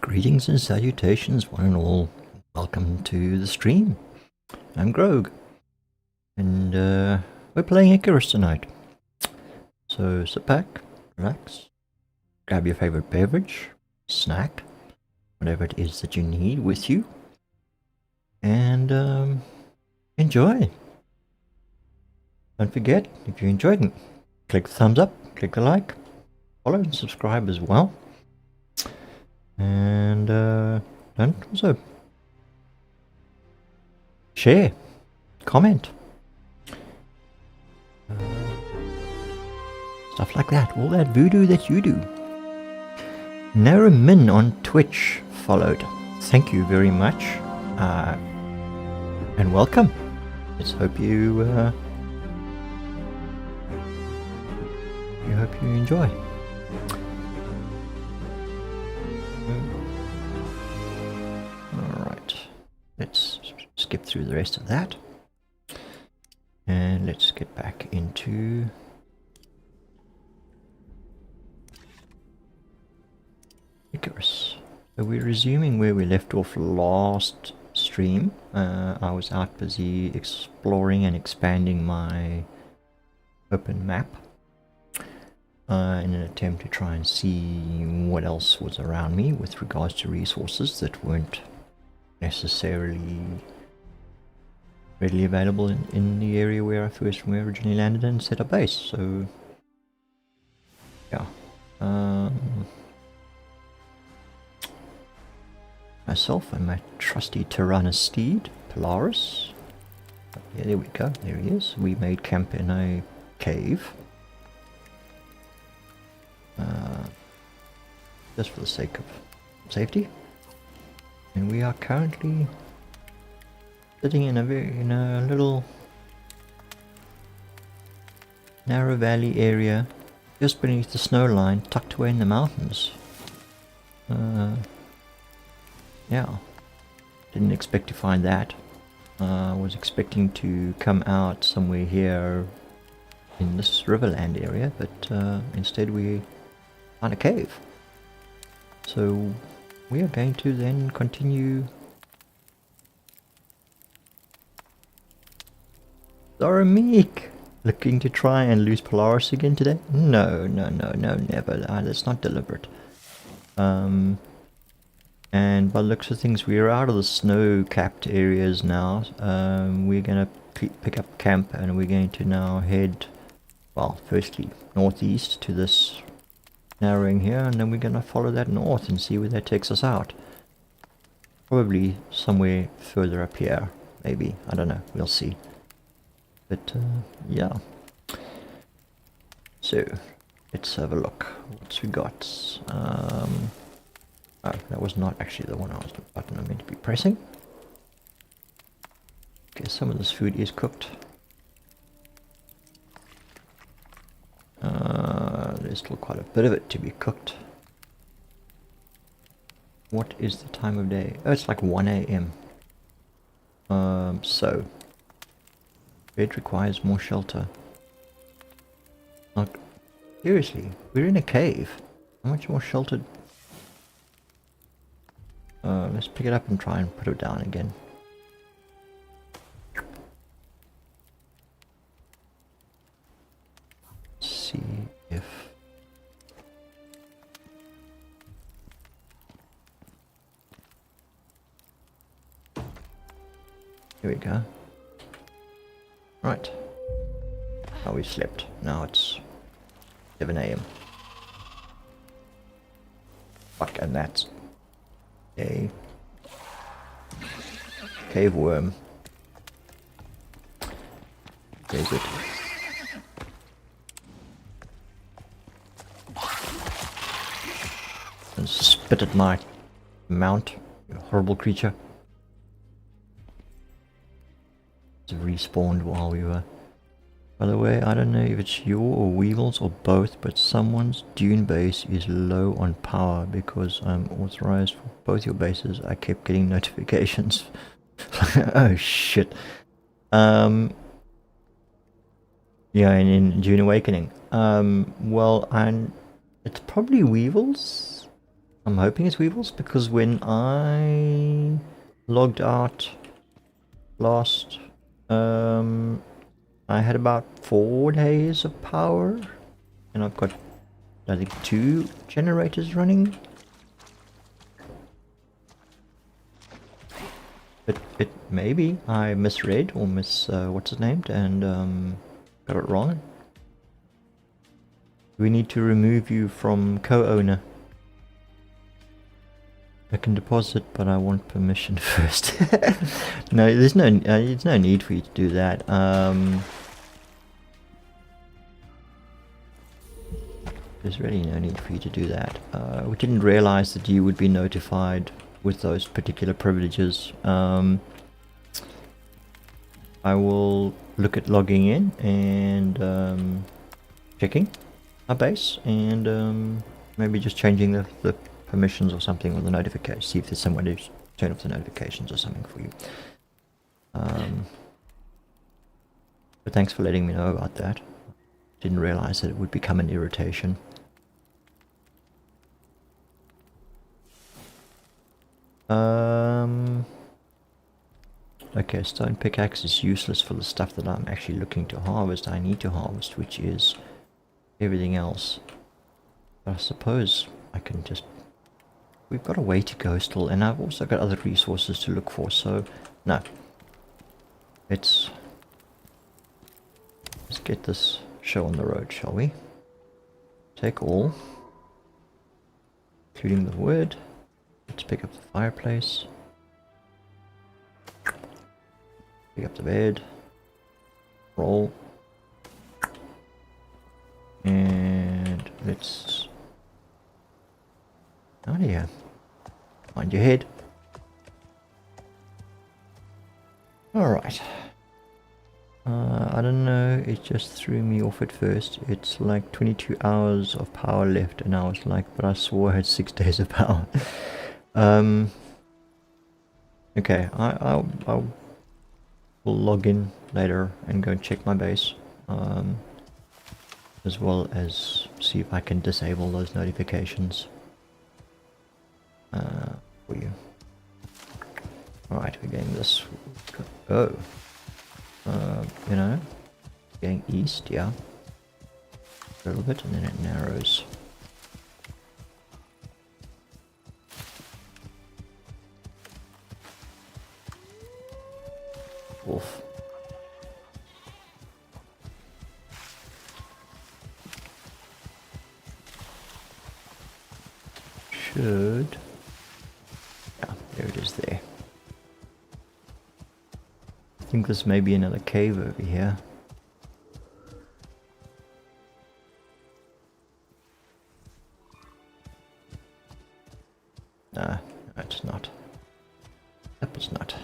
Greetings and salutations, one and all. Welcome to the stream. I'm Grogue, and we're playing Icarus tonight. So sit back, relax, grab your favorite beverage, snack, whatever it is that you need with you, and enjoy. Don't forget, if you enjoyed it, click the thumbs up, click the like, follow and subscribe as well. And don't also share, comment, stuff like that. All that voodoo that you do. Naramin on Twitch followed. Thank you very much, and welcome. Let's hope you enjoy. Alright, let's skip through the rest of that. And let's get back into Icarus. So we're resuming where we left off last stream. I was out busy exploring and expanding my open map in an attempt to try and see what else was around me with regards to resources that weren't necessarily readily available in the area where I originally landed and set up base. So yeah, myself and my trusty Tyranus steed Polaris. Yeah, there we go. There he is. We made camp in a cave. Just for the sake of safety, and we are currently sitting in a little narrow valley area just beneath the snow line, tucked away in the mountains. Yeah, didn't expect to find that. I was expecting to come out somewhere here in this riverland area, but instead we found a cave. So we are going to then continue. Zorameek! Looking to try and lose Polaris again today? No, never. That's not deliberate. And by the looks of things, we're out of the snow-capped areas now. We're going to pick up camp, and we're going to now head, well, firstly northeast to this narrowing here, and then we're going to follow that north and see where that takes us out. Probably somewhere further up here, maybe. I don't know. We'll see. But yeah. So let's have a look. What's we got? Oh, that was not actually the button I meant to be pressing. Okay, some of this food is cooked. There's still quite a bit of it to be cooked. What is the time of day? Oh, it's like 1 AM. So bed requires more shelter. Like, seriously, we're in a cave. How much more sheltered? Let's pick it up and try and put it down again. Let's see if here we go. Right. Oh, we slept. Now it's 7 AM. Fuck, and that's a cave worm. Very good. And spit at my mount, you horrible creature. Respawned while we were. By the way, I don't know if it's your or Weevil's or both, but someone's dune base is low on power because I'm authorized for both your bases. I kept getting notifications. Oh shit. Yeah, in Dune Awakening. Well, it's probably Weevil's. I'm hoping it's weevils, because when I logged out last, I had about 4 days of power, and I've got, I think, 2 generators running. But it maybe I misread or what's it named, and got it wrong. We need to remove you from co-owner. I can deposit, but I want permission first. No, there's no need for you to do that. There's really no need for you to do that. We didn't realize that you would be notified with those particular privileges. I will look at logging in and checking our base, and maybe just changing the permissions or something, or the notifications. See if there's some way to turn off the notifications or something for you. But thanks for letting me know about that. Didn't realize that it would become an irritation. Okay, stone pickaxe is useless for the stuff that I'm actually looking to harvest. I need to harvest, which is everything else. But I suppose I can just... We've got a way to go still, and I've also got other resources to look for, so no. Let's get this show on the road, shall we? Take all, including the wood. Let's pick up the fireplace. Pick up the bed. Roll. And let's... Oh dear. Mind your head. Alright. I don't know, it just threw me off at first. It's like 22 hours of power left, and I was like, but I swore I had 6 days of power. Okay, I will log in later and go and check my base. As well as see if I can disable those notifications for you. Alright, we're getting this. Oh. You know, going east, yeah. A little bit, and then it narrows. Wolf. Should... Yeah, there it is there. I think this may be another cave over here. No, it's not. That was not.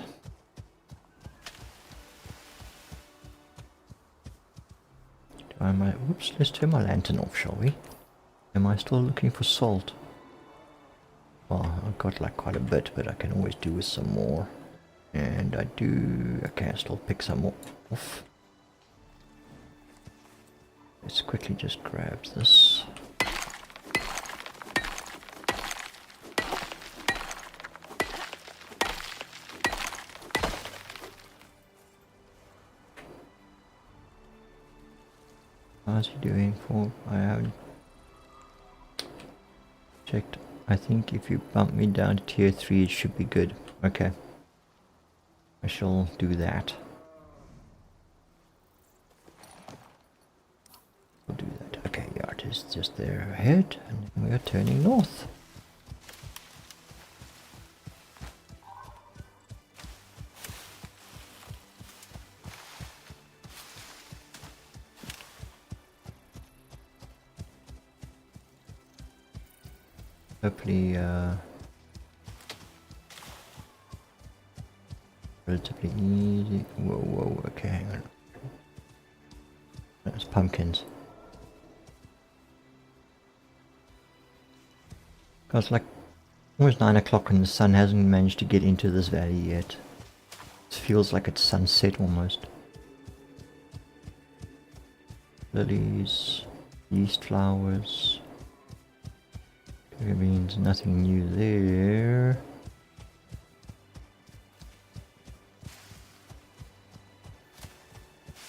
Whoops, let's turn my lantern off, shall we? Am I still looking for salt? Well, I've got like quite a bit, but I can always do with some more. And I do... Okay, I still pick some more off. Let's quickly just grab this. How's he doing for... I haven't checked. I think if you bump me down to tier 3 it should be good. Okay. I shall do that. We'll do that. Okay, yeah, it is just there ahead, and then we are turning north. Hopefully, relatively easy. Whoa, okay, hang on. That's pumpkins. It's like almost 9 o'clock and the sun hasn't managed to get into this valley yet. It feels like it's sunset almost. Lilies, yeast flowers. It means nothing new there.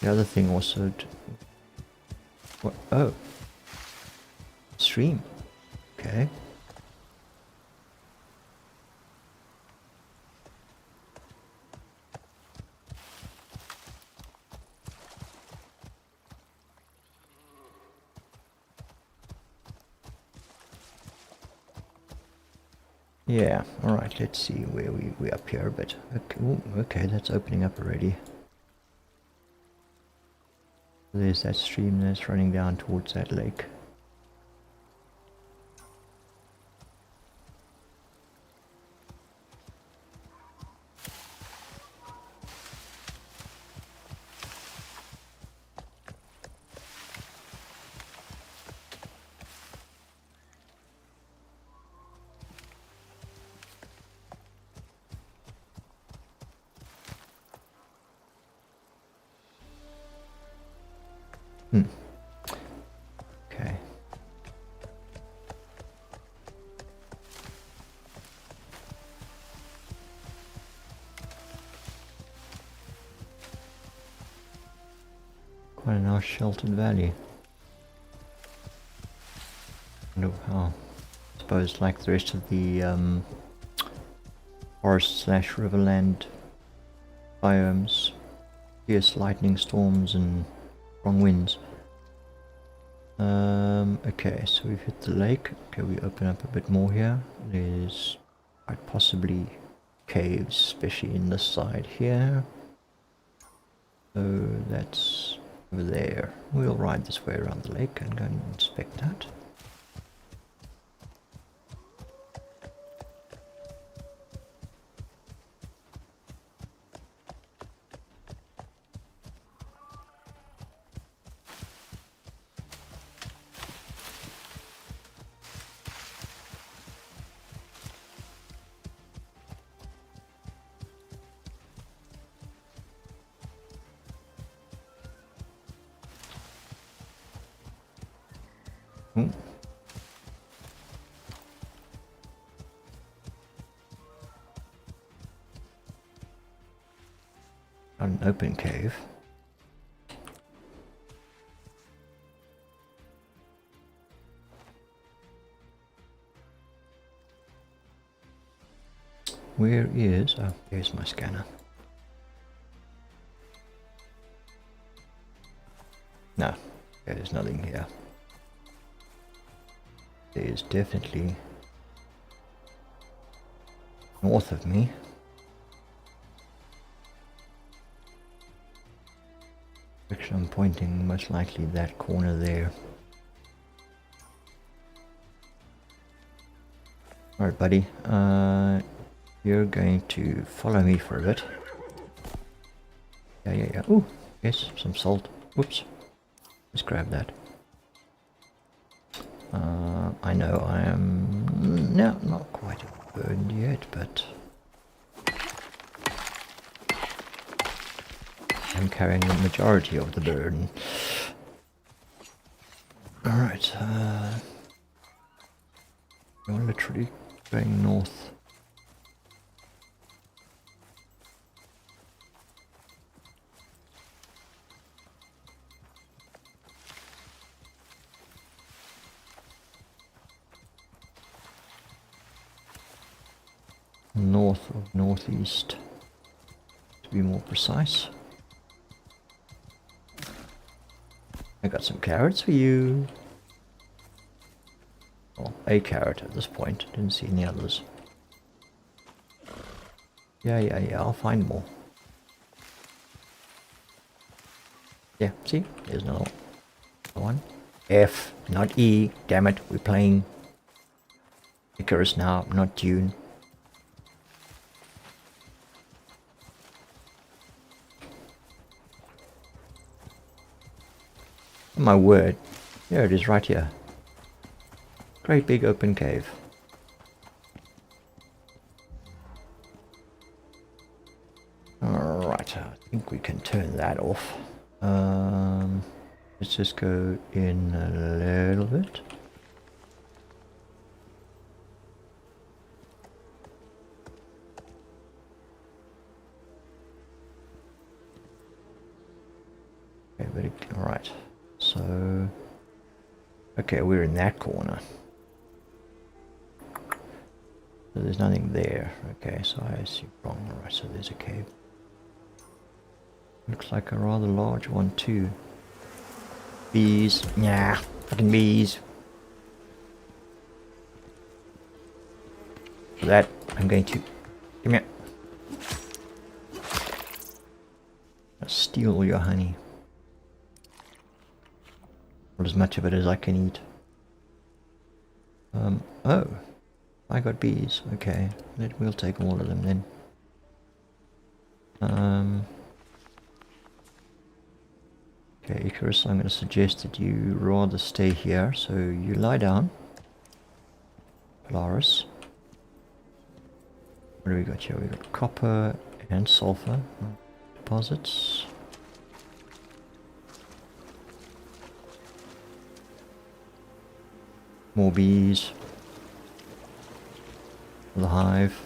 The other thing also... What? Oh. Stream. Okay. Yeah, alright, let's see where we're up here a bit. Okay, ooh, okay, that's opening up already. There's that stream that's running down towards that lake. Okay. Quite a nice sheltered valley. No, oh, I suppose like the rest of the forest slash riverland biomes, fierce lightning storms and strong winds. Okay, so we've hit the lake. Okay, we open up a bit more here. There's quite possibly caves, especially in this side here. So that's over there. We'll ride this way around the lake and go and inspect that. Ooh. An open cave. Where is... oh, there's my scanner. No, there's nothing here. There's definitely north of me. Direction I'm pointing, most likely that corner there. Alright, buddy. You're going to follow me for a bit. Yeah. Ooh, yes, some salt. Whoops. Let's grab that. I know I am not quite burned yet, but I'm carrying the majority of the burden. Alright, you're literally going north. North of northeast, to be more precise. I got some carrots for you. Well, a carrot at this point. Didn't see any others. Yeah, I'll find more. Yeah, see? There's another one. F, not E. Damn it, we're playing Icarus now, not Dune. My word. There it is, right here. Great big open cave. Alright, I think we can turn that off. Let's just go in a little bit. Okay, but alright. So okay, we're in that corner. So there's nothing there. Okay, so I assume wrong. Alright, so there's a cave. Looks like a rather large one too. Bees. Nah, fucking bees. For that, I'm going to... Come here. I'll steal all your honey. Or as much of it as I can eat. Oh. I got bees. Okay. We'll take all of them then. Okay, Icarus, I'm going to suggest that you rather stay here. So you lie down. Polaris. What do we got here? We got copper and sulfur deposits. More bees. The hive.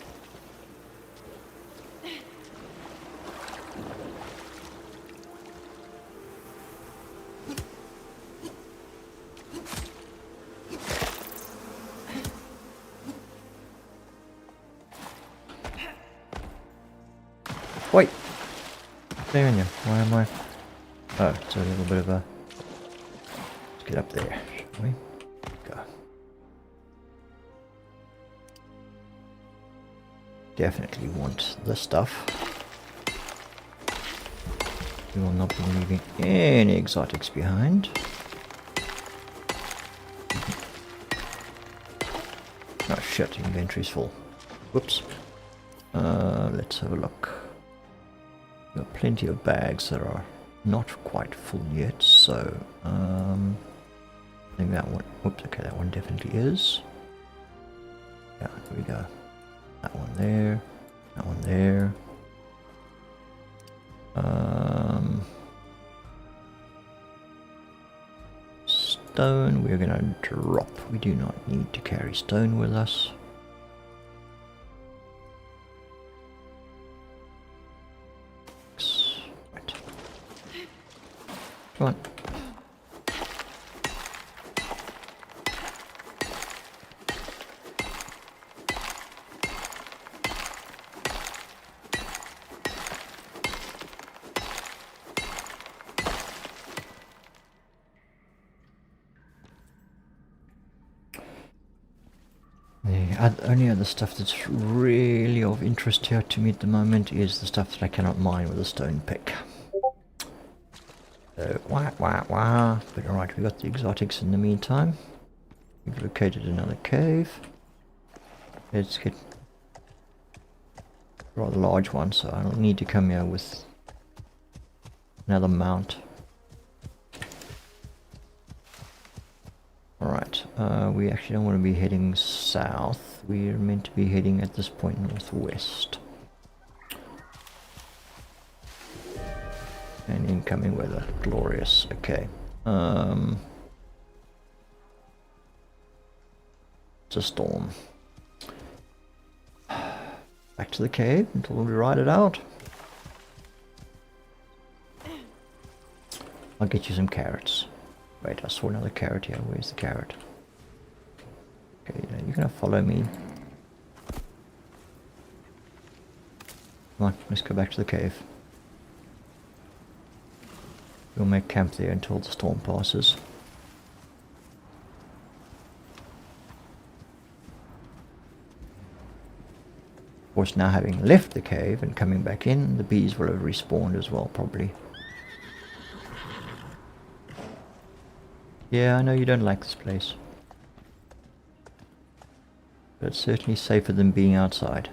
Wait! There in you. Why am I... Oh, it's a little bit of a... Let's get up there, shall we? Go. Definitely want this stuff. We will not be leaving any exotics behind. Oh shit, inventory's full. Whoops. Let's have a look. There are plenty of bags that are not quite full yet, so I think that one, whoops, okay, that one definitely is. Yeah, here we go. That one there, that one there. Stone, we're gonna drop. We do not need to carry stone with us. Right. Come on. The only other stuff that's really of interest here to me at the moment is the stuff that I cannot mine with a stone pick. So, wah. But alright, we got the exotics in the meantime. We've located another cave. Let's get a rather large one, so I don't need to come here with another mount. Alright, we actually don't want to be heading south. We're meant to be heading at this point northwest. And incoming weather, glorious. Okay. It's a storm. Back to the cave until we ride it out. I'll get you some carrots. Wait, I saw another carrot here. Where's the carrot? Okay, you're gonna follow me. Come on, let's go back to the cave. We'll make camp there until the storm passes. Of course, now having left the cave and coming back in, the bees will have respawned as well, probably. Yeah, I know you don't like this place. But it's certainly safer than being outside.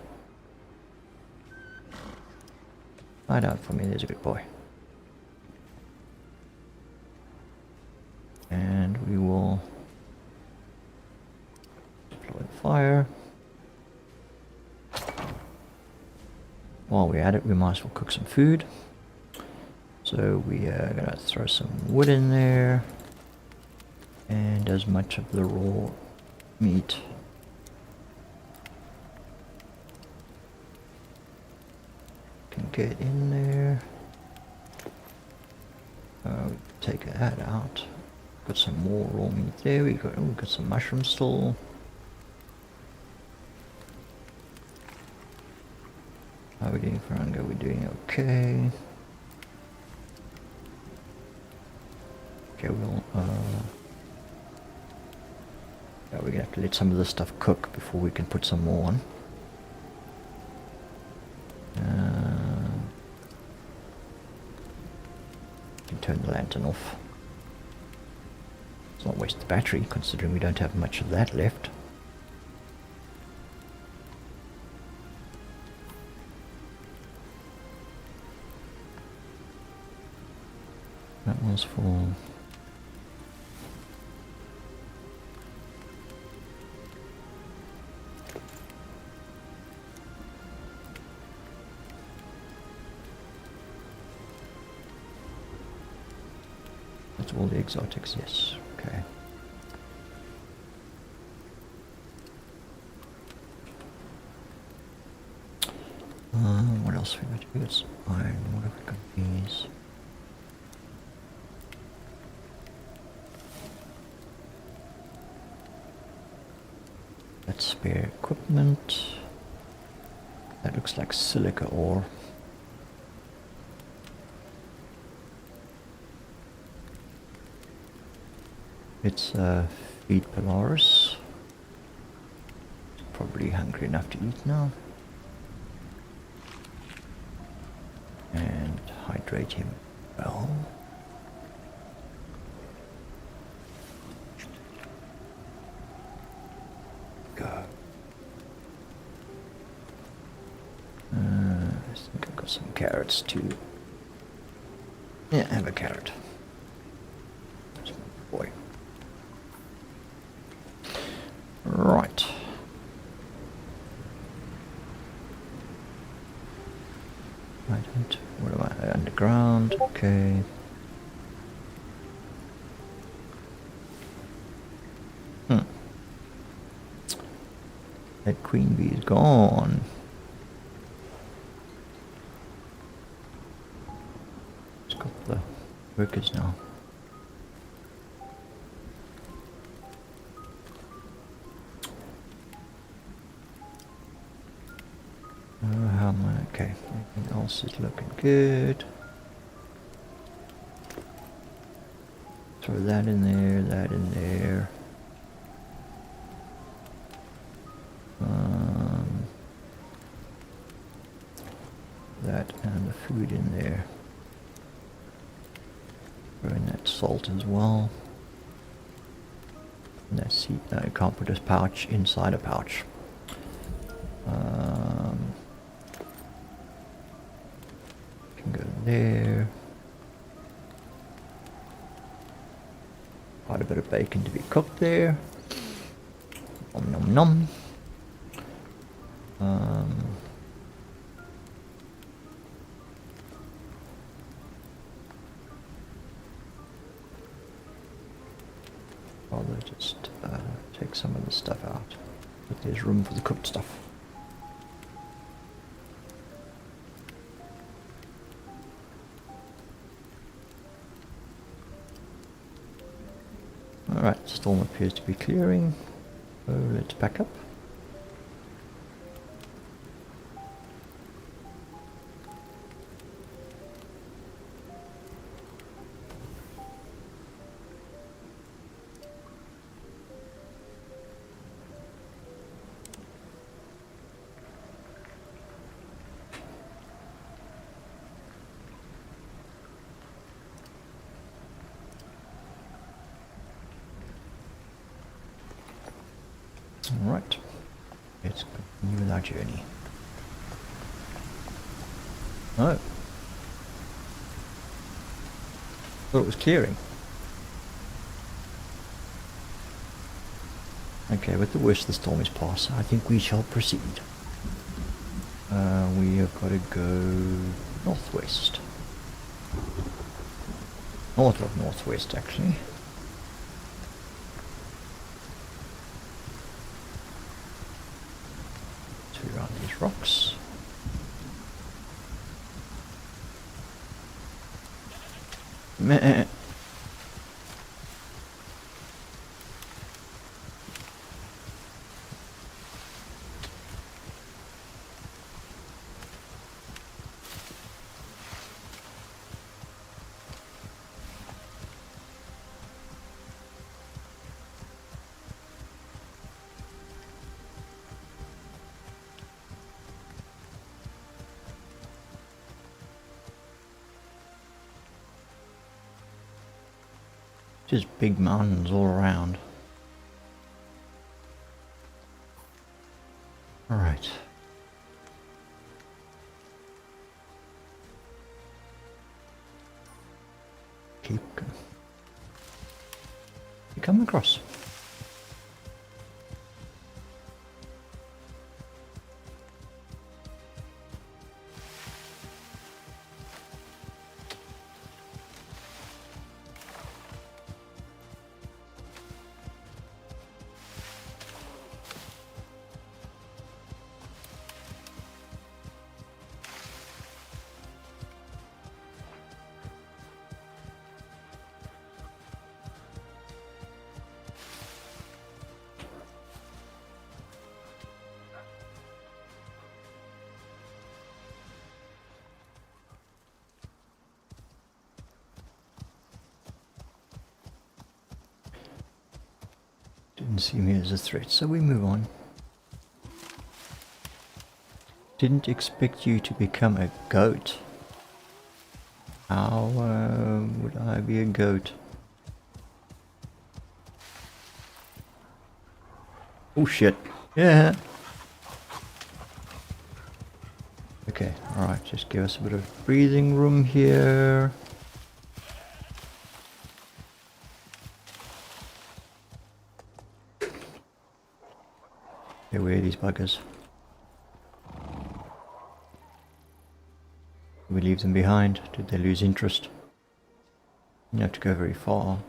Hide out for me, there's a good boy. And we will deploy the fire. While we're at it, we might as well cook some food. So we are going to throw some wood in there. And as much of the raw meat can get in there. Take that out. Got some more raw meat there. We got some mushrooms still. How are we doing for hunger? We're doing okay. Okay, we'll yeah, we're gonna have to let some of this stuff cook before we can put some more on. Can turn the lantern off. Let's not waste the battery, considering we don't have much of that left. That one's full. That's all the exotics, yes. Okay. What else we got? We got some iron. What have we got? These. That's spare equipment. That looks like silica ore. It's feed Polaris. Probably hungry enough to eat now. And hydrate him well. Go. I think I've got some carrots too. Yeah, have a carrot. Boy. Right. What am I? Underground. Okay. That queen bee is gone. It's got the workers now. How am I? Okay, everything else is looking good. Throw that in there, that in there. That and the food in there. Throw in that salt as well. And that seed. No, you can't put a pouch inside a pouch. Can go there. Quite a bit of bacon to be cooked there. Nom nom nom. Rather just take some of the stuff out, but there's room for the cooked stuff. Alright, storm appears to be clearing, so let's back up. Alright, let's continue with our journey. Oh. Thought it was clearing. Okay, with the worst of the storm is past, I think we shall proceed. We have got to go northwest. North of northwest, actually. Around these rocks. Meh. Just big mountains all around. Alright. Keep going. You come across. Didn't see me as a threat, so we move on. Didn't expect you to become a goat. How would I be a goat? Oh shit. Yeah. Okay, alright, just give us a bit of breathing room here. Okay, where are these buggers? Did we leave them behind? Did they lose interest? You don't have to go very far.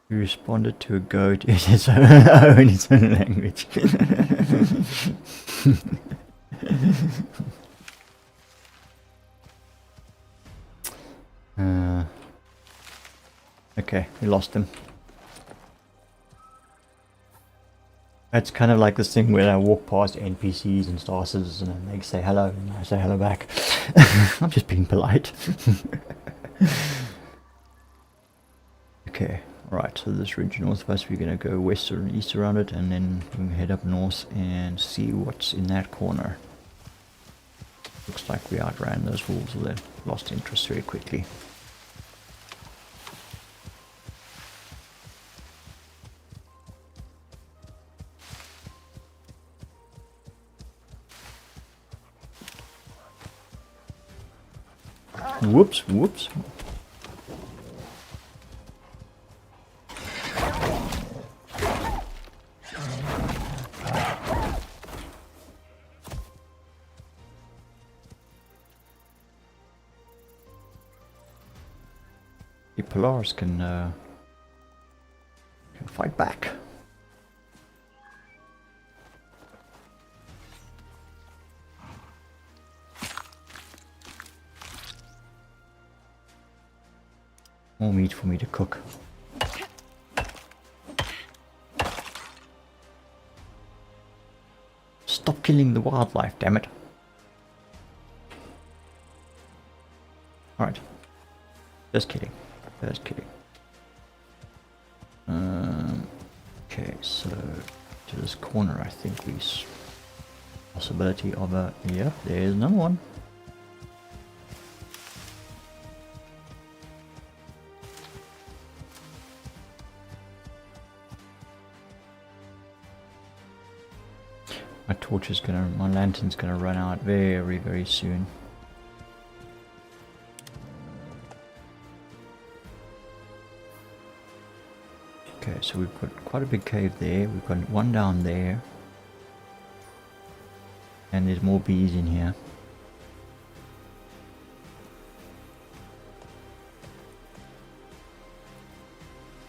You responded to a goat in its own language. Okay, we lost him. It's kind of like this thing where I walk past NPCs and Star Citizens and they say hello and I say hello back. I'm just being polite. Okay, right, so this ridge northwest, we're going to go west or east around it and then we'll head up north and see what's in that corner. Looks like we outran those wolves, so they lost interest very quickly. Whoops, whoops. The Polaris can fight back. More meat for me to cook. Stop killing the wildlife, damn it. Alright. Just kidding. Just kidding. Okay, so to this corner I think we possibility of a... Yep, there's another one. My lantern's gonna run out very, very soon. Okay, so we've got quite a big cave there. We've got one down there. And there's more bees in here.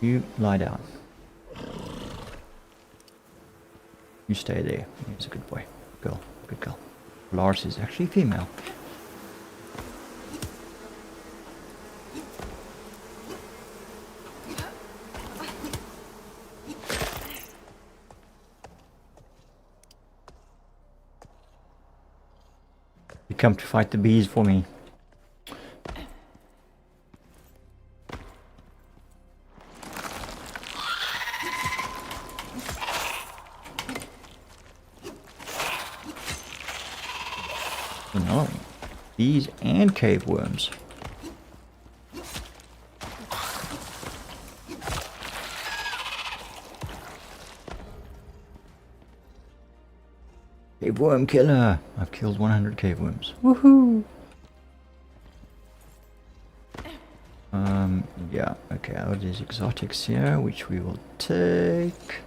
You lie down. You stay there. It's a good boy. Girl. Good girl. Lars is actually female. You come to fight the bees for me. No, bees and cave worms. Cave worm killer! I've killed 100 cave worms. Woohoo! Yeah, okay, there's exotics here, which we will take.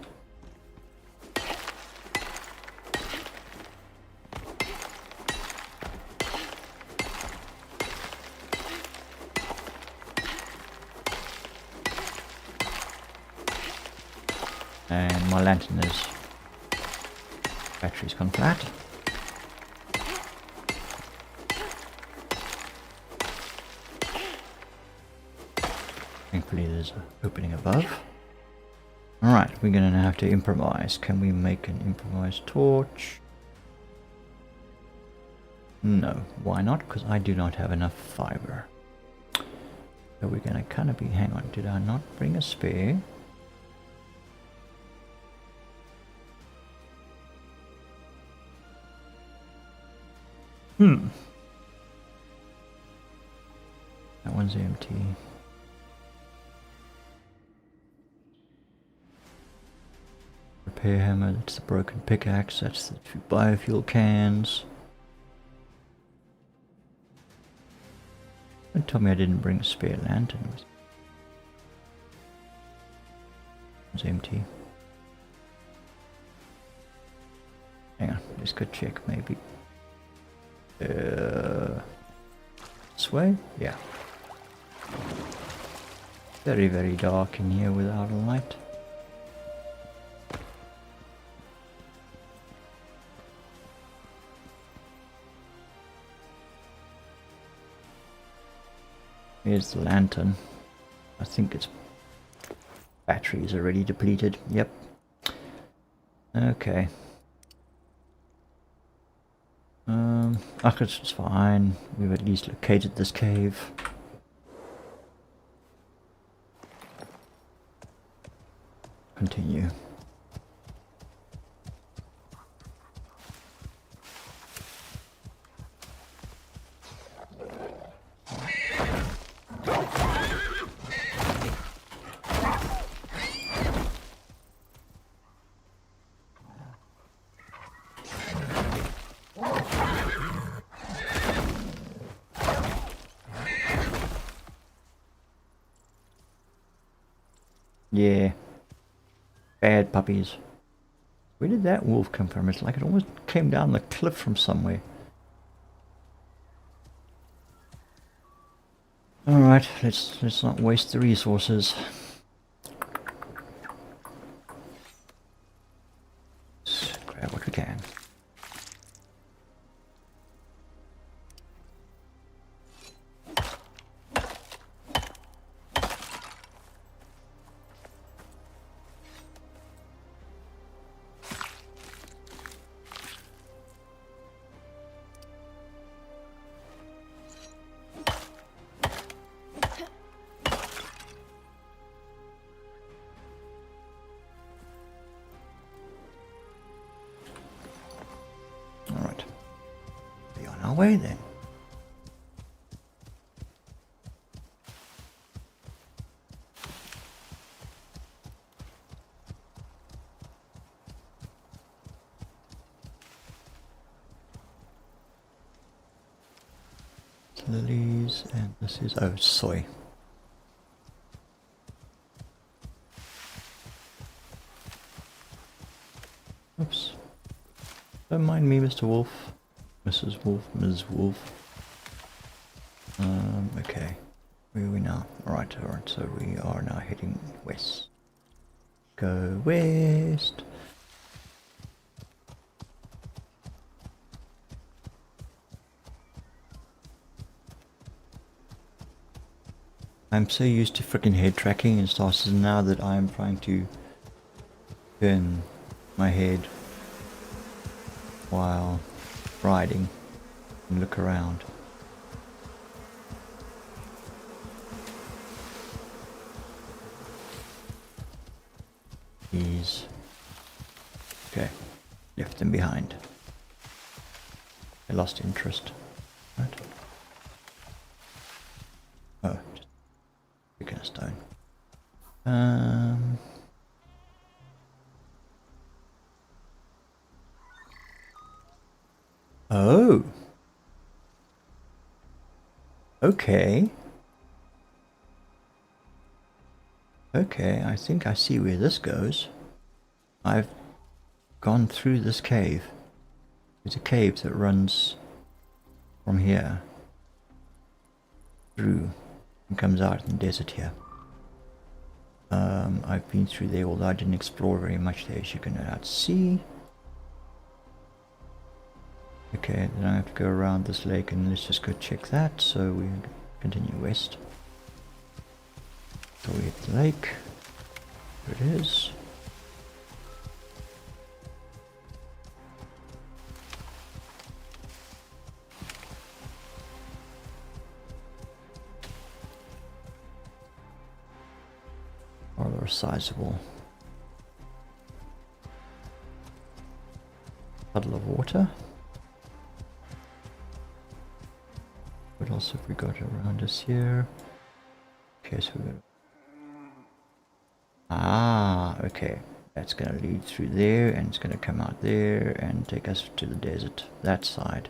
And my lantern is... battery's gone flat. Thankfully there's an opening above. Alright, we're gonna have to improvise. Can we make an improvised torch? No, why not? Because I do not have enough fiber. So we're gonna kind of be... hang on, did I not bring a spare? That one's empty. Repair hammer, that's the broken pickaxe, that's the 2 biofuel cans. Don't tell me I didn't bring a spare lantern. It's empty. Hang on, let's go check maybe. This way? Yeah. Very, very dark in here without a light. Here's the lantern. I think its batteries are already depleted. Yep. Okay. It's fine. We've at least located this cave. Continue. Yeah. Bad puppies. Where did that wolf come from? It's like it almost came down the cliff from somewhere. Alright, let's not waste the resources. Let's grab what we can. Alright. Be on our way then. Lilies, and this is, oh, soy. Oops. Don't mind me, Mr. Wolf. Mrs. Wolf, Ms. Wolf. Okay. Where are we now? Alright, so we are now heading west. Go west. I'm so used to freaking head tracking and stuff now that I'm trying to turn my head while riding and look around. Ease. Okay, left them behind. I lost interest. Right. Oh, just picking a stone. Oh. Okay. Okay, I think I see where this goes. I've gone through this cave. There's a cave that runs from here through and comes out in the desert here. I've been through there, although I didn't explore very much there, as you can no doubt see. Okay, then I have to go around this lake, and let's just go check that. So we continue west. So we hit the lake. There it is. Rather sizable puddle of water. What else have we got around us here? Okay, so we're okay. That's going to lead through there, and it's going to come out there and take us to the desert, that side.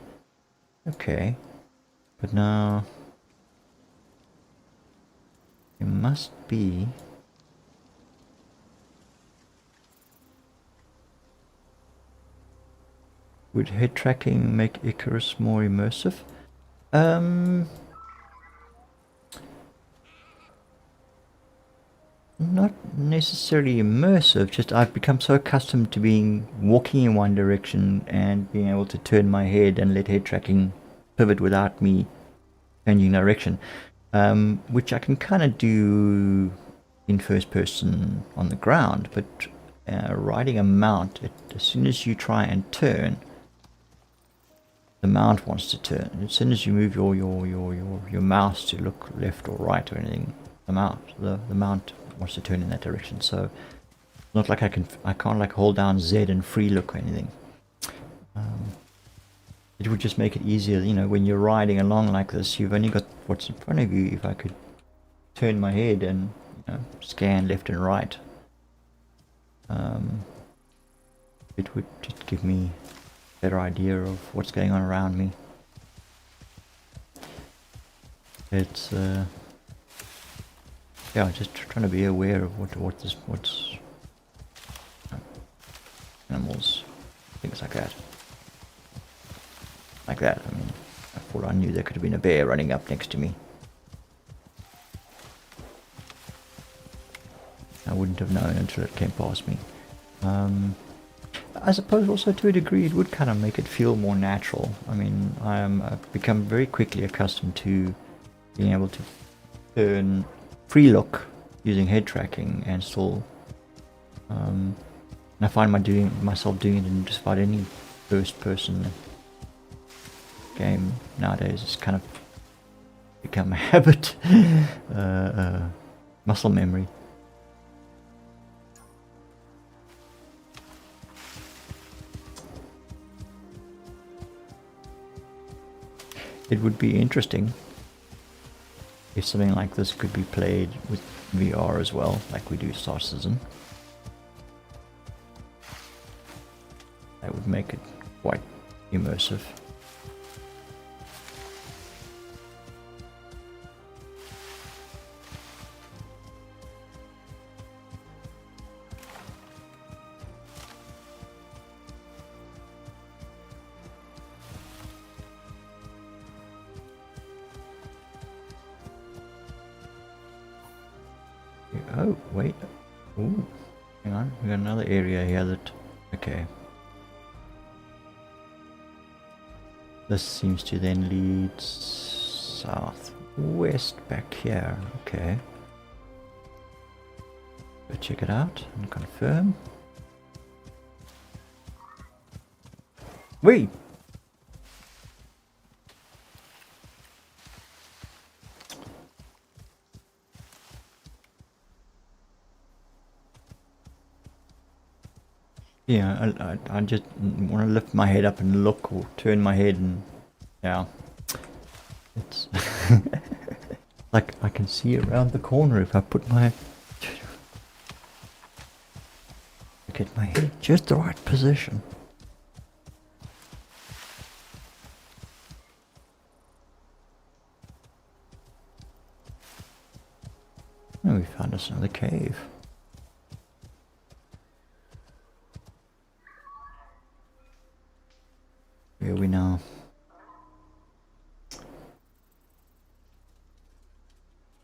Okay, but now it must be would head tracking make Icarus more immersive? Not necessarily immersive, just I've become so accustomed to walking in one direction and being able to turn my head and let head tracking pivot without me changing direction, which I can kind of do in first person on the ground, but riding a mount, as soon as you try and turn, the mount wants to turn. As soon as you move your mouse to look left or right or anything, the mount wants to turn in that direction. So not like I can't like hold down Z and free look or anything. It would just make it easier, you know, when you're riding along like this, you've only got what's in front of you. If I could turn my head and, you know, scan left and right, it would just give me a better idea of what's going on around me. It's yeah, just trying to be aware of what's animals, things like that. Like that. I mean, for all I knew, there could have been a bear running up next to me. I wouldn't have known until it came past me. I suppose also to a degree it would kind of make it feel more natural. I mean, I've become very quickly accustomed to being able to turn free look using head tracking and still and I find myself doing it in just about any first person game nowadays. It's kind of become a habit, muscle memory. It would be interesting if something like this could be played with VR as well, like we do Star Citizen. That would make it quite immersive. Oh, wait. Ooh. Hang on. We got another area here that... Okay. This seems to then lead south. west back here. Okay. Go check it out and confirm. Wait! Yeah, I just want to lift my head up and look, or turn my head, and yeah, it's like I can see around the corner if I put my get my head just the right position. Oh, we found us another cave. Where are we now?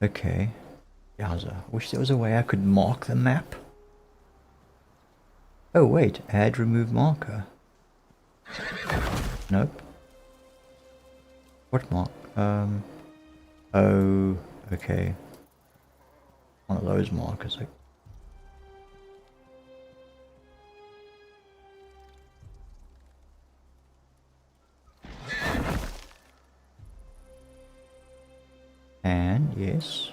Okay. Yowza. I wish there was a way I could mark the map. Oh wait, add remove marker. Nope. What mark? Oh, okay. One of those markers. And yes.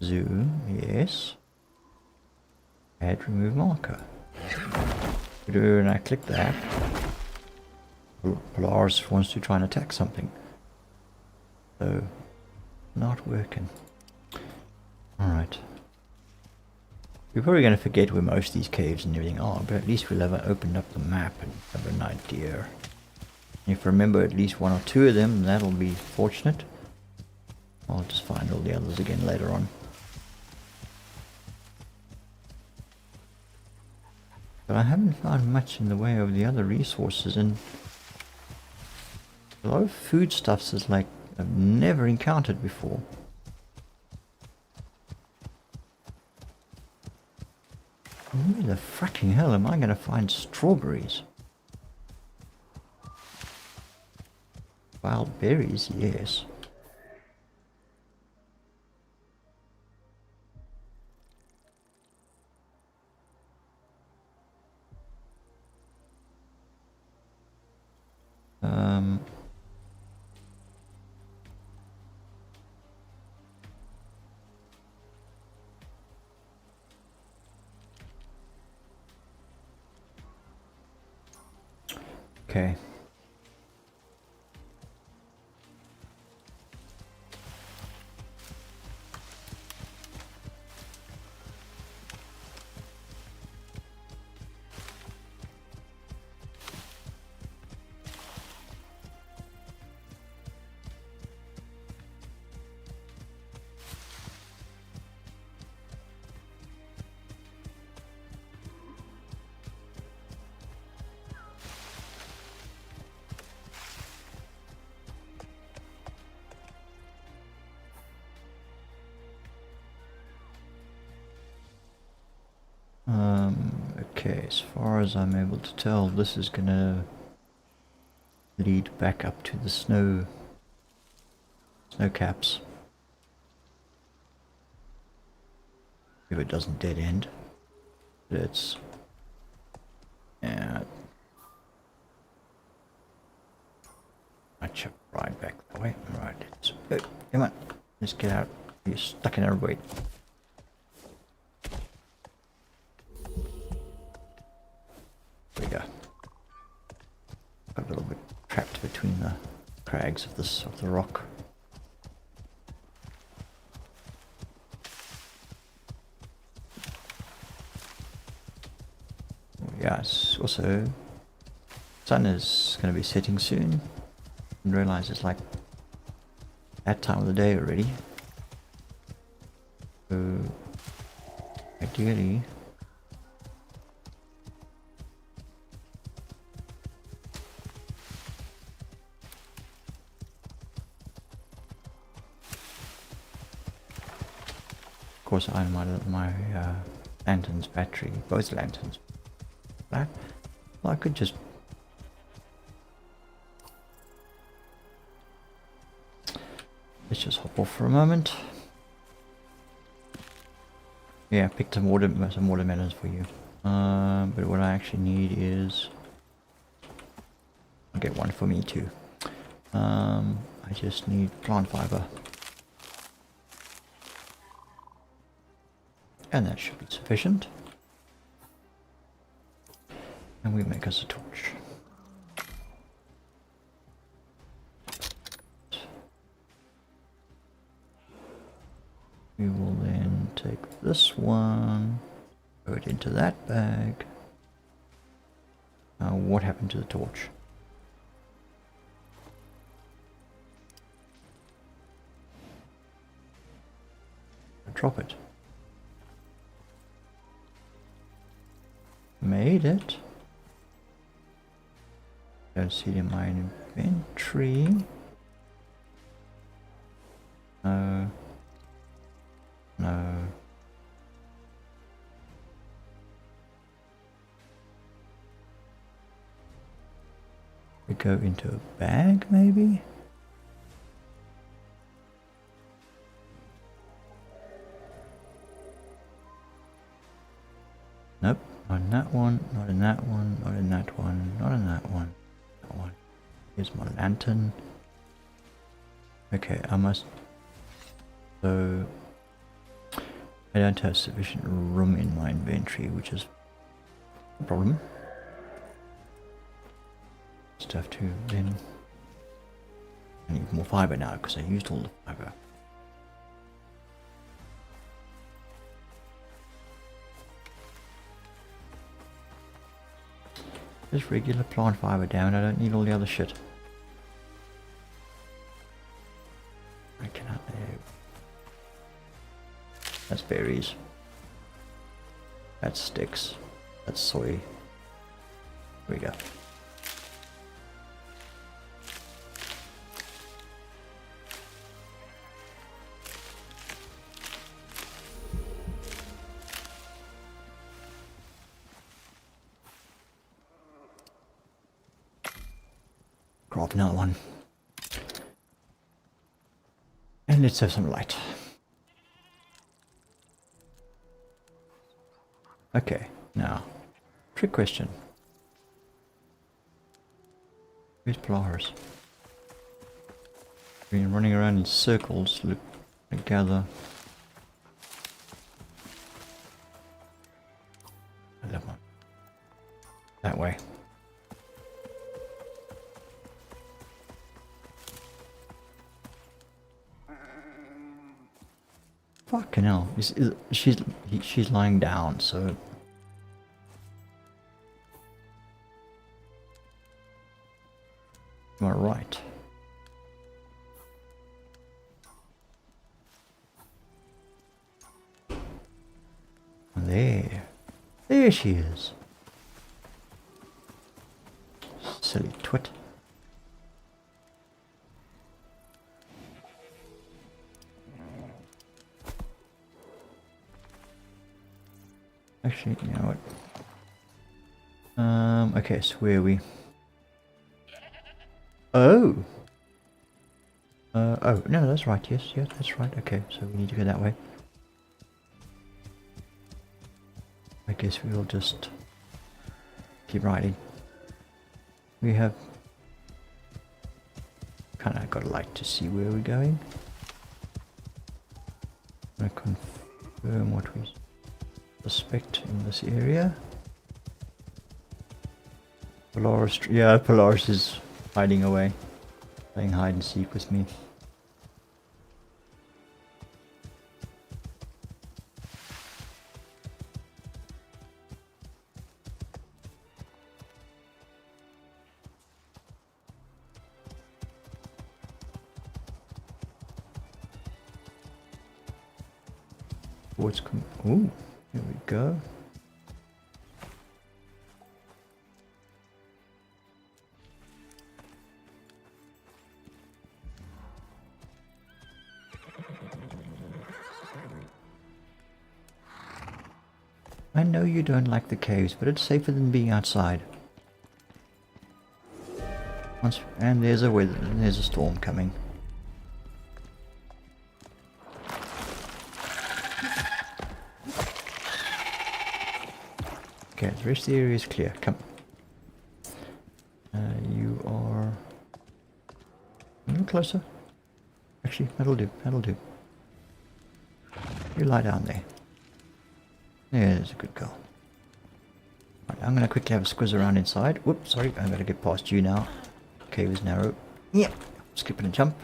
Zoom, yes. Add remove marker. And I click that. Polaris wants to try and attack something. So, not working. Alright. We're probably going to forget where most of these caves and everything are, but at least we'll have opened up the map and have an idea. If I remember at least one or two of them, that'll be fortunate. I'll just find all the others again later on. But I haven't found much in the way of the other resources, and a lot of foodstuffs is like I've never encountered before. Where the fracking hell am I going to find strawberries? Wild berries, yes. Okay. Okay, as far as I'm able to tell, this is gonna lead back up to the snow caps. If it doesn't dead end. But it's yeah. I should ride back that way. Right, it's come on, let's get out. You're stuck in our way. There we go. Got a little bit trapped between the crags of the rock. Yes, also sun is going to be setting soon. And realize it's like that time of the day already. So ideally of course I have my lantern's battery, both lanterns flat. Well, I could just Let's just hop off for a moment. Yeah, I picked some watermelons for you. But what I actually need is... I'll get one for me too. I just need plant fiber. And that should be sufficient. And we make us a torch. We will then take this one, throw it into that bag. Now what happened to the torch? Drop it. Made it. Don't see it in my inventory. No. No. We go into a bag, maybe? Nope, not in that one, not in that one, not in that one, not in that one. That one. Here's my lantern. Okay, I must... So... I don't have sufficient room in my inventory, which is a problem. Just have to then... I need more fiber now because I used all the fiber. Just regular plant fiber down, I don't need all the other shit. I cannot live. That's berries. That's sticks. That's soy. Here we go. Craft another one. And let's have some light. Okay, now, trick question. Where's Polaris? We've been running around in circles, look, I gather. That one. That way. Fucking hell, she's lying down, so... Am I right? There she is. Silly twit. Actually, you know what? Okay, so where are we? Oh! Oh, no, that's right, yes, that's right, okay, so we need to go that way. I guess we'll just keep riding. We have kinda got a light to see where we're going. I'm gonna confirm what we suspect in this area. Polaris, yeah, Polaris is hiding away, playing hide and seek with me. What's coming? Ooh, here we go. I know you don't like the caves, but it's safer than being outside. And there's a storm coming. The rest of the area is clear. Come. You are a little closer. Actually, that'll do. That'll do. You lie down there. There's a good girl. Right, I'm going to quickly have a squiz around inside. Whoops, sorry. I'm going to get past you now. Cave is narrow. Yep. Skip and jump.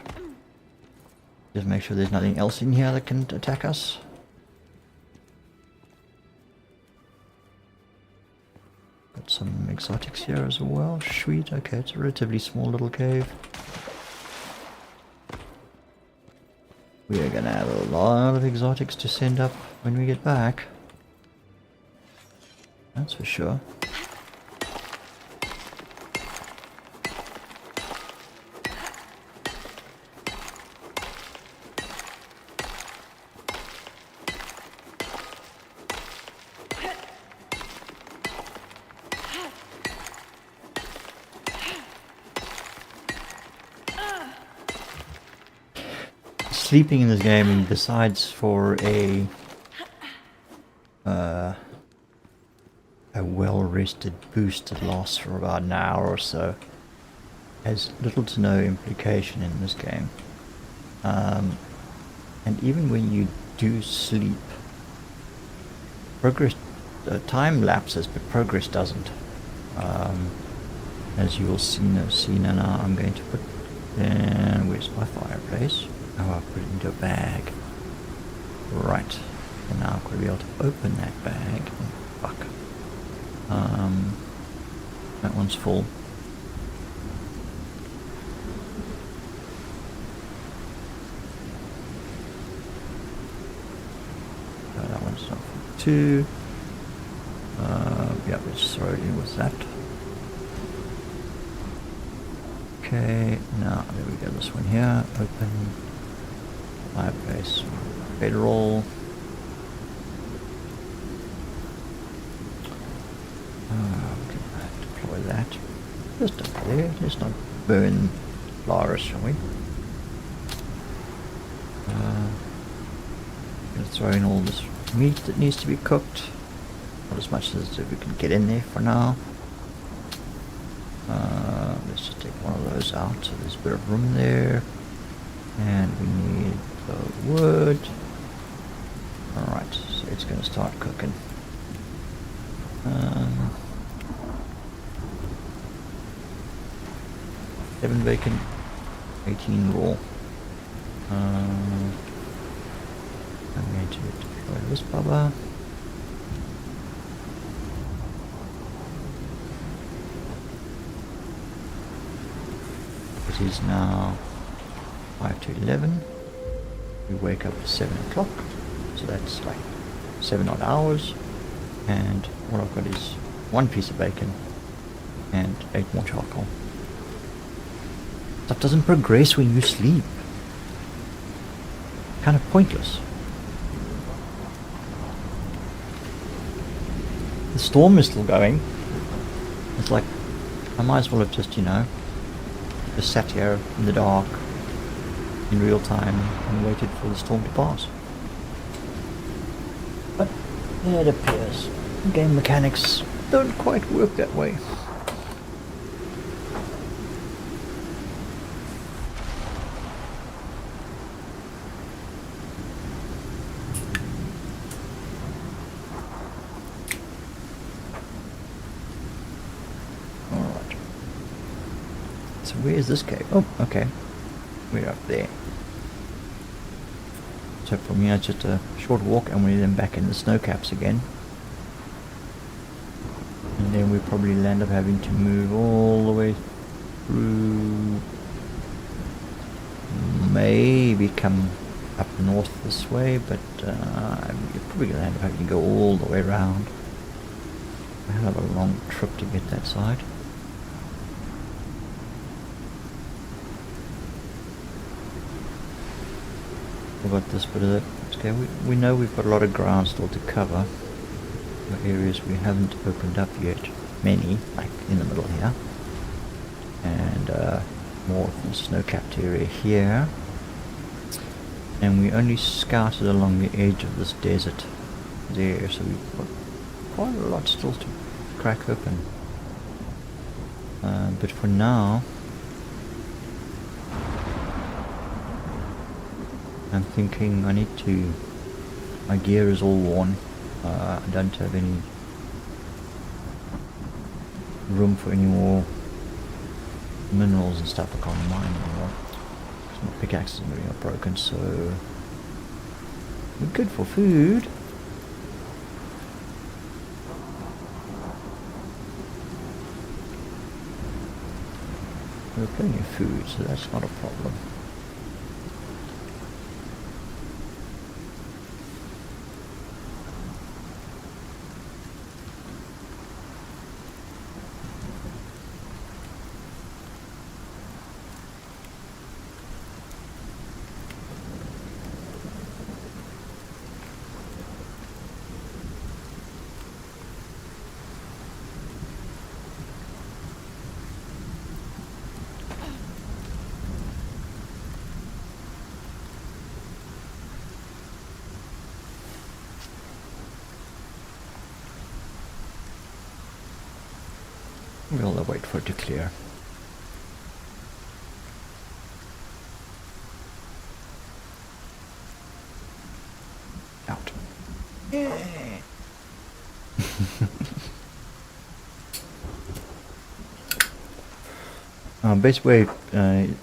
Just make sure there's nothing else in here that can attack us. Got some exotics here as well. Sweet. Okay, it's a relatively small little cave. We are going to have a lot of exotics to send up when we get back. That's for sure. Sleeping in this game, besides for a well-rested boost that lasts for about an hour or so, has little to no implication in this game. And even when you do sleep, progress time lapses, but progress doesn't. As you will see now, I'm going to put. Where's my fireplace? Oh, I'll put it into a bag. Right. And now I've got to be able to open that bag. Oh, fuck. That one's full. That one's not full too. Yeah, we'll just throw it in with that. Okay, now there we go, this one here. Open. Fireplace. Bedroll. Deploy that. Just up there. Let's not burn Polaris, shall we? Gonna throw in all this meat that needs to be cooked. Not as much as we can get in there for now. Let's just take one of those out so there's a bit of room there. And we need the wood. Alright, so it's going to start cooking. 7 bacon, 18 raw. I'm going to deploy this bubba. It is now 5 to 11. We wake up at 7 o'clock, so that's like 7 odd hours. And what I've got is 1 piece of bacon and 8 more charcoal. Stuff doesn't progress when you sleep. Kind of pointless. The storm is still going. It's like, I might as well have just, just sat here in the dark, in real time, and waited for the storm to pass. But it appears game mechanics don't quite work that way. Alright. So where is this cave? Oh, okay. We're up there. So from here it's just a short walk and we're then back in the snow caps again. And then we probably end up having to move all the way through, maybe come up north this way, but you're probably going to end up having to go all the way around. A hell of a long trip to get that side. About this bit of it. Okay, we know we've got a lot of ground still to cover. The areas we haven't opened up yet, many, like in the middle here, and more of the snow-capped area here. And we only scouted along the edge of this desert there, so we've got quite a lot still to crack open. But for now, I'm thinking I need to... My gear is all worn. I don't have any room for any more minerals and stuff. I can't mine anymore. My pickaxe is moving up broken, so we're good for food. We have plenty of food, so that's not a problem. We'll wait for it to clear. Out. Best way to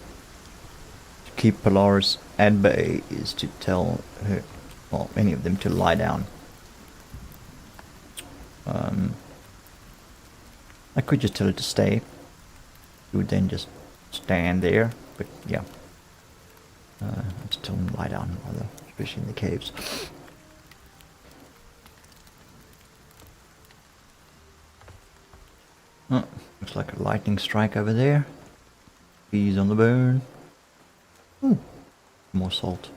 keep Polaris at bay is to tell her, well, any of them, to lie down. I could just tell her to stay. She would then just stand there, but yeah. Just tell them to lie down, rather, especially in the caves. Oh, looks like a lightning strike over there. Bees on the bone. Ooh, more salt.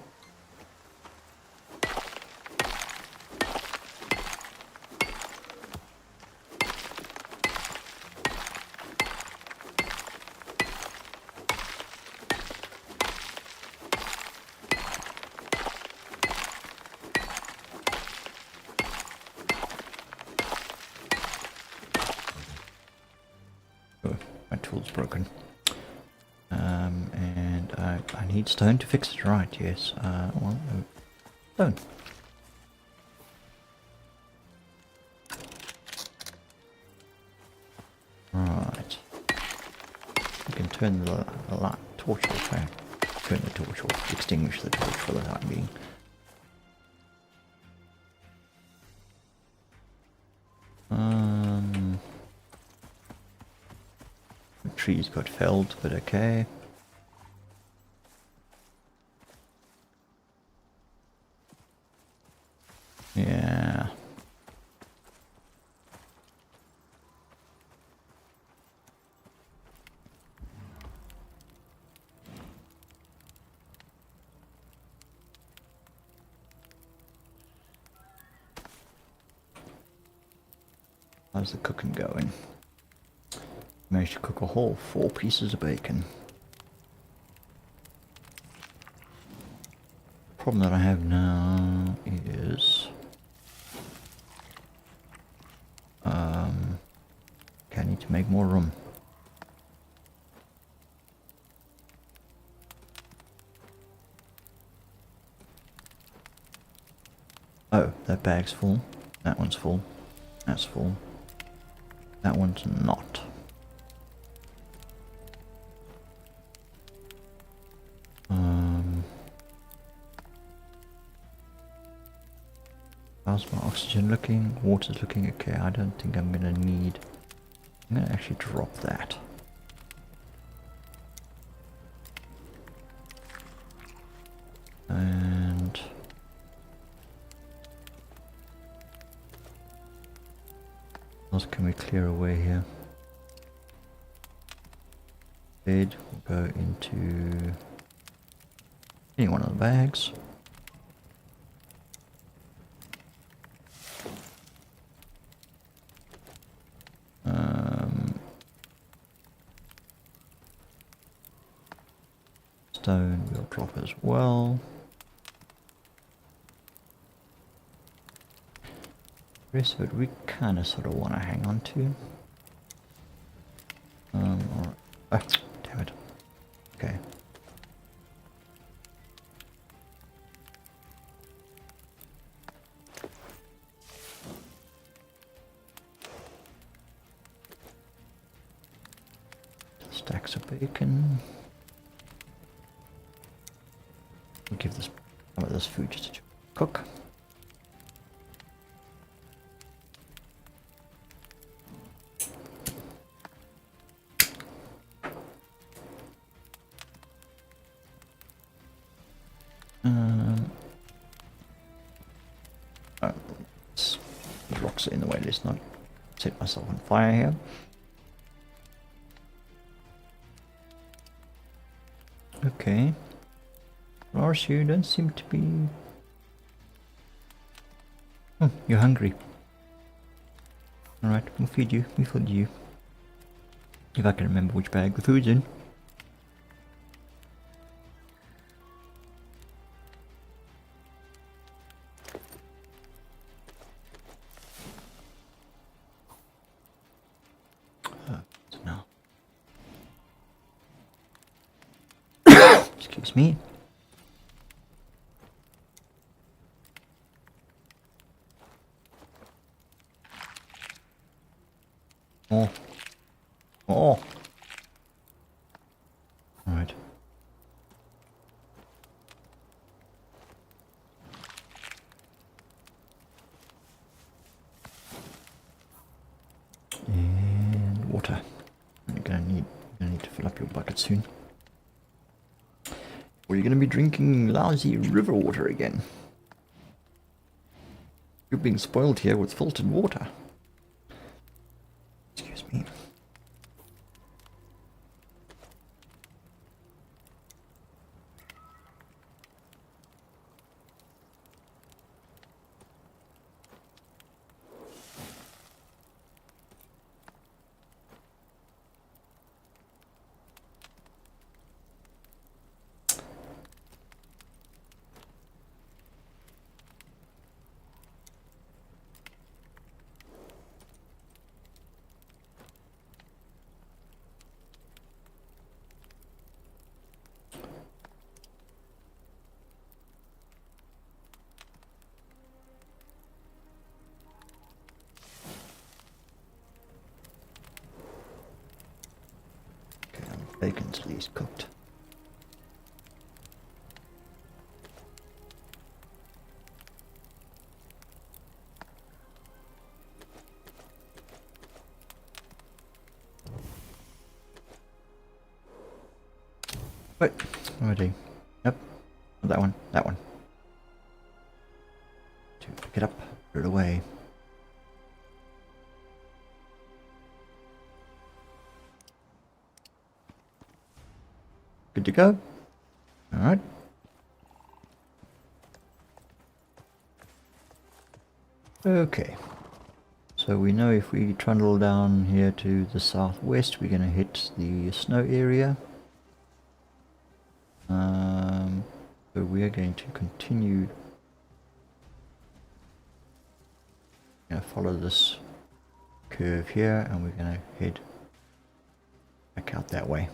My tool's broken. And I need stone to fix it, right? Yes. Well, stone. Right. You can turn the light torch off. Turn the torch off. Extinguish the torch for the time being. The trees got felled, but okay. Yeah. How's the cooking going? Managed to cook a whole 4 pieces of bacon. Problem that I have now is okay, I need to make more room. Oh, that bag's full. That one's full. That's full. That one's not. How's my oxygen looking? Water's looking okay. I don't think I'm gonna need... I'm gonna actually drop that. And... what else can we clear away here? Bed will go into any one of the bags. Stone will drop as well. The rest of it we kind of sort of want to hang on to. Alright. Oh, damn it. Okay. Stacks of bacon. We'll give this some of this food just to cook. These rocks are in the way. Let's not set myself on fire here. Okay. Lars, you don't seem to be... Oh, you're hungry. Alright, we'll feed you. We'll feed you. If I can remember which bag the food's in. No. Excuse me. Oh. Oh. Alright. And water. You're gonna need to fill up your bucket soon. Or you're gonna be drinking lousy river water again. You're being spoiled here with filtered water. Excuse me. Bacon's at least cooked. Wait, what am I doing? Nope, not that one, that one. To pick it up, put it away. Good to go. Alright. Okay. So we know if we trundle down here to the southwest, we're going to hit the snow area. So we are going to continue. Going to follow this curve here, and we're going to head back out that way.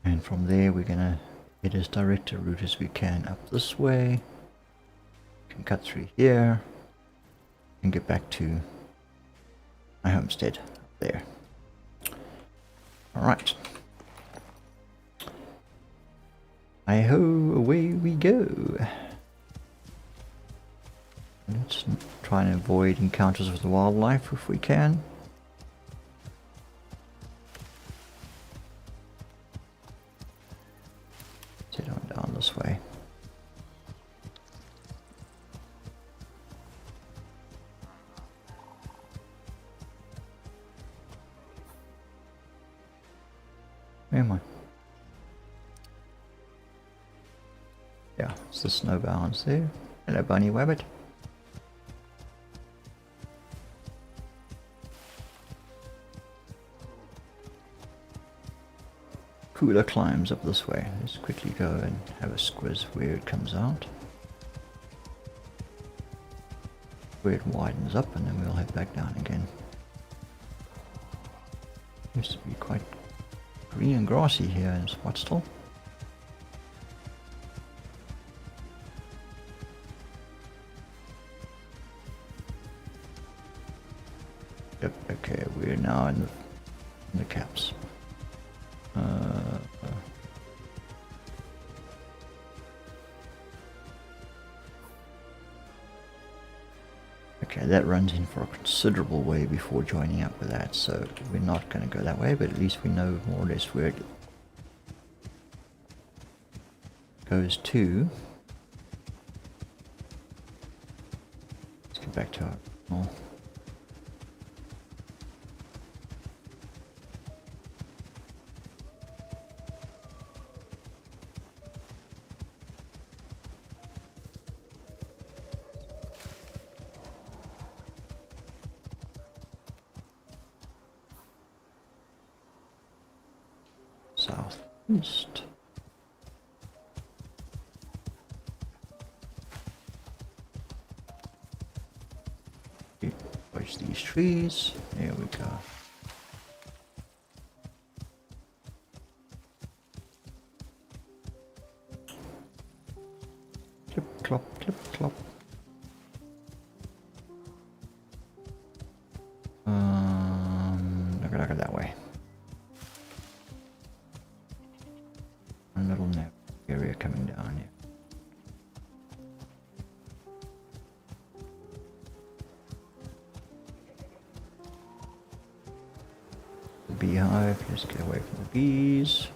And from there we're going to head as direct a route as we can up this way. We can cut through here and get back to my homestead there. Alright. Hi-ho, away we go. Let's try and avoid encounters with the wildlife if we can. Let's head on down this way. Where am I? Yeah, it's the snowbounds there. Hello, Bunny Wabbit. Cooler climbs up this way. Let's quickly go and have a squiz where it comes out. where it widens up, and then we'll head back down again. Seems to be quite green and grassy here in Spotstill. Yep, okay, we're now in the caps. Okay, that runs in for a considerable way before joining up with that, so we're not going to go that way, but at least we know more or less where it goes to. Let's get back to our normal. Southeast. Push these trees. There we go. Clip, clop, clip, clop. Look at that way. A little area coming down here. The beehive, let's get away from the bees.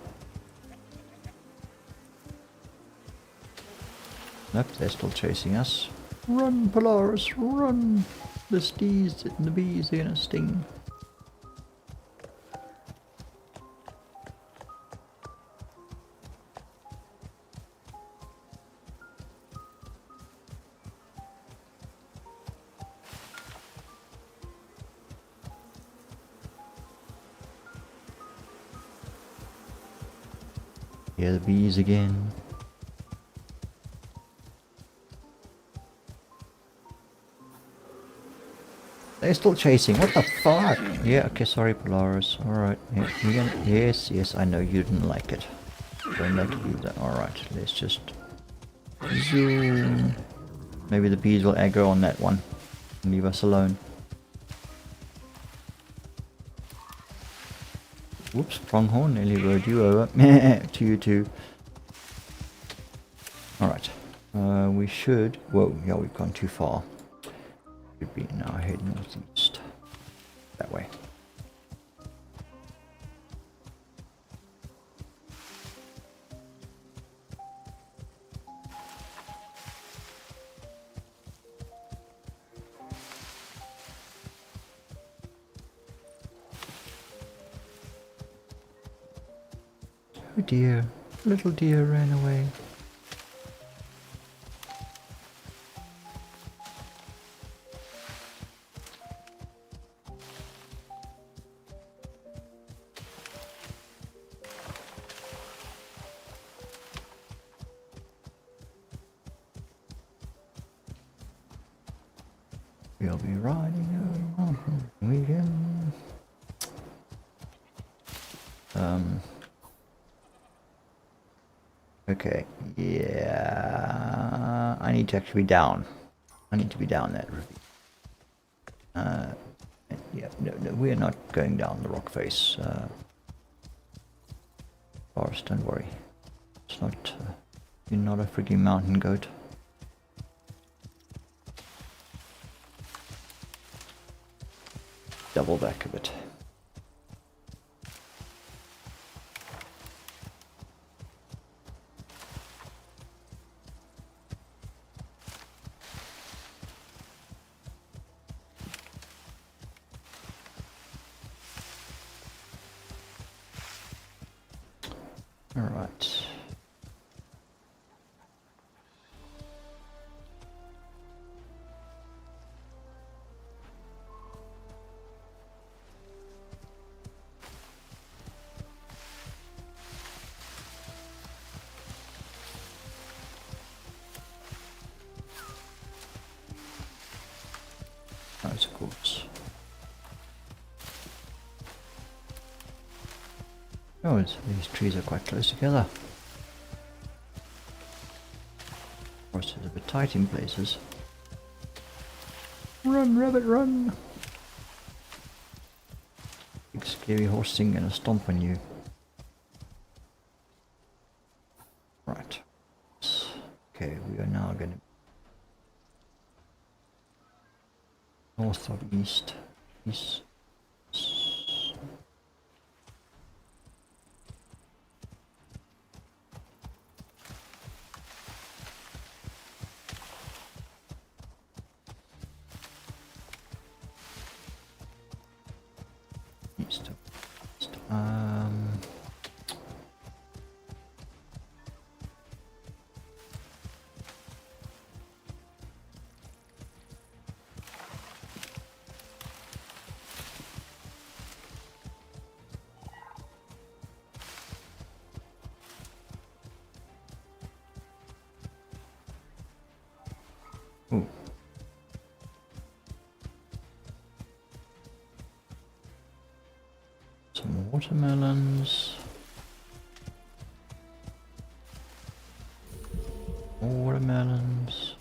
Nope, they're still chasing us. Run, Polaris, run! The bees are gonna sting. Hear the bees again. They're still chasing. What the fuck? Yeah, okay, sorry, Polaris. Alright. Yeah, yes, I know you didn't like it. Don't like it either. Alright, let's just zoom. Maybe the bees will aggro on that one and leave us alone. Whoops, pronghorn, nearly rode you over. To you too. Alright. We should... Whoa, yeah, we've gone too far. Should be now head northeast. That way. Oh dear, little deer ran away. We'll be riding along weekend. Okay, yeah, I need to actually be down. I need to be down that ravine. Yeah, no, we're not going down the rock face. Forest, don't worry. It's not, you're not a freaking mountain goat. Double back a bit. All right. Oh, these trees are quite close together. Of course, it's a bit tight in places. Run, rabbit, run! Big scary horse thing gonna stomp on you. Right. Okay, we are now gonna north or east. East. East. East. Ooh. Some watermelons. Watermelons.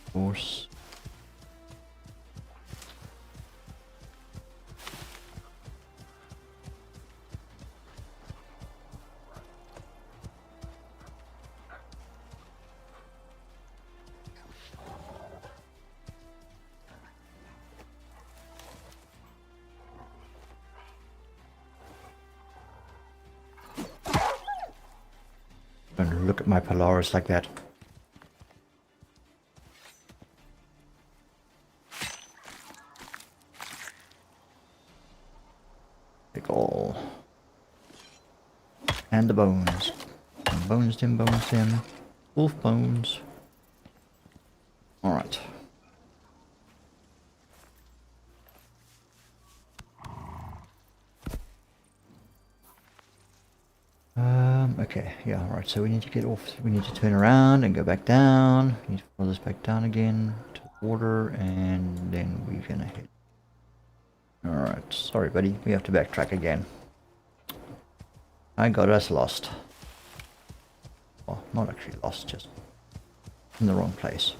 Of course. Don't look at my Polaris like that. Take all. And the bones. Bones them, bones them. Wolf bones. Alright. Okay, yeah, right, so we need to get off, we need to turn around and go back down. We need to follow this back down again to the water, and then we're gonna hit. Alright, sorry buddy, we have to backtrack again. I got us lost. Well, not actually lost, just in the wrong place.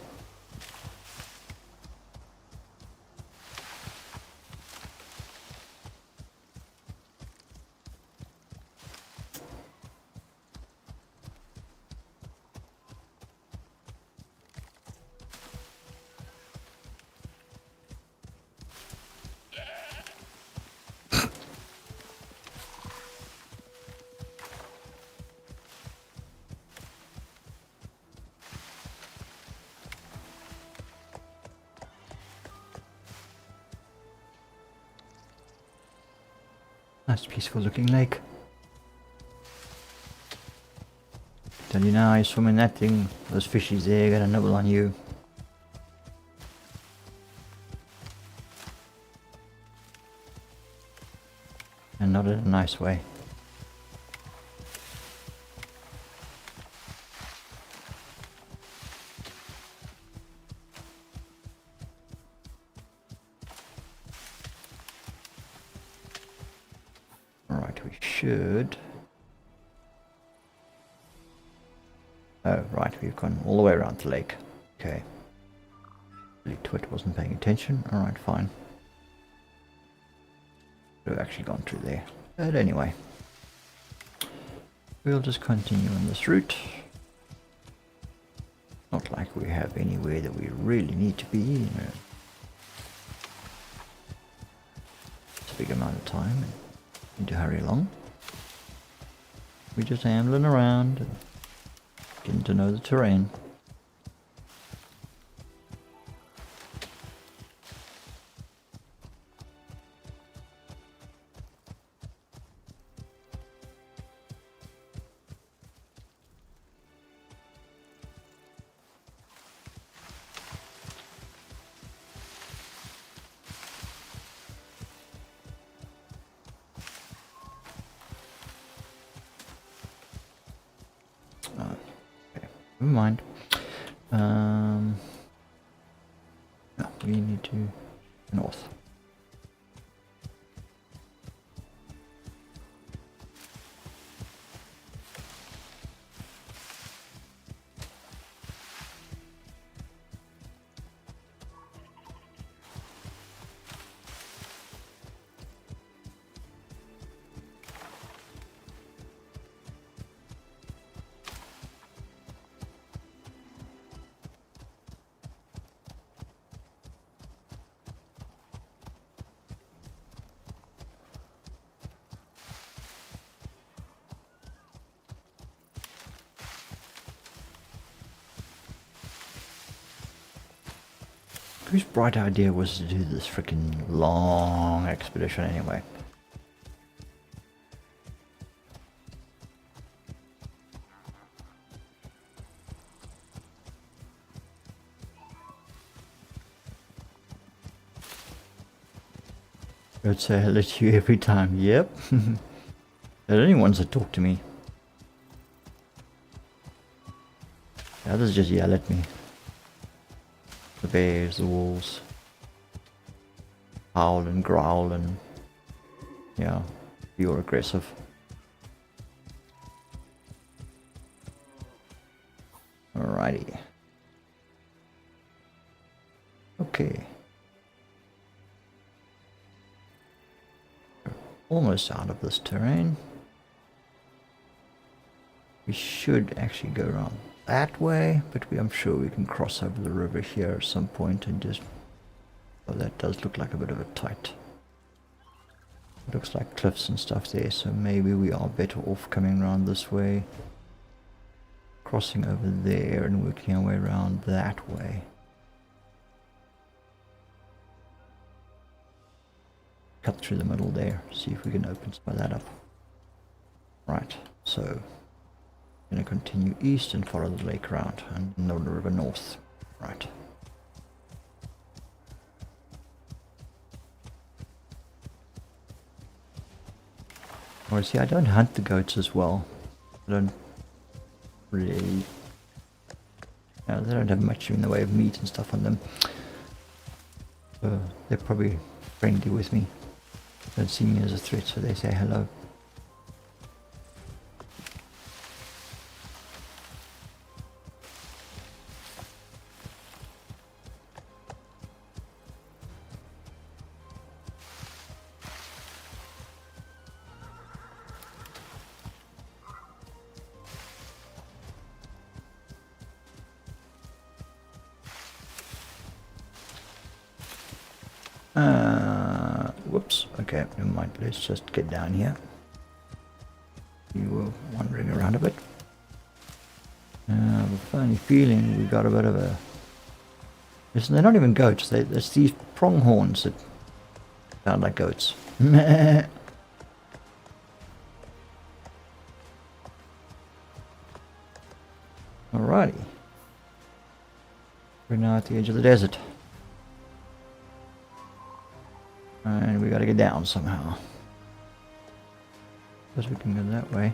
Nice peaceful looking lake. Tell you now, you swim in that thing, those fishies there gonna nibble on you. And not in a nice way. Alright, we should... Oh, right, we've gone all the way around the lake. Okay. Twit wasn't paying attention. Alright, fine. We've actually gone through there. But anyway. We'll just continue on this route. Not like we have anywhere that we really need to be, you know. It's a big amount of time and need to hurry along. We're just ambling around and getting to know the terrain. Never mind. No, we need to north. Whose bright idea was to do this freaking long expedition anyway? I would say hello to you every time. Yep. They're the only ones that talk to me. The others just yell at me. The bears, the wolves. Howl and growl and... yeah, you're aggressive. Alrighty. Okay. We're almost out of this terrain. We should actually go around that way, but I'm sure we can cross over the river here at some point and just... oh, that does look like a bit of a tight... it looks like cliffs and stuff there, so maybe we are better off coming around this way. Crossing over there and working our way around that way. Cut through the middle there, see if we can open some of that up. Right, so going to continue east and follow the lake around and the river north. Right. Well, see, I don't hunt the goats as well. I don't really... they don't have much in the way of meat and stuff on them. So they're probably friendly with me. Don't see me as a threat, so they say hello. Whoops, okay, never mind, let's just get down here. You were wandering around a bit. I have a funny feeling we got a bit of a... listen, they're not even goats, it's these pronghorns that sound like goats. Alrighty. We're now at the edge of the desert. And we gotta get down somehow. Guess we can go that way.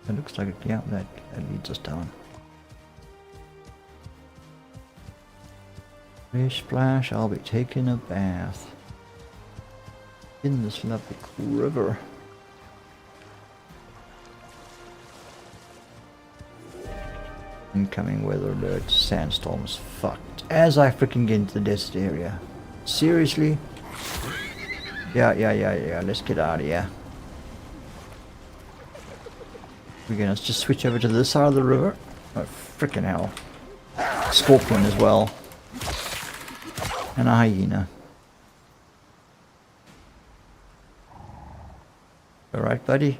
It looks like it, yeah, that leads us down. Fish splash, I'll be taking a bath in this lovely river. Incoming weather alert, sandstorms fucked. As I freaking get into the desert area. Seriously? Yeah, let's get out of here. We're gonna just switch over to this side of the river. Oh, freaking hell. Scorpion as well. And a hyena. Alright, buddy.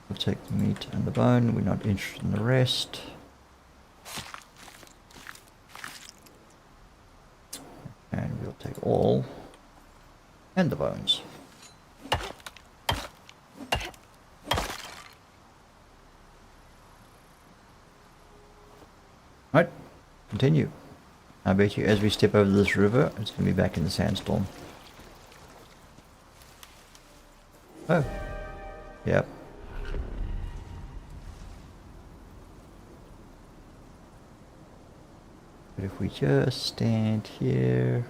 We'll take the meat and the bone. We're not interested in the rest. And we'll take all and the bones. Right, continue. I bet you as we step over this river, it's going to be back in the sandstorm. Oh, yep. But if we just stand here...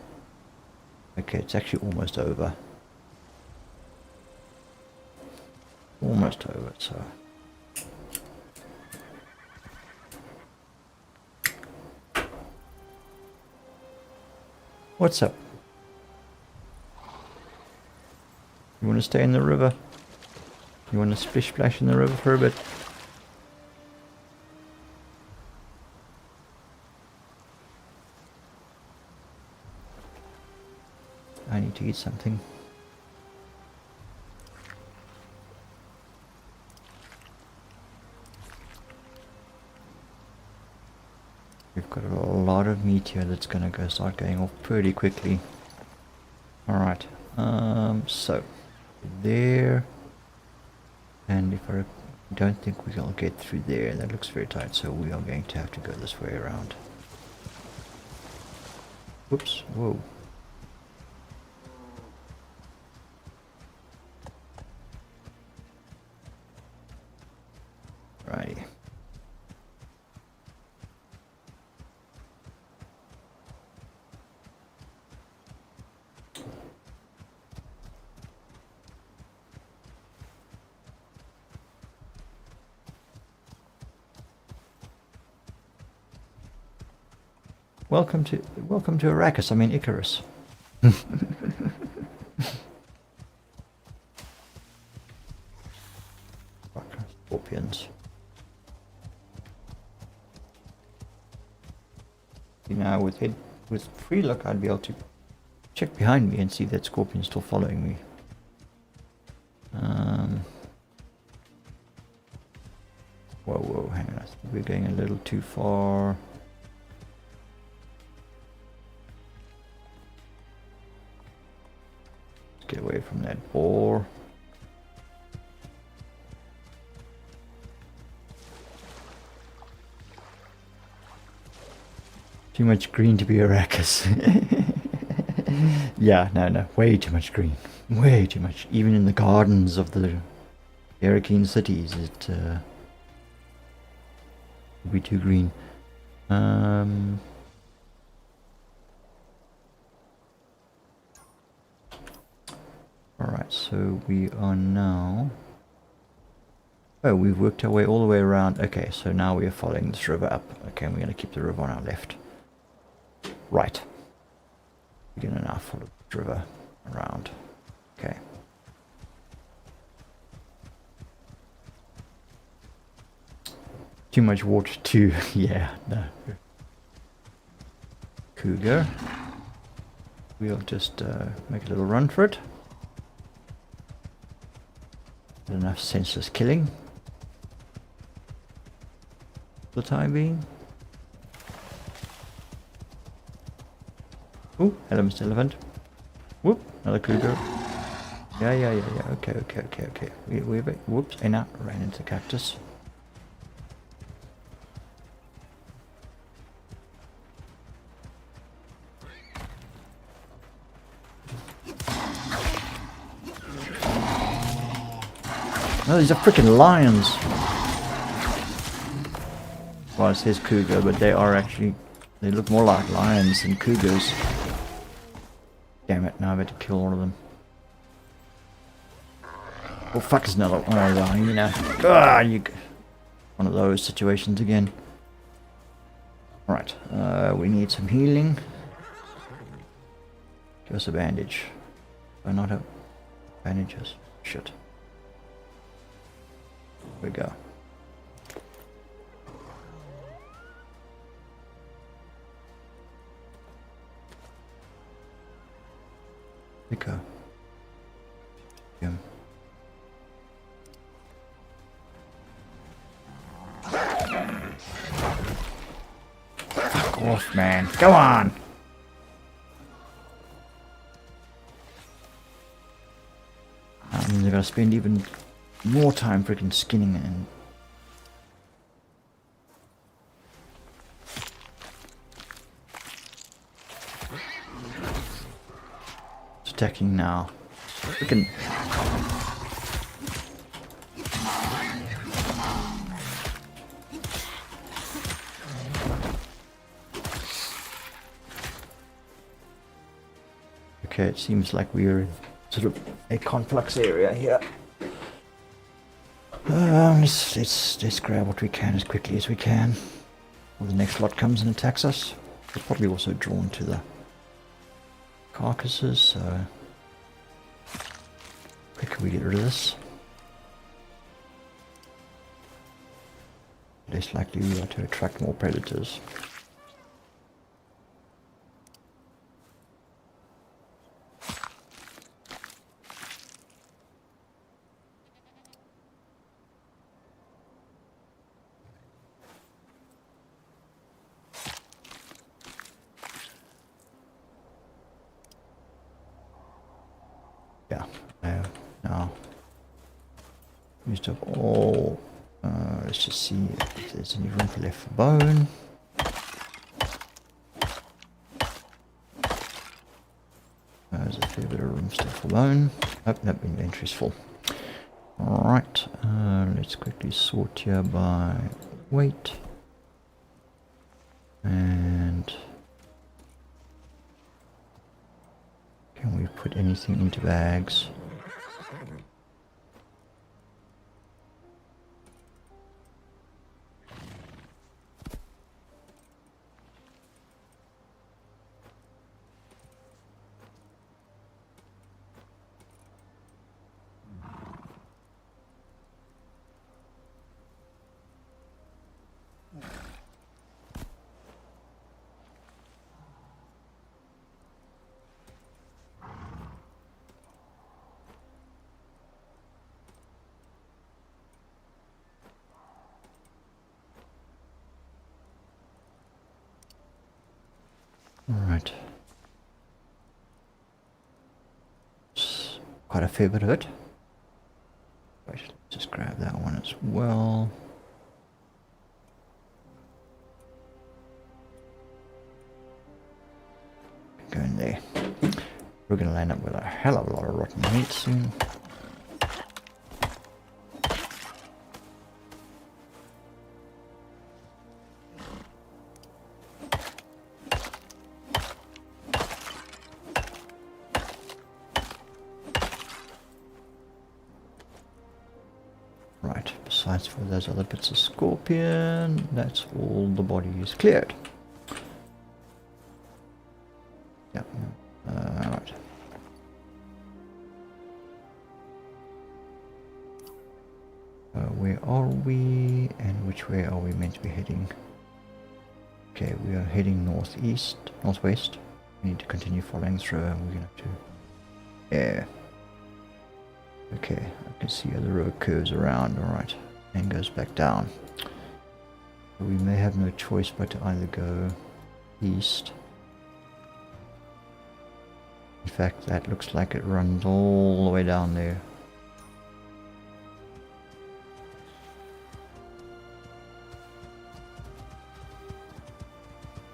okay, it's actually almost over. Almost over, so... what's up? You want to stay in the river? You want to splish splash in the river for a bit? I need to eat something. We've got a lot of meat here that's gonna start going off pretty quickly. Alright, so there, and if I don't think we'll get through there, that looks very tight, so we are going to have to go this way around. Whoops, whoa. Righty. Welcome to Arrakis, I mean Icarus. Scorpions. You know, with free look, I'd be able to check behind me and see that scorpion's still following me. Whoa, hang on, I think we're going a little too far. Let's get away from that boar. Too much green to be Arrakis. Yeah, no, way too much green. Way too much. Even in the gardens of the Arrakeen cities, it would be too green. Alright, so we are now... Oh, we've worked our way all the way around. Okay, so now we are following this river up. Okay, and we're going to keep the river on our left. Right. We're going to now follow the river around. Okay. Too much water too. Yeah, no. Cougar. We'll just make a little run for it. Enough senseless killing for the time being. Oh, hello, Mr. Elephant. Whoop, another cougar. Yeah. Okay. Whoops, Anna ran into the cactus. Oh, these are freaking lions. Well, it says cougar, but they are actually... They look more like lions than cougars. Damn it, now I've had to kill all of them. Oh fuck, there's another one. Oh, well, you know. One of those situations again. Alright, we need some healing. Give us a bandage. Do I not have bandages? Shit. Here we go. Picker. Jim. Fuck off, man. Go on! That means I gotta spend even more time freaking skinning it and... It's attacking now. Freaking... Okay, it seems like we're in sort of a conflux area here. Let's grab what we can as quickly as we can. Well, the next lot comes and attacks us. We're probably also drawn to the carcasses, so quicker we get rid of this, less likely we are to attract more predators. Yeah, now used up all. Let's just see if there's any room left for bone. There's a fair bit of room still for bone. Nope, nope, inventory's full. Alright, let's quickly sort here by weight. And can we put anything into bags? Alright. It's quite a fair bit of it. Let's just grab that one as well. Go in there. We're going to land up with a hell of a lot of rotten meat soon. Right, besides for those other bits of scorpion, that's all the body is cleared. Yeah, right. Where are we and which way are we meant to be heading? Okay, we are heading northwest. We need to continue following through and we're going to have to... Yeah. Okay, I can see how the road curves around, alright, and goes back down. So we may have no choice but to either go east. In fact, that looks like it runs all the way down there.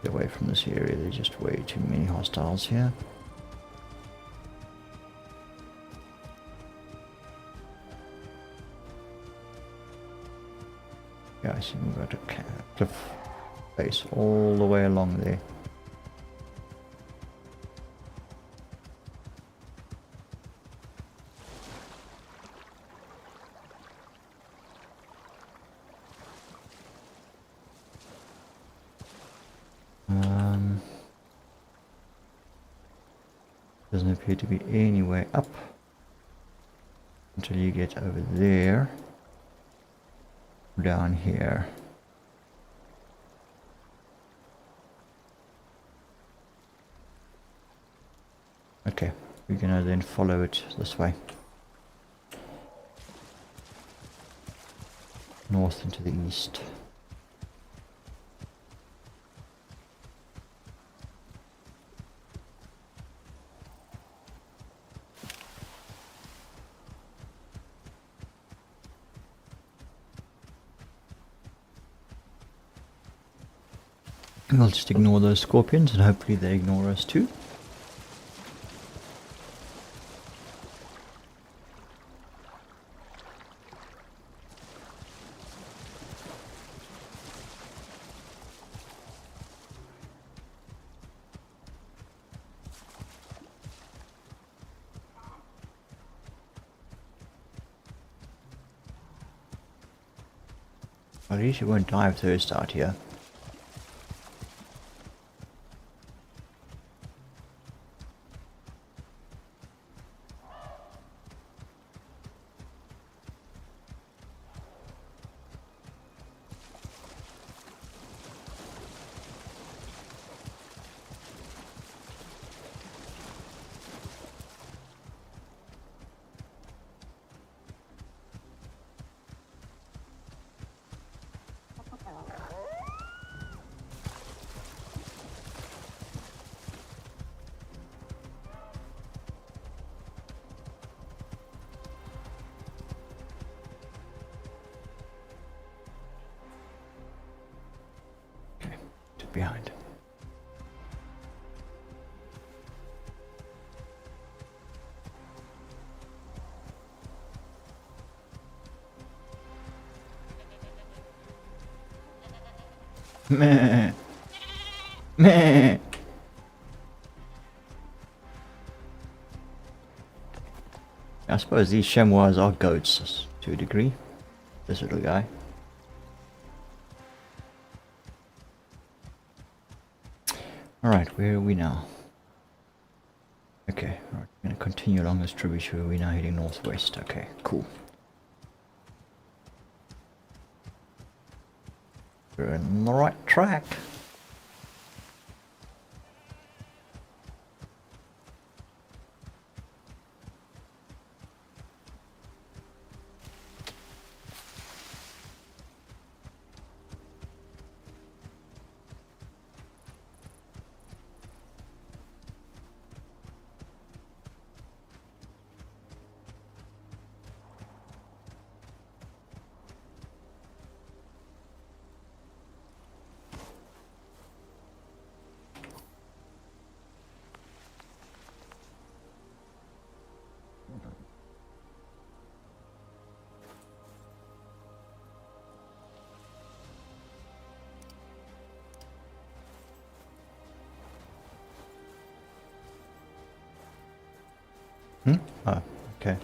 Get away from this area, there's just way too many hostiles here. Yeah, I see we've got a cliff face all the way along there. Doesn't appear to be any way up until you get over there, down here. Okay, we're gonna then follow it this way. North into the east. We'll just ignore those scorpions and hopefully they ignore us too. At least you won't die of thirst out here. behind. Meh. Meh. I suppose these chamois are goats to a degree. This little guy. Alright, where are we now? Okay, alright, we're going to continue along this tributary. We're now heading northwest. Okay, cool. We're on the right track. Hmm? Oh, okay.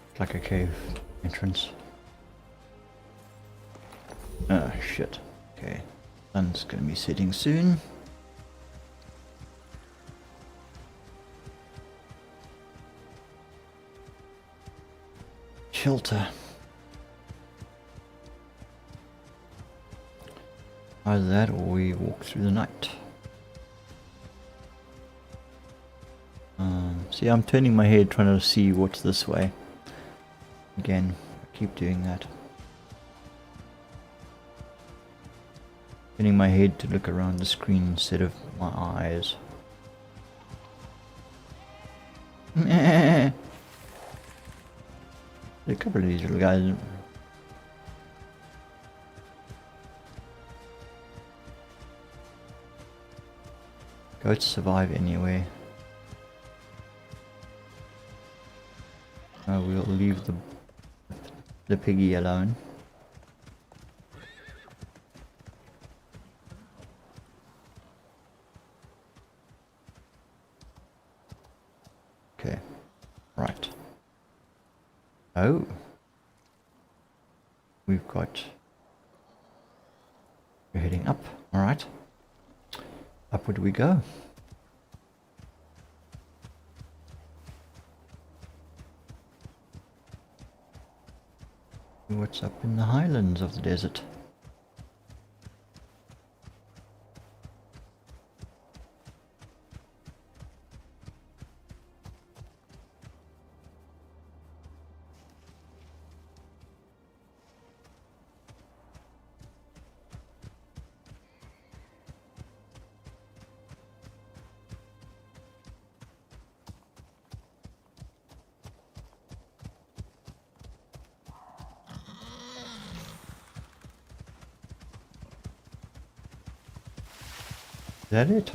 It's like a cave entrance. Oh, shit. Okay. Sun's gonna be setting soon. Shelter. Either that or we walk through the night. See, I'm turning my head trying to see what's this way. Again, I keep doing that. Turning my head to look around the screen instead of my eyes. A couple of these little guys. Goats survive anyway. We'll leave the piggy alone. Okay, right. Oh, we're heading up. All right, upward we go. What's up in the highlands of the desert? Is that it?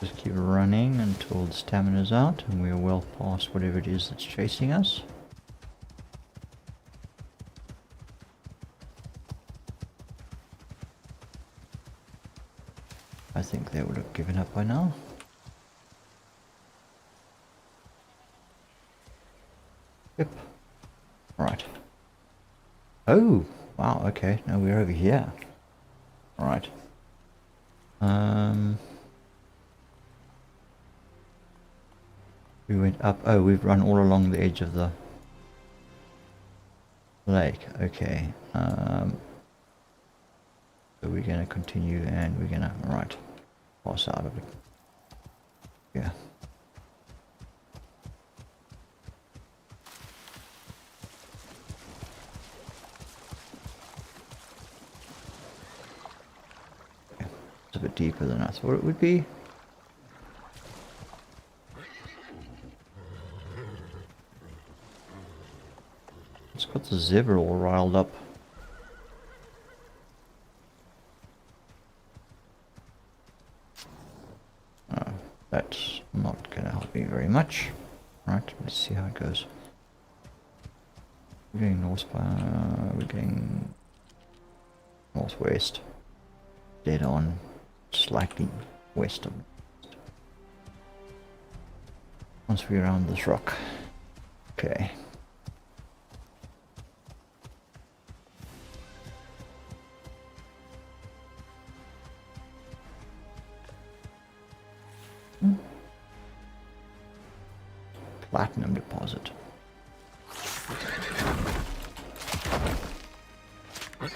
Just keep running until the stamina's out and we're well past whatever it is that's chasing us. I think they would have given up by now. Yep. Right. Oh, wow, okay, now we're over here. Alright. We went up. Oh, we've run all along the edge of the lake. Okay. So we're going to continue and we're going to, right, pass out of it. Yeah. Okay. It's a bit deeper than I thought it would be. It's got the zebra all riled up. very much. Right, let's see how it goes. We're going north by, we're going northwest. Dead on, slightly west of. Once we're around this rock. Okay. Platinum deposit. I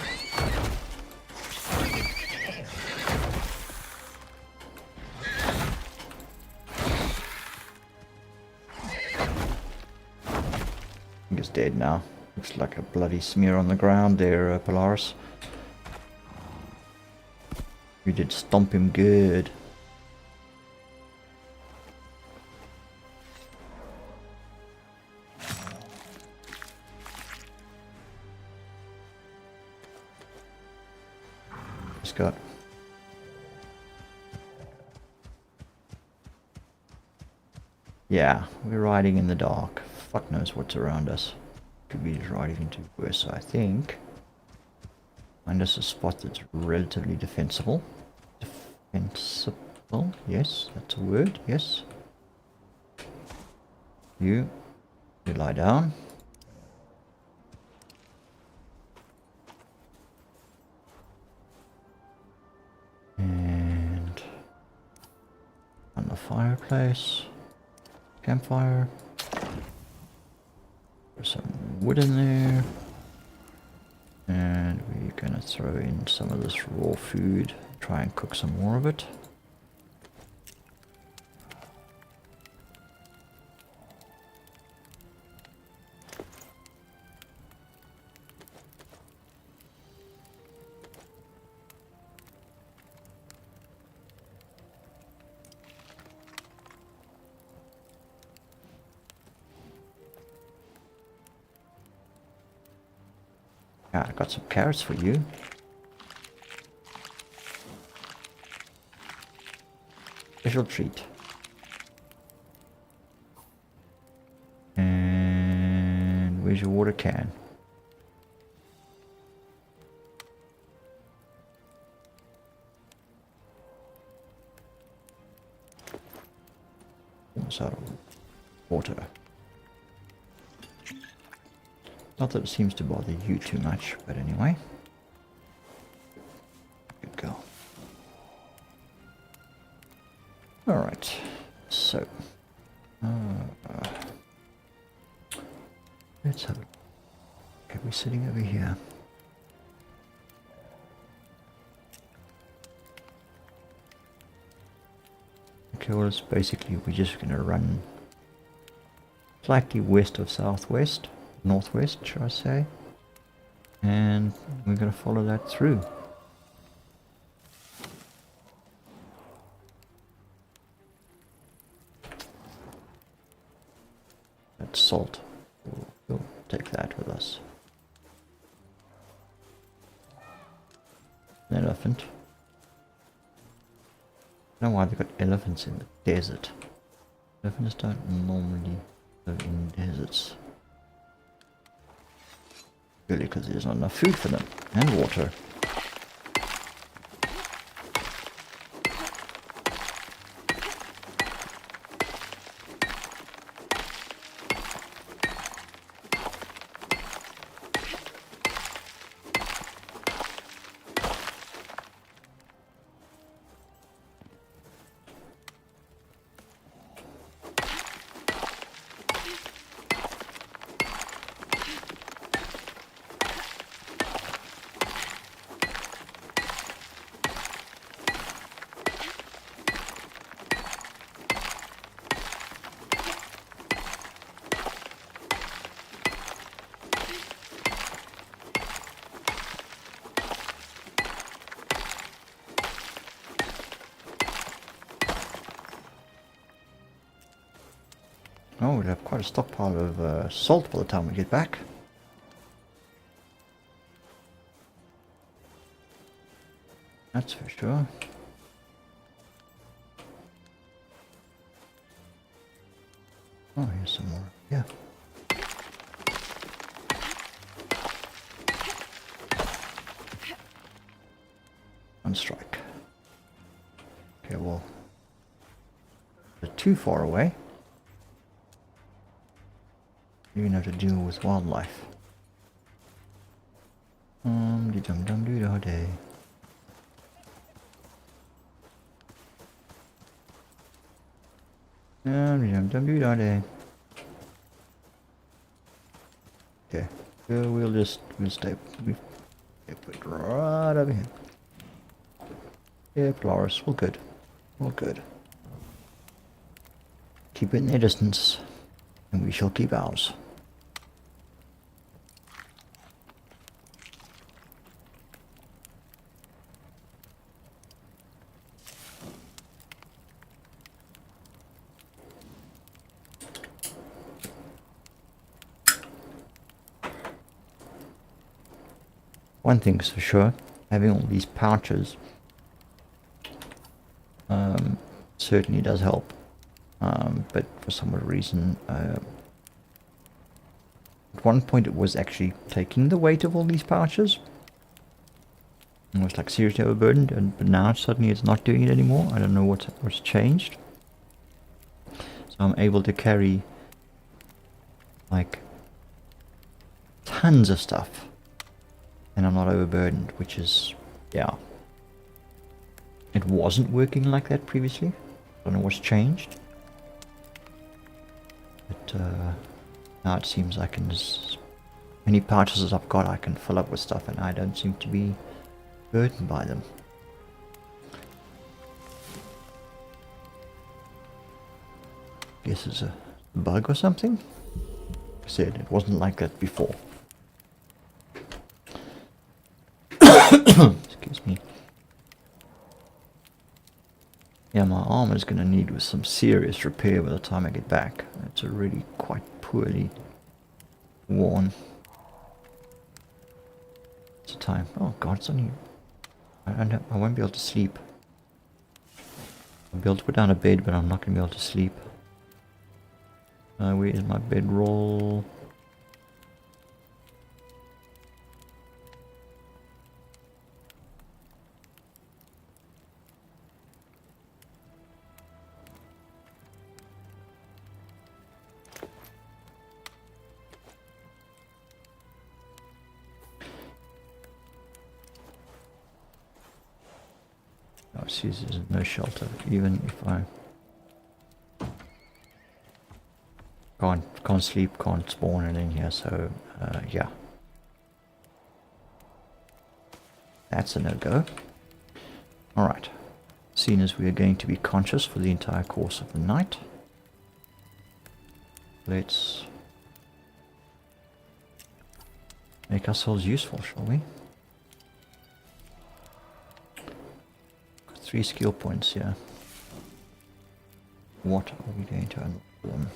think it's dead now. Looks like a bloody smear on the ground there, Polaris. You did stomp him good. Scott. Yeah, we're riding in the dark. Fuck knows what's around us. Could be riding into worse, I think. Find us a spot that's relatively defensible. Defensible, yes, that's a word, yes. You lie down. And on the fireplace, campfire. There's some wood in there. And we're gonna throw in some of this raw food, try and cook some more of it. Ah, I got some carrots for you. Special treat. And where's your water can? Almost out of water. Not that it seems to bother you too much, but anyway. Good girl. Alright, so. Let's have a look. Okay, we're sitting over here. Okay, well, it's basically we're just going to run slightly west of southwest. Northwest, should I say, and we're going to follow that through. That's salt. We'll take that with us. An elephant. I don't know why they've got elephants in the desert. Elephants don't normally live in deserts. Really, because there's not enough food for them, and water. Oh, we'll have quite a stockpile of salt by the time we get back. That's for sure. Oh, here's some more. Yeah. One strike. Okay, well, they're too far away. You're gonna have to deal with wildlife. Dum dum doo da day. Dum dum doo da day. Okay, we'll stay. We'll put it right over here. Yeah, Polaris, all good. All good. Keep it in their distance, and we shall keep ours. One thing's for sure, having all these pouches certainly does help. But for some odd reason, at one point it was actually taking the weight of all these pouches. It was like seriously overburdened, but now suddenly it's not doing it anymore. I don't know what's changed. So I'm able to carry like tons of stuff, and I'm not overburdened, which is, yeah. It wasn't working like that previously. I don't know what's changed. But now it seems I can just, any pouches as I've got, I can fill up with stuff, and I don't seem to be burdened by them. Guess it's a bug or something. Like I said, it wasn't like that before. Excuse me. Yeah, my armor is going to need with some serious repair by the time I get back. It's already quite poorly worn. It's the time. Oh god, it's only... I won't be able to sleep. I'll be able to put down a bed, but I'm not going to be able to sleep. Where is my bedroll? Oh, see, there's no shelter, even if I can't sleep, can't spawn it in here, so yeah. That's a no-go. Alright. Seeing as we are going to be conscious for the entire course of the night, let's make ourselves useful, shall we? 3 skill points here. What are we going to unlock them?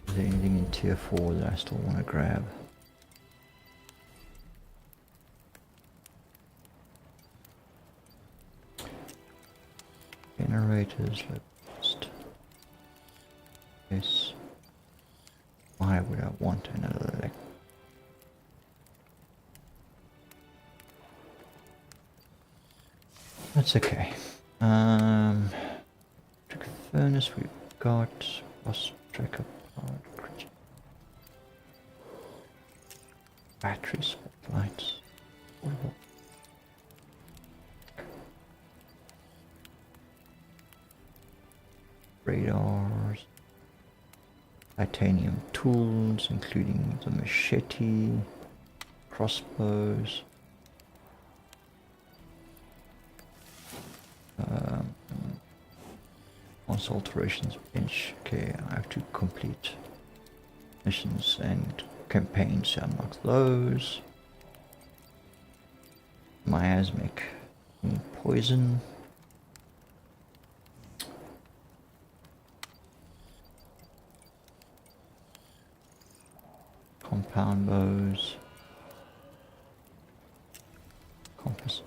Is there anything in tier 4 that I still want to grab? Generators, let's yes. Why would I want another elect? That's okay. Electric furnace we've got. Prospector part. Battery spotlights. Radars. Titanium tools, including the machete, crossbows. Also alterations bench. Okay, I have to complete missions and campaigns to unlock those. Miasmic poison. Compound bows. Compass.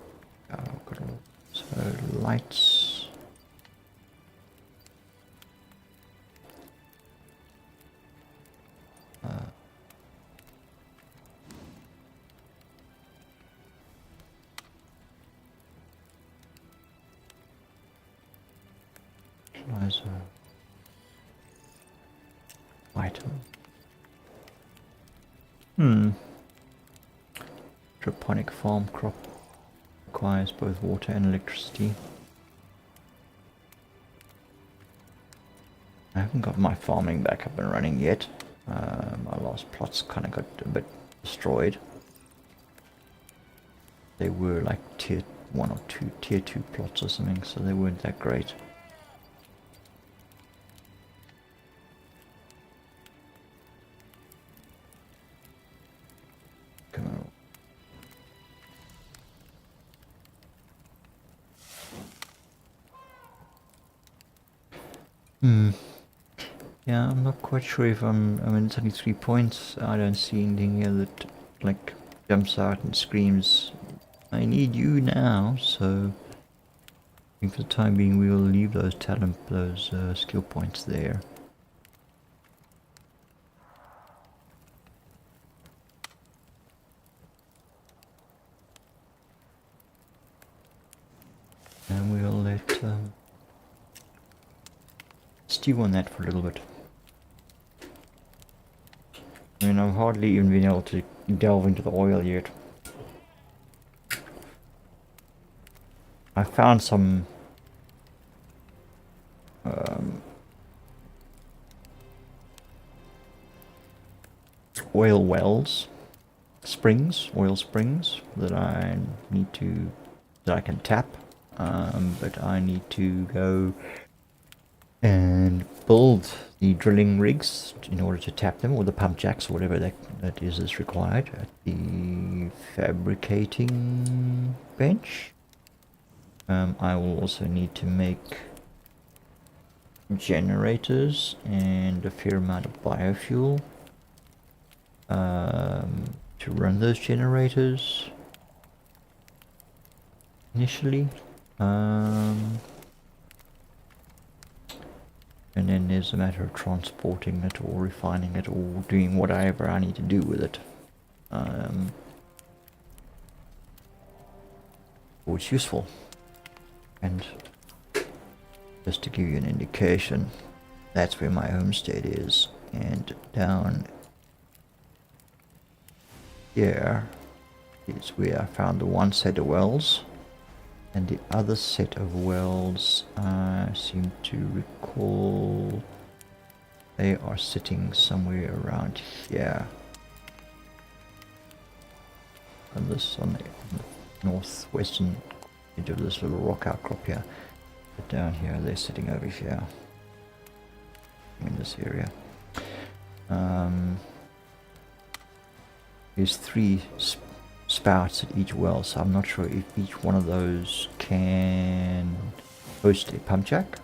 So lights. fertilizer. Vital. Hydroponic farm crop requires both water and electricity. I haven't got my farming back up and running yet. My last plots kind of got a bit destroyed. They were like tier 1 or 2, tier 2 plots or something, so they weren't that great. Come on. Yeah, I'm not quite sure if I mean, it's only 3 points. I don't see anything here that, like, jumps out and screams, I need you now, so I think for the time being we will leave those skill points there. And we'll let stew on that for a little bit. I mean, I've hardly even been able to delve into the oil yet. I found some oil wells, oil springs that I can tap, but I need to go and build the drilling rigs in order to tap them, or the pump jacks, or whatever that is required at the fabricating bench. I will also need to make generators and a fair amount of biofuel to run those generators initially. And then there's a matter of transporting it or refining it or doing whatever I need to do with it. Or it's useful. And just to give you an indication, that's where my homestead is. And down here is where I found the one set of wells. And the other set of wells, I seem to recall, they are sitting somewhere around here. On the northwestern edge of this little rock outcrop here. But down here, they're sitting over here. In this area. There's 3 spouts at each well, so I'm not sure if each one of those can host a pump jack.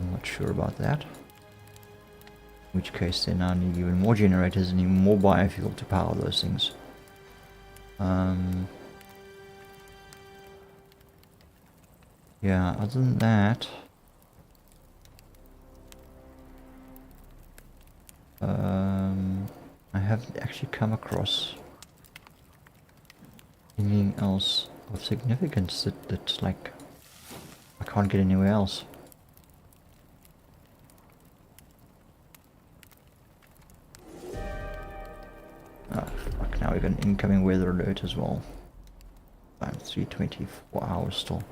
I'm not sure about that. In which case then I need even more generators and even more biofuel to power those things. Yeah, other than that, I haven't actually come across anything else of significance that's like I can't get anywhere else. Oh fuck, now we got an incoming weather alert as well. I'm 3:24 hours still.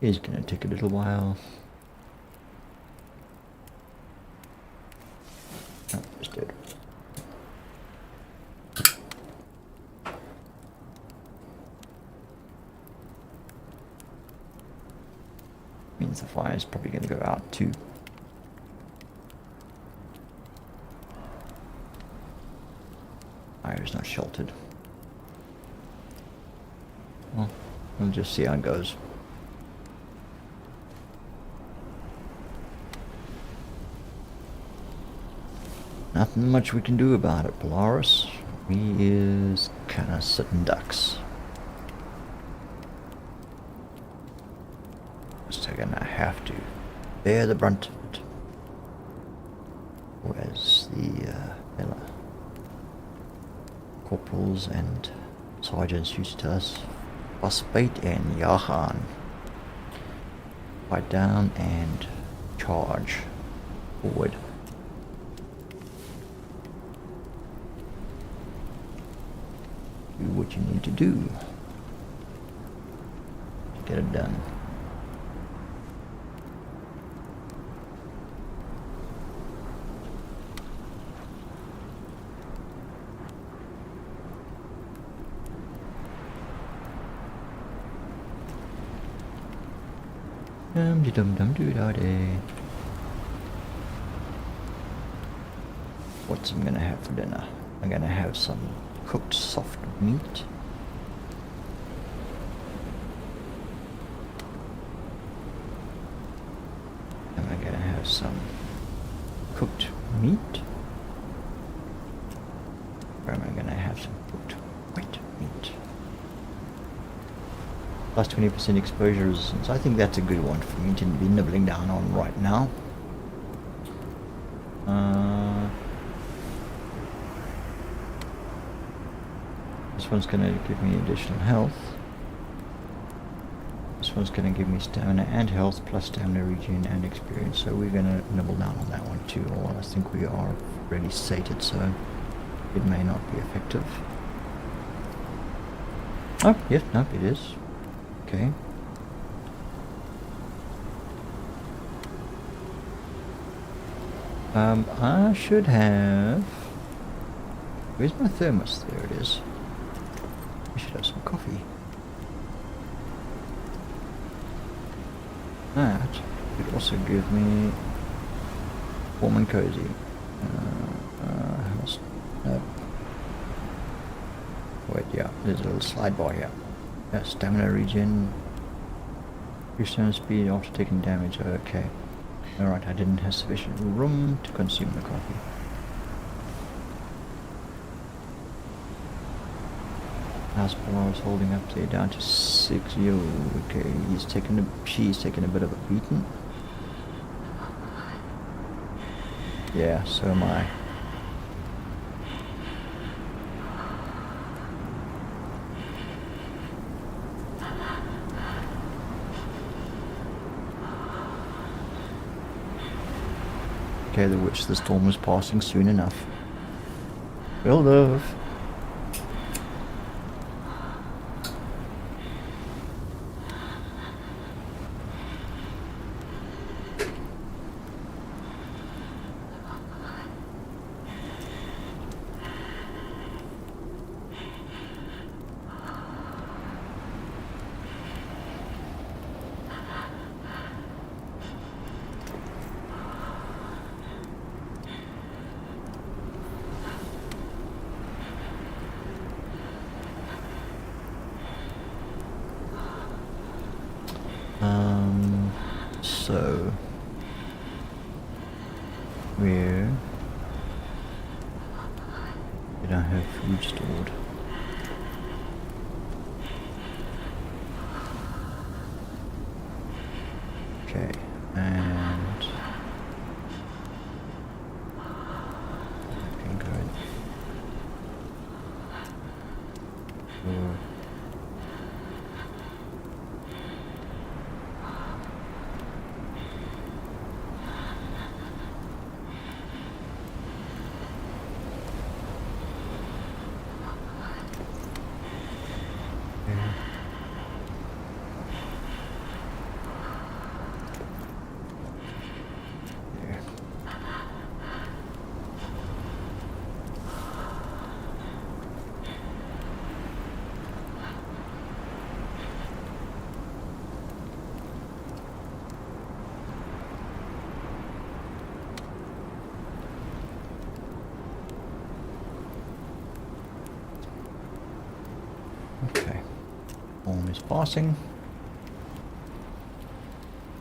It's gonna take a little while. Oh, it's dead. Means the fire is probably gonna go out too. Fire is not sheltered. Well, we'll just see how it goes. Nothing much we can do about it, Polaris. We is kinda sitting ducks. Just gonna have to bear the brunt of it. Where's the fella? corporals and sergeants used to tell us, Prospector and Jahan. Fight down and charge forward. Do what you need to do to get it done. What's I'm gonna have for dinner? I'm gonna have some cooked soft meat. Am I gonna have some cooked meat? Or am I gonna have some cooked white meat? Plus 20% exposure resistance. I think that's a good one for me to be nibbling down on right now. This one's going to give me additional health. This one's going to give me stamina and health plus stamina regen and experience. So we're going to nibble down on that one too. Although I think we are really sated, so it may not be effective. Oh, yes, no, it is. Okay. I should have... Where's my thermos? There it is. I should have some coffee. That could also give me warm and cozy. No. Wait, yeah, there's a little slide bar here. Yeah, stamina regen. Return speed after taking damage. Okay. Alright, I didn't have sufficient room to consume the coffee. House Polar is holding up there down to 6. Yo, okay, she's taking a bit of a beating. Yeah, so am I. Okay, the witch, the storm is passing soon enough. Will live. So where did I have food stored? Okay, and looking good. Sure. Okay, storm is passing.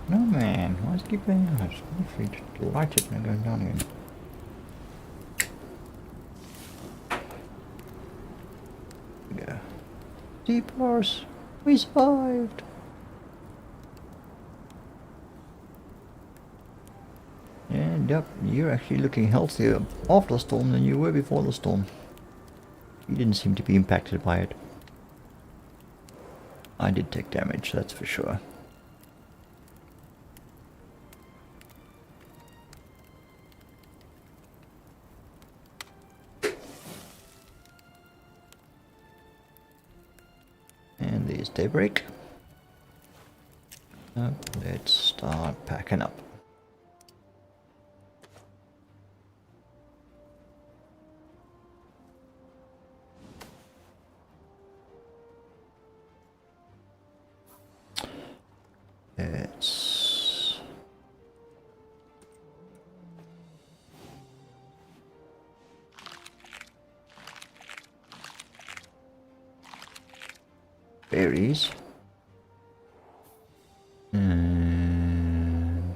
No man, why is it keep going out? I'm afraid to light it and going down again. There we go. Deep horse, we survived. And yep, you're actually looking healthier after the storm than you were before the storm. He didn't seem to be impacted by it. I did take damage, that's for sure. And there's daybreak. So let's start packing up. It's berries and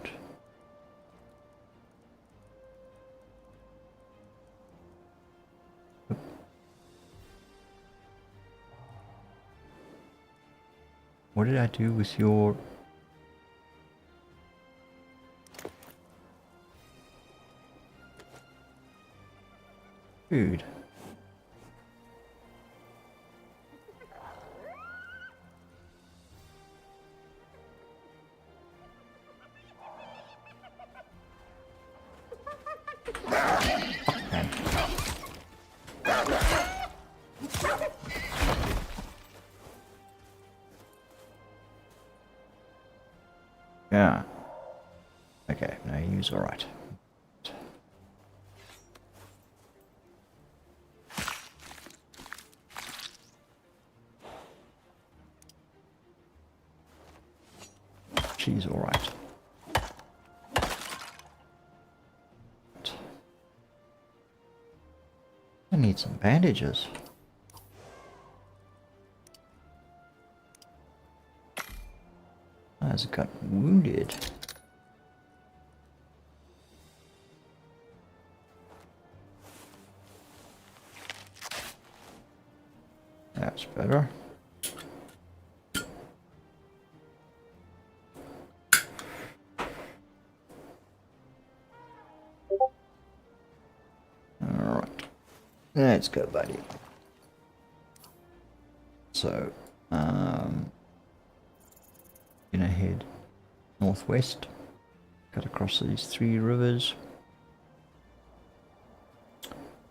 what did I do with your food? Man. Yeah. Okay, no, he was alright. She's alright. I need some bandages. Has got wounded. That's better. Alright. Let's go, buddy. So, gonna head northwest, cut across these 3 rivers,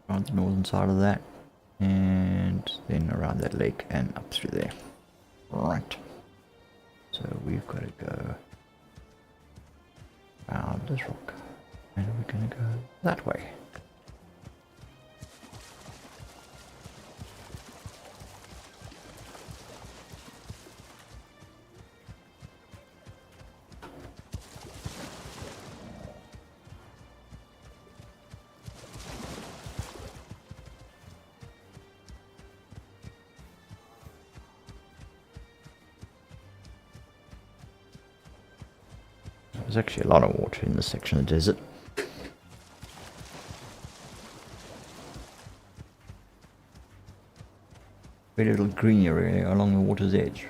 around the northern side of that, and then around that lake and up through there. Right. So we've got to go around this rock, and we're gonna go that way. There's actually a lot of water in this section of the desert. Very little green area along the water's edge.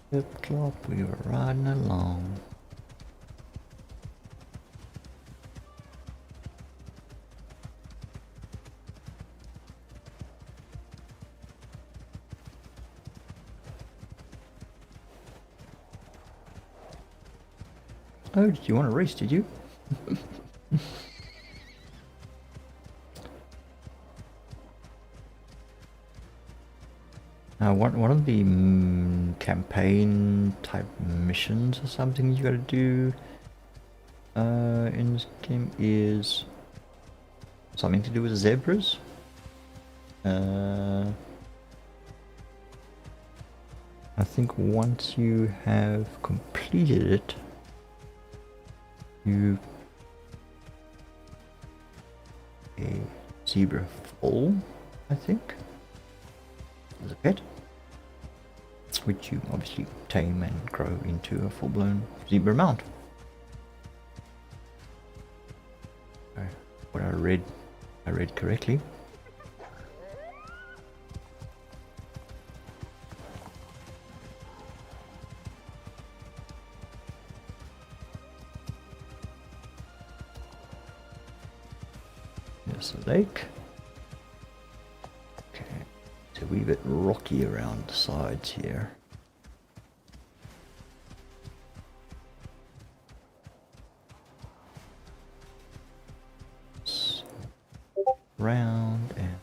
Flip flop, we were riding along. Oh, did you want to race, did you? One of the campaign type missions or something you gotta do in this game is something to do with zebras. I think once you have completed it, you a zebra foal, I think, as a pet. which you obviously tame and grow into a full-blown zebra mount. What I read correctly. There's a lake. Okay, it's a wee bit rocky around the sides here. Round and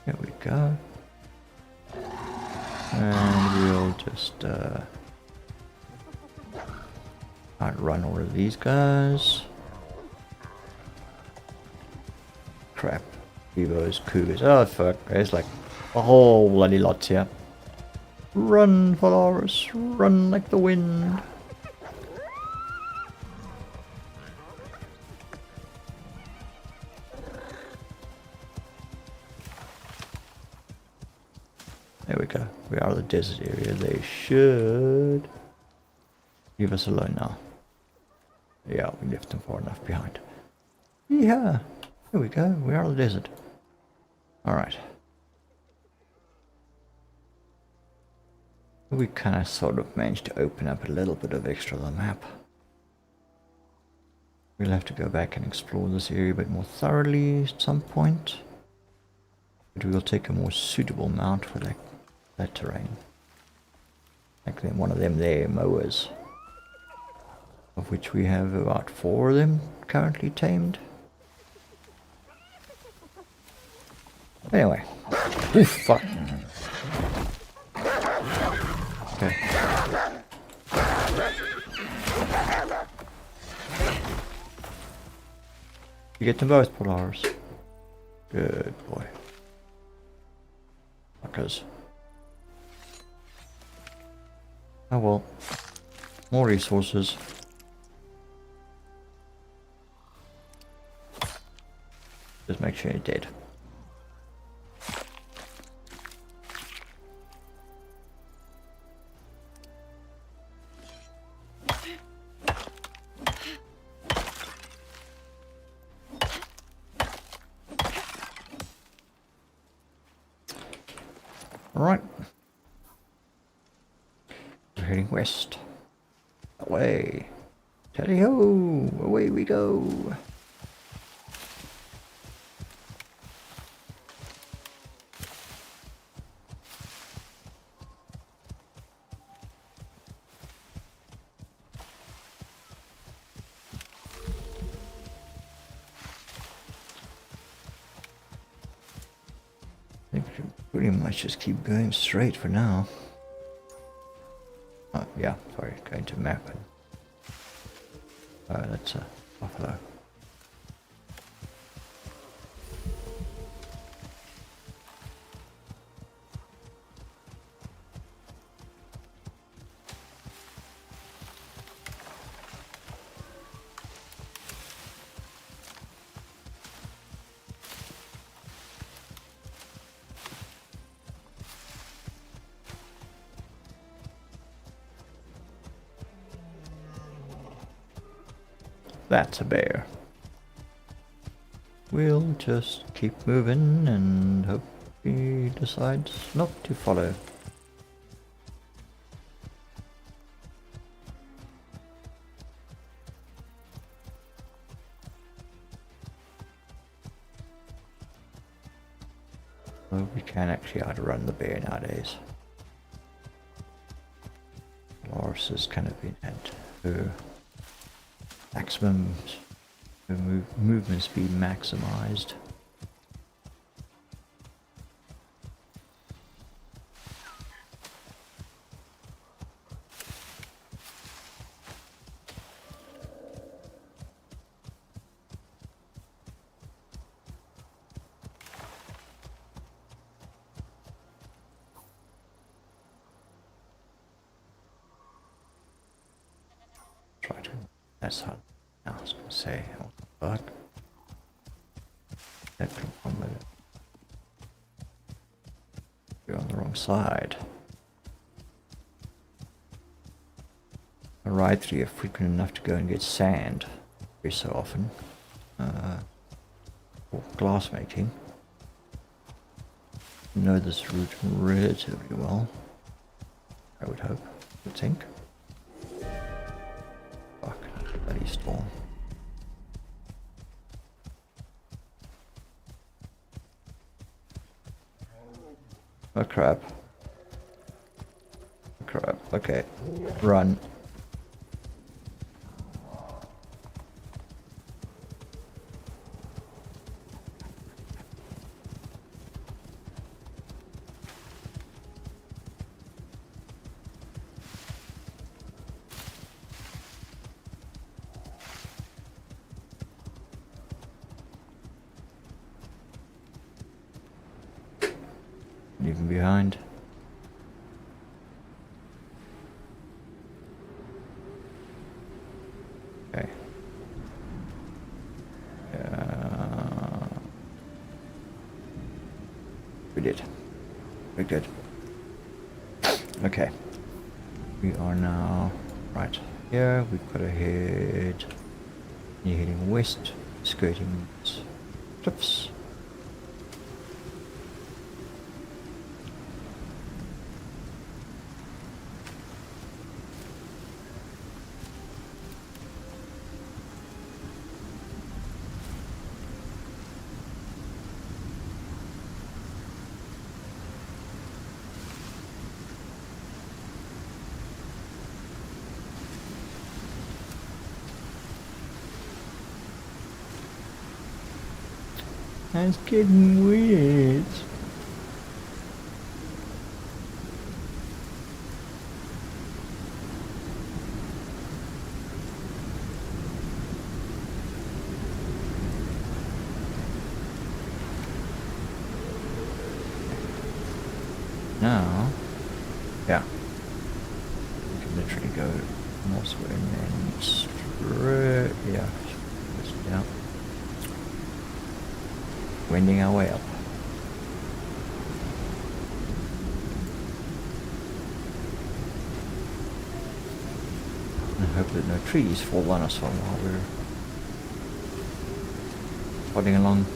there we go. And we'll just outrun all of these guys. Crap. Evos, cougars. Oh fuck, there's like a whole bloody lot here. Run, Polaris, run like the wind. There we go. We are the desert area. They should leave us alone now. Yeah, we left them far enough behind. Yeah, there we go. We are the desert. Alright. We kind of sort of managed to open up a little bit of extra of the map. We'll have to go back and explore this area a bit more thoroughly at some point. But we'll take a more suitable mount for that terrain. Like then one of them there, mowers. Of which we have about 4 of them currently tamed. Anyway. Oof, fuck. Okay. You get them both, Polaris. Good boy. Fuckers. Oh well. More resources. Just make sure you're dead. Alright. We're heading west. Away. Tally-ho! Away we go! I think we should pretty much just keep going straight for now. Oh, yeah, sorry, going to map. That's a buffalo. That's a bear. We'll just keep moving and hope he decides not to follow. Well, we can actually outrun the bear nowadays. Loris has kind of been at her maximum movement speed maximized. Try to. That's how. I was gonna say, what the fuck? That can come with it. wrong side. I ride through here frequent enough to go and get sand every so often. For glass making. I know this route relatively well. I would hope. Would think. Fuck, bloody storm. Oh crap. Oh crap. Okay. Run. Leaving behind. Okay. We did. Very good. Okay. We are now right here. We've got to head. You're heading west, skirting cliffs. It's getting weird. Now, yeah, we can literally go northward and then straight, yeah, just down. Wending our way up. And hope that no trees fall on us while we're plodding along.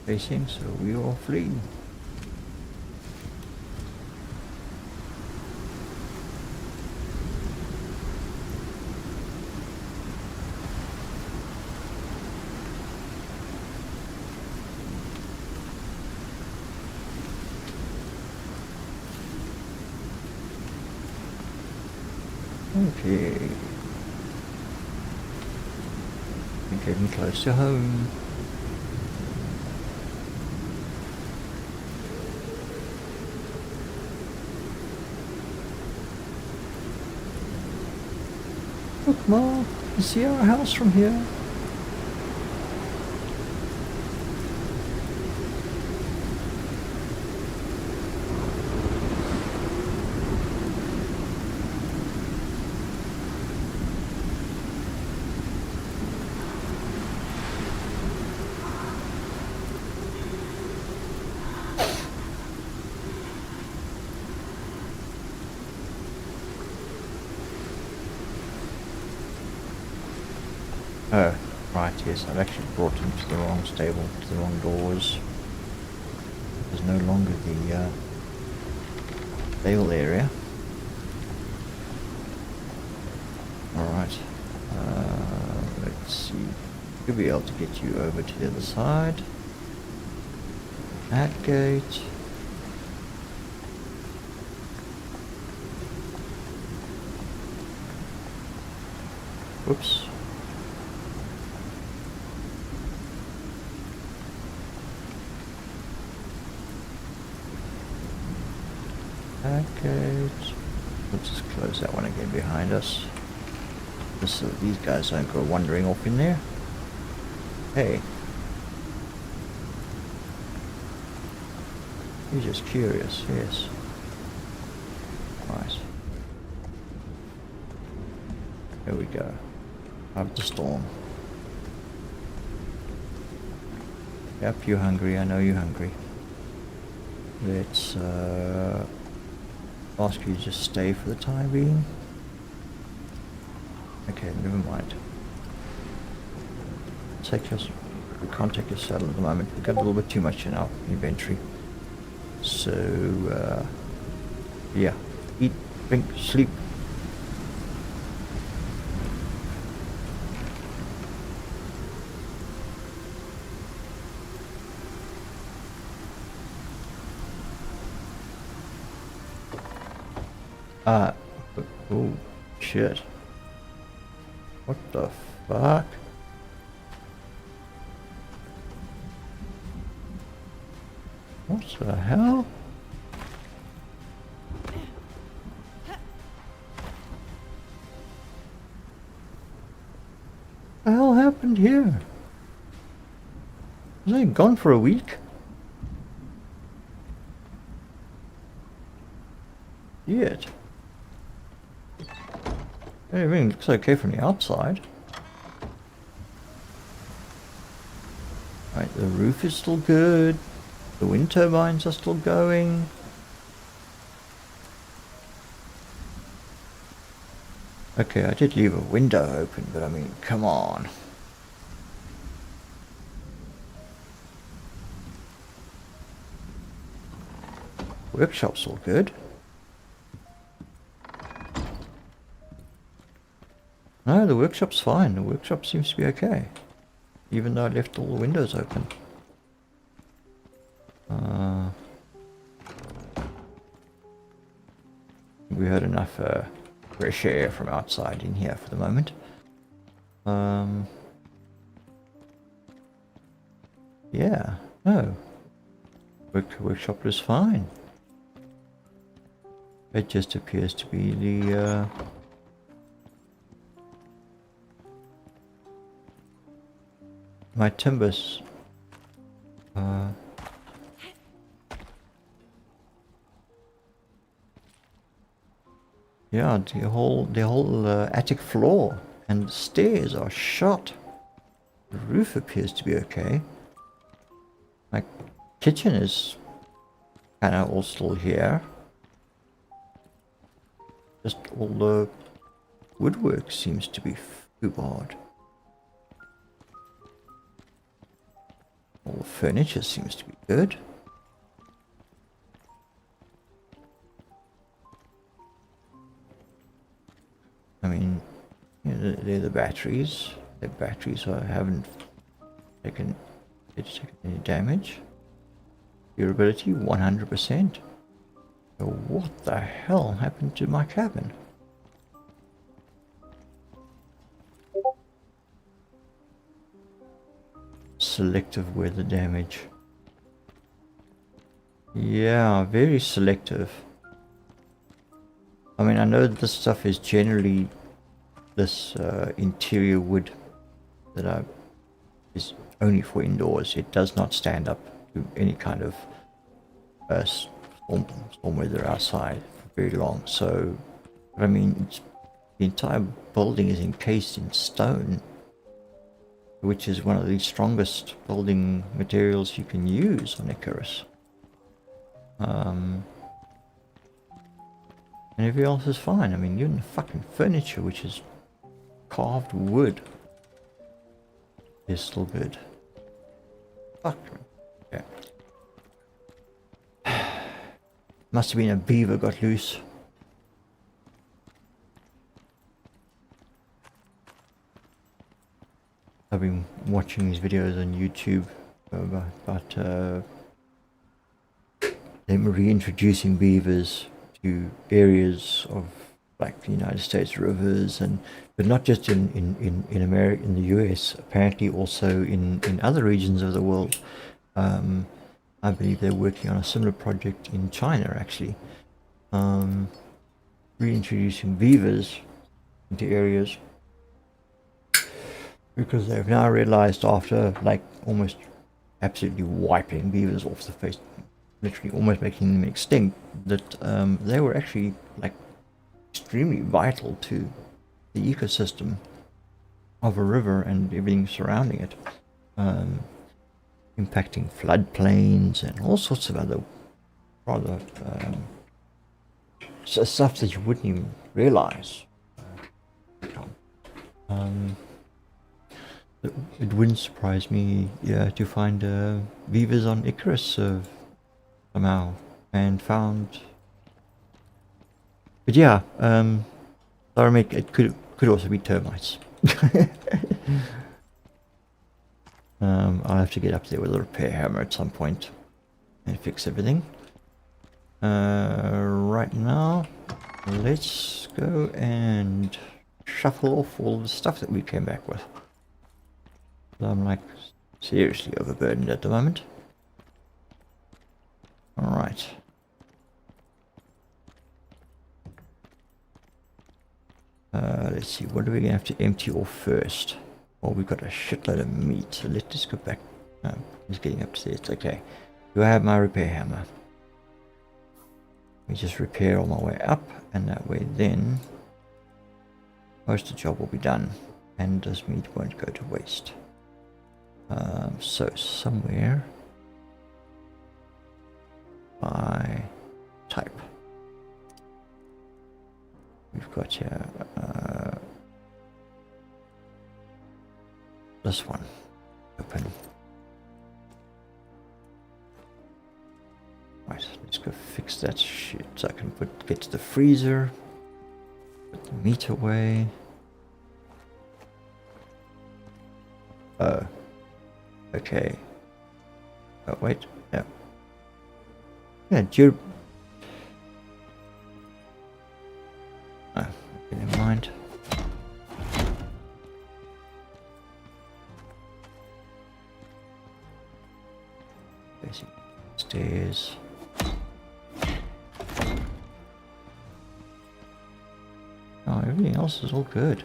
Facing, so we all flee. Okay. We're getting close to home. Look, Ma, you see our house from here? Oh, right, yes, I've actually brought him to the wrong stable, to the wrong doors. There's no longer the stable area. Alright, let's see. Should be able to get you over to the other side. That gate. Whoops. Package. We'll just close that one again behind us. Just so these guys don't go wandering off in there. Hey. You're just curious, yes. Right. Here we go. Out the storm. Yep, you're hungry. I know you're hungry. Let's ask you to just stay for the time being. Okay, never mind. Take your... We can't take your saddle at the moment. We've got a little bit too much in our inventory. So, yeah. Eat, drink, sleep. Oh, shit. What the fuck? What the hell? What the hell happened here? Was I gone for a week? Shit. Everything looks okay from the outside. Right, the roof is still good. The wind turbines are still going. Okay, I did leave a window open, but I mean, come on. Workshop's all good. No, the workshop's fine. The workshop seems to be okay. Even though I left all the windows open. We heard enough fresh air from outside in here for the moment. Yeah, no. Workshop is fine. It just appears to be the my timbers. Yeah, the whole attic floor and stairs are shot. The roof appears to be okay. My kitchen is kind of all still here. Just all the woodwork seems to be foobarred. All the furniture seems to be good. I mean, you know, they're the batteries. The batteries haven't taken any damage. Durability 100%. So what the hell happened to my cabin? Selective weather damage. Yeah, very selective. I mean, I know this stuff is generally this interior wood that is only for indoors. It does not stand up to any kind of storm weather outside for very long. So, I mean, the entire building is encased in stone, which is one of the strongest building materials you can use on Icarus. And everything else is fine. I mean, even the fucking furniture, which is carved wood, is still good. Fuck. Okay. Must have been a beaver got loose. I've been watching these videos on YouTube about them reintroducing beavers to areas of like the United States rivers, and but not just in America, in the US, apparently also in other regions of the world. I believe they're working on a similar project in China actually. reintroducing beavers into areas, because they've now realized, after like almost absolutely wiping beavers off the face, literally almost making them extinct, that they were actually like extremely vital to the ecosystem of a river and everything surrounding it, impacting floodplains and all sorts of other rather stuff that you wouldn't even realize. It wouldn't surprise me, yeah, to find beavers on Icarus somehow, and found. But yeah, it could also be termites. I'll have to get up there with a repair hammer at some point and fix everything. Right now, let's go and shuffle off all the stuff that we came back with. I'm like seriously overburdened at the moment. Alright. Let's see, what are we going to have to empty off first? Well, we've got a shitload of meat, so let's just go back. He's getting upstairs. Okay. Do I have my repair hammer? Let me just repair on my way up, and that way then most of the job will be done, and this meat won't go to waste. So somewhere by type we've got here this one open. Right, let's go fix that shit so I can get to the freezer, put the meat away. Oh, okay. Oh wait, no. Yeah, oh, never mind. Basic stairs. Oh, everything else is all good.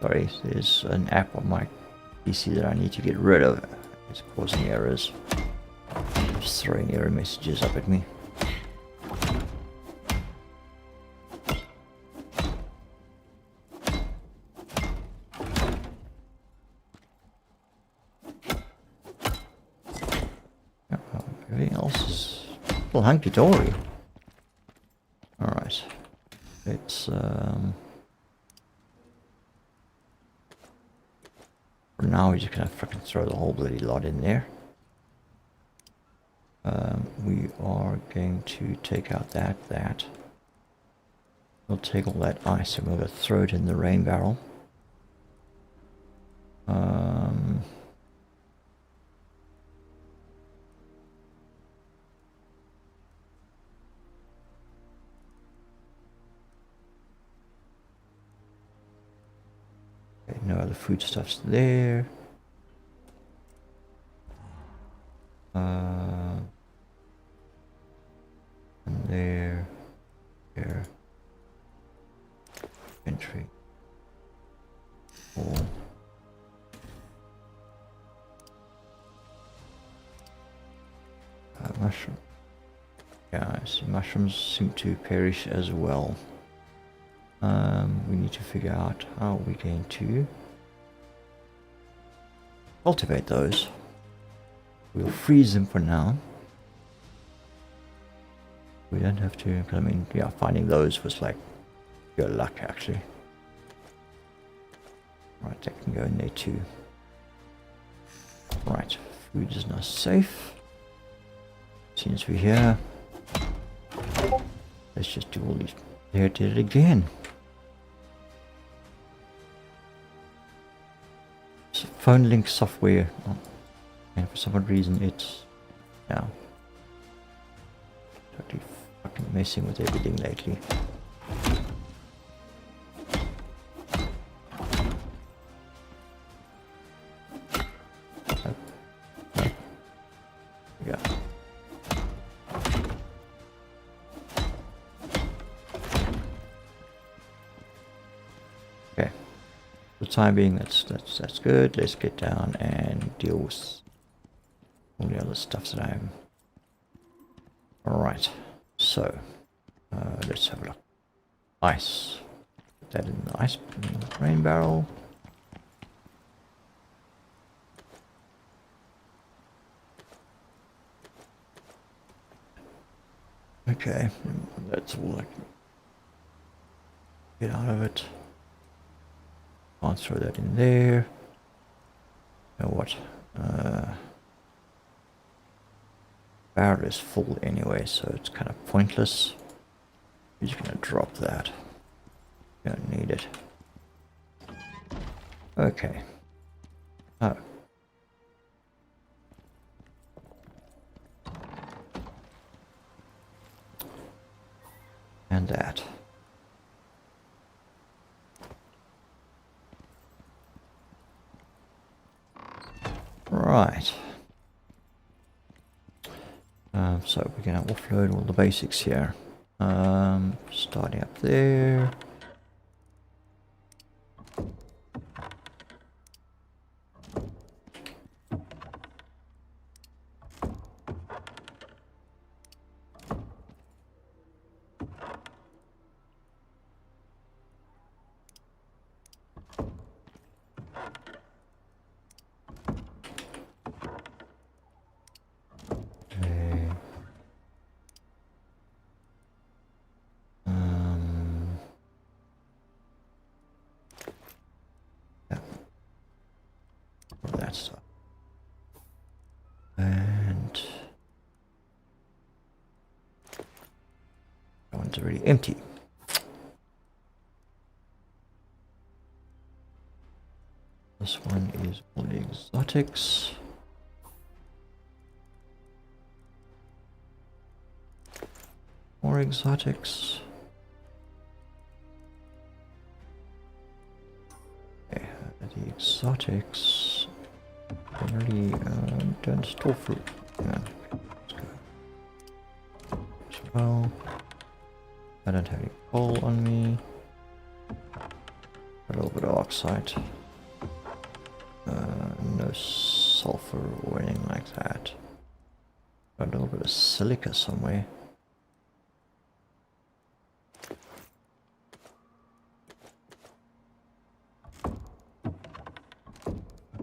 Sorry, there's an app on my PC that I need to get rid of. It's causing errors. Just throwing error messages up at me. Everything else is still hunky-dory. Alright. Let's for now, we're just gonna fucking throw the whole bloody lot in there. We are going to take out that. We'll take all that ice and we'll throw it in the rain barrel. Okay, no other foodstuffs there. And there. Entry. All. Mushroom. Yeah, I see mushrooms seem to perish as well. We need to figure out how we're going to cultivate those. We'll freeze them for now. We don't have to, I mean, yeah, finding those was like your luck actually. Right, that can go in there too. Right, food is now safe. Since we're here, let's just do all these. There it did it again. Phone link software, and for some odd reason it's now totally fucking messing with everything lately. time being, that's good. Let's get down and deal with all the other stuff that I'm. All right. So let's have a look. Ice. Put that in the ice rain barrel. Okay, that's all I can get out of it. I'll throw that in there. Now what? Barrel is full anyway, so it's kind of pointless. We're just gonna drop that. Don't need it. Okay. Oh. And that. Right. So we're going to offload all the basics here. Starting up there. That stuff. And that one's already empty. This one is all the exotics. More exotics. Okay, the exotics generally don't store fruit. Yeah. Let's go. As well. I don't have any coal on me. A little bit of oxide. No sulfur or anything like that. A little bit of silica somewhere.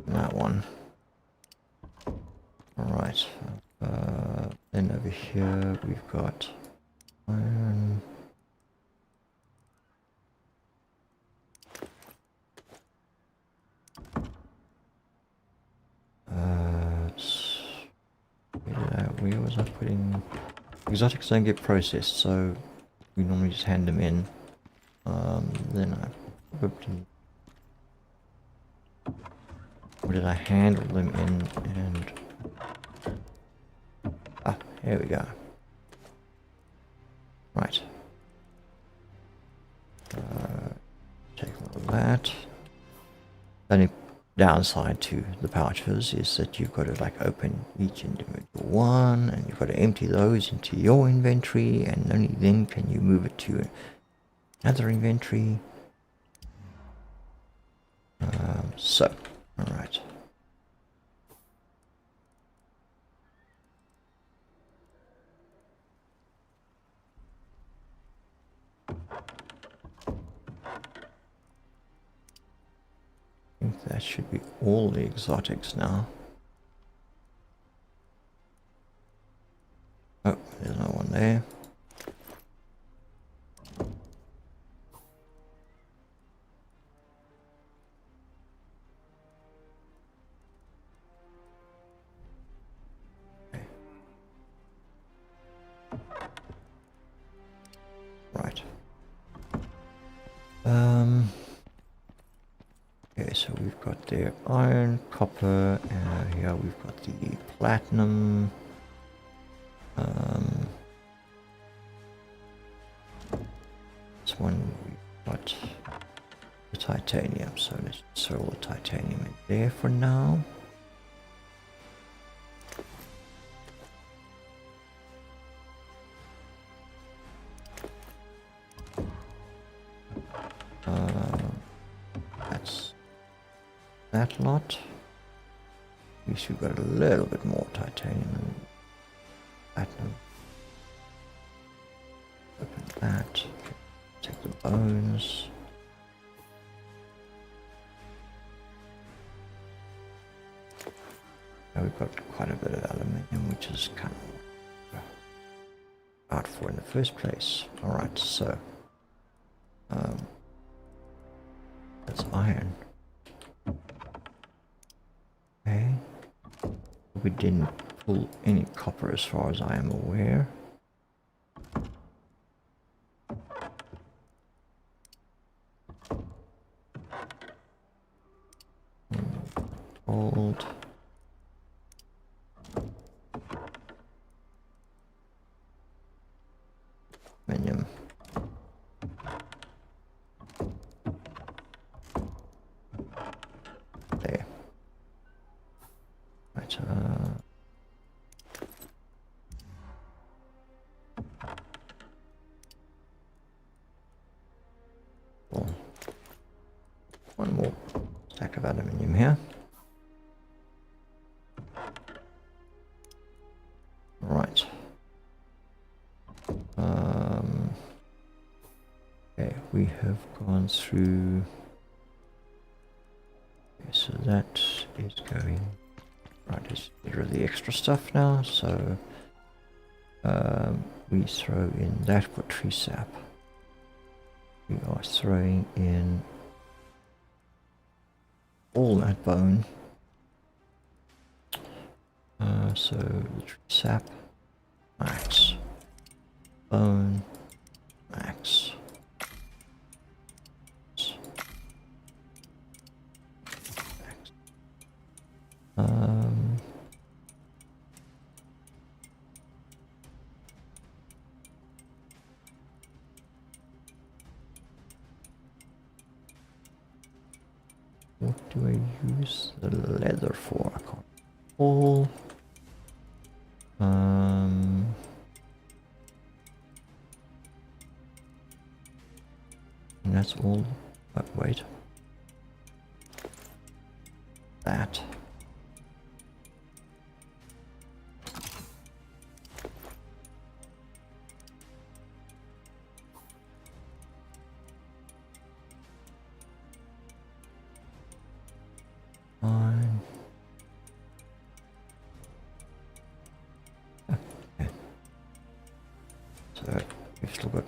That one. Alright. Then over here we've got iron. Where was I putting... Exotics don't get processed, so we normally just hand them in. Then I probably... Or did I handle them in and... Ah, here we go. Right. Take all of that. Only downside to the pouches is that you've got to like open each individual one and you've got to empty those into your inventory, and only then can you move it to another inventory. Alright. I think that should be all the exotics now. Oh, there's no one there. Okay. Right. Okay, so we've got the iron, copper, here we've got the platinum. This one we've got the titanium, so let's throw all the titanium in there for now. That's that lot. At least we've got a little bit more titanium and platinum. Open that. Take the bones. Now we've got quite a bit of aluminium, which is kind of out for in the first place. Alright, so that's iron. Okay. We didn't pull any copper as far as I am aware. Gold. Aluminium. There. Right, well, one more stack of aluminium here. Right. Okay, we have gone through. Okay, so that is going. Right, let's get rid of the extra stuff now. So we throw in that for tree sap. We are throwing in all that bone. So the tree sap, max. Bone, max. What do I use the leather for? I can't recall. And that's all. But wait. That. Fine. Okay. So we've still got.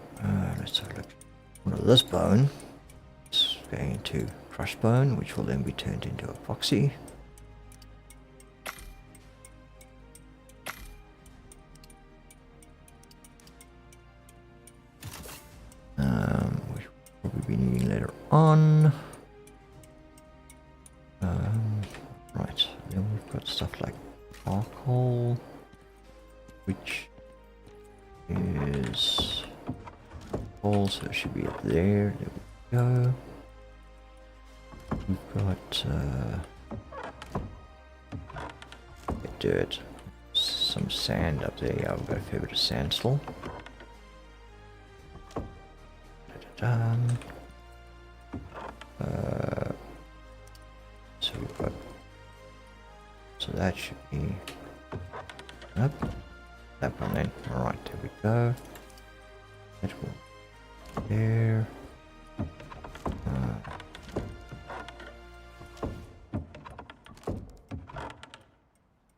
Let's have a look. One of this bone is going into crushed bone, which will then be turned into epoxy. Which we'll probably be needing later on. Right, then we've got stuff like charcoal, which is also should be up there. There we go. We've got dirt, some sand up there. Yeah, we've got a fair bit of sand still. So we've got, so that should be up. That one then. Alright, there we go. That will there.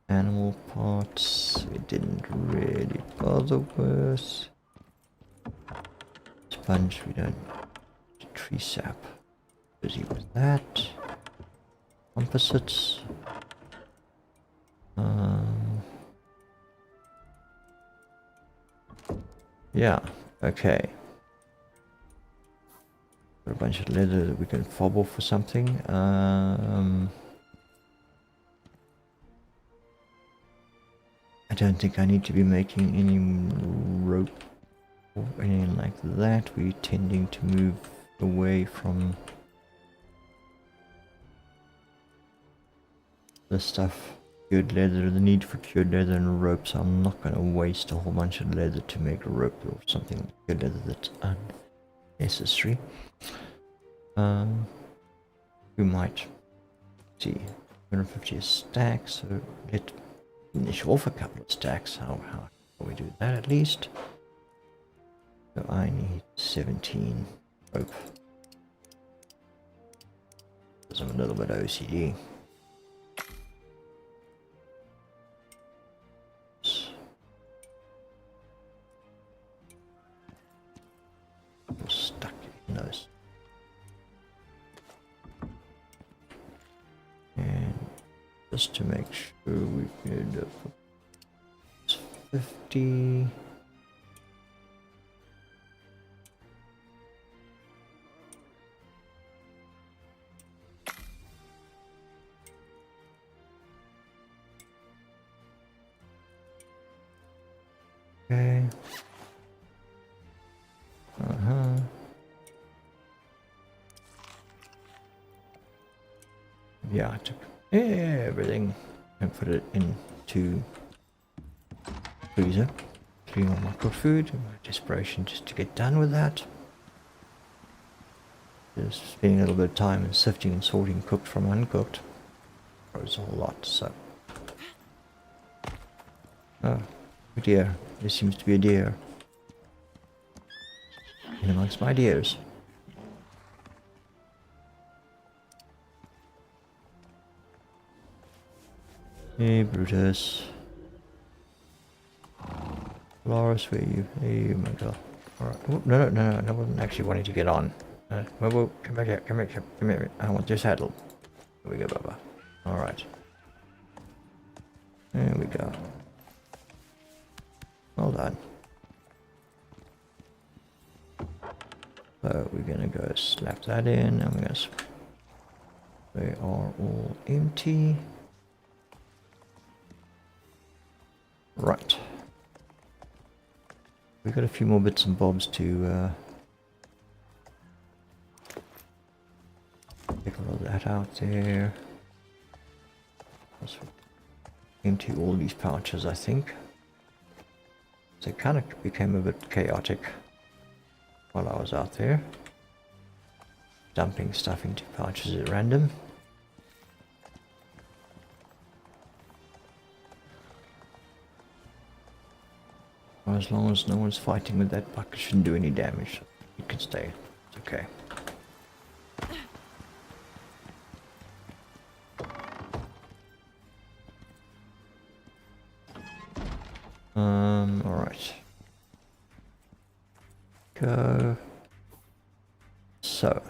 Animal parts, it didn't really bother with. Sponge, we don't. Tree sap, busy with that. Composites. Yeah, okay. Got a bunch of leather that we can fob off for something. I don't think I need to be making any rope or anything like that. We're tending to move away from the stuff. Cured leather, the need for cured leather and ropes. I'm not going to waste a whole bunch of leather to make a rope or something. Cured leather that's unnecessary. We might see, 150 a stack, so let's finish off a couple of stacks. How can we do that at least? So I need 17 rope. Because I'm a little bit OCD. Stuck in those. And just to make sure we could 50. Okay. Yeah, I took everything and put it into freezer. 3 more micro food. My desperation just to get done with that. Just spending a little bit of time in sifting and sorting cooked from uncooked. Grows a whole lot, so. Oh, dear. There seems to be a deer. In amongst my deers. Hey, Brutus. Loris, where are you? Hey, my god. Alright. Oh, no, I wasn't actually wanting to get on. Whoa, come back here, come here. I want your saddle. Here we go, Bubba. Alright. There we go. Well done. So we're gonna go slap that in, and we're gonna. They are all empty. Right. We've got a few more bits and bobs to take a lot of that out there. Also empty all these pouches, I think. So it kind of became a bit chaotic while I was out there, dumping stuff into pouches at random. As long as no one's fighting with that bucket, shouldn't do any damage. It can stay. It's okay. Alright. Go. So.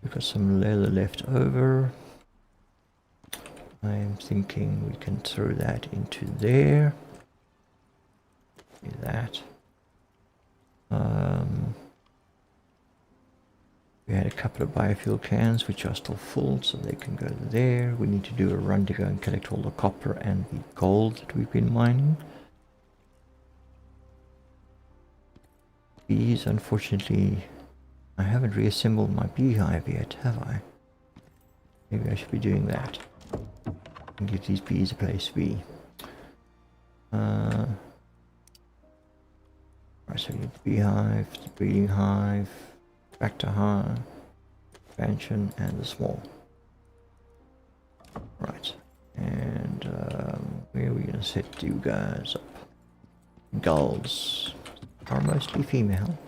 We've got some leather left over. I'm thinking we can throw that into there. Do that. We had a couple of biofuel cans which are still full, so they can go there. We need to do a run to go and collect all the copper and the gold that we've been mining. Bees, unfortunately, I haven't reassembled my beehive yet, have I? Maybe I should be doing that and give these bees a place to be. Right, so we need the beehive, the breeding hive, factor hive, expansion, and the small. Right, and where are we going to set you guys up? Gulls are mostly female.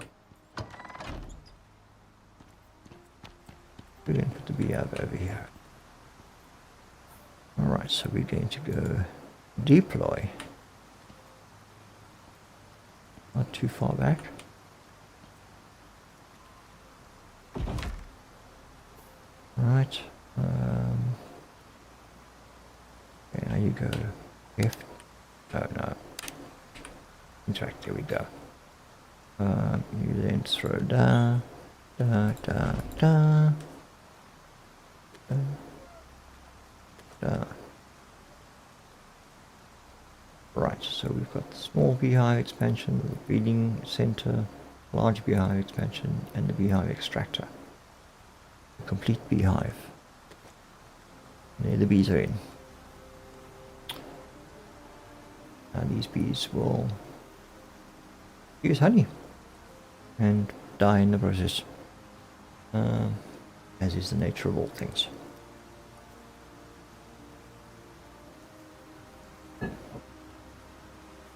We're going to put the beehive over here. Alright, so we're going to go deploy. Not too far back. Right. Okay, now you go left. Oh no. Interact, there we go. You then throw da. Right, so we've got the small beehive expansion, the breeding center, large beehive expansion, and the beehive extractor. A complete beehive. And there the bees are in. Now these bees will use honey and die in the process. Yeah, as is the nature of all things.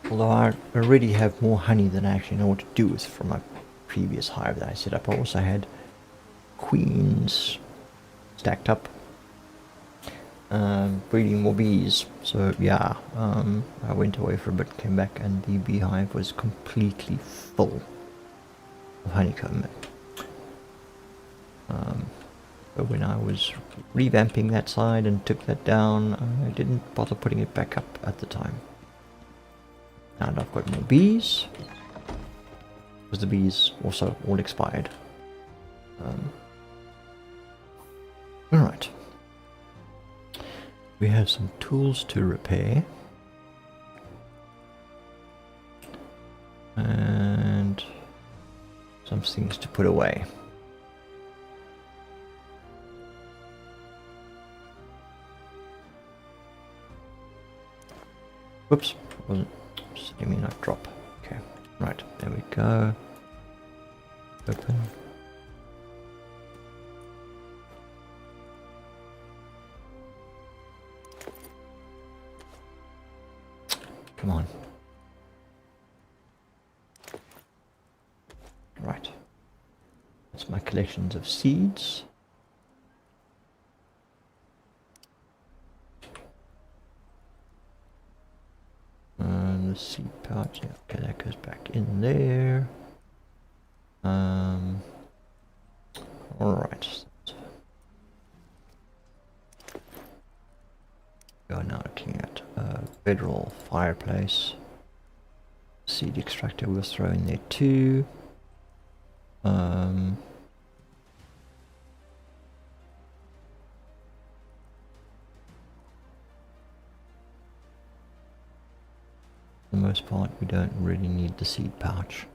Although I already have more honey than I actually know what to do with from my previous hive that I set up. I also had queens stacked up, breeding more bees. So yeah, I went away for a bit, came back, and the beehive was completely full of honeycomb. But when I was revamping that side and took that down, I didn't bother putting it back up at the time. Now that I've got more bees, because the bees also all expired. Alright. We have some tools to repair. And some things to put away. Whoops, wasn't letting me not drop. Okay, right, there we go. Open. Come on. Right. That's my collections of seeds. And the seed pouch, yeah, okay, that goes back in there. Alright. We are now looking at a bedroll fireplace. Seed extractor we'll throw in there too. For the most part, we don't really need the seed pouch.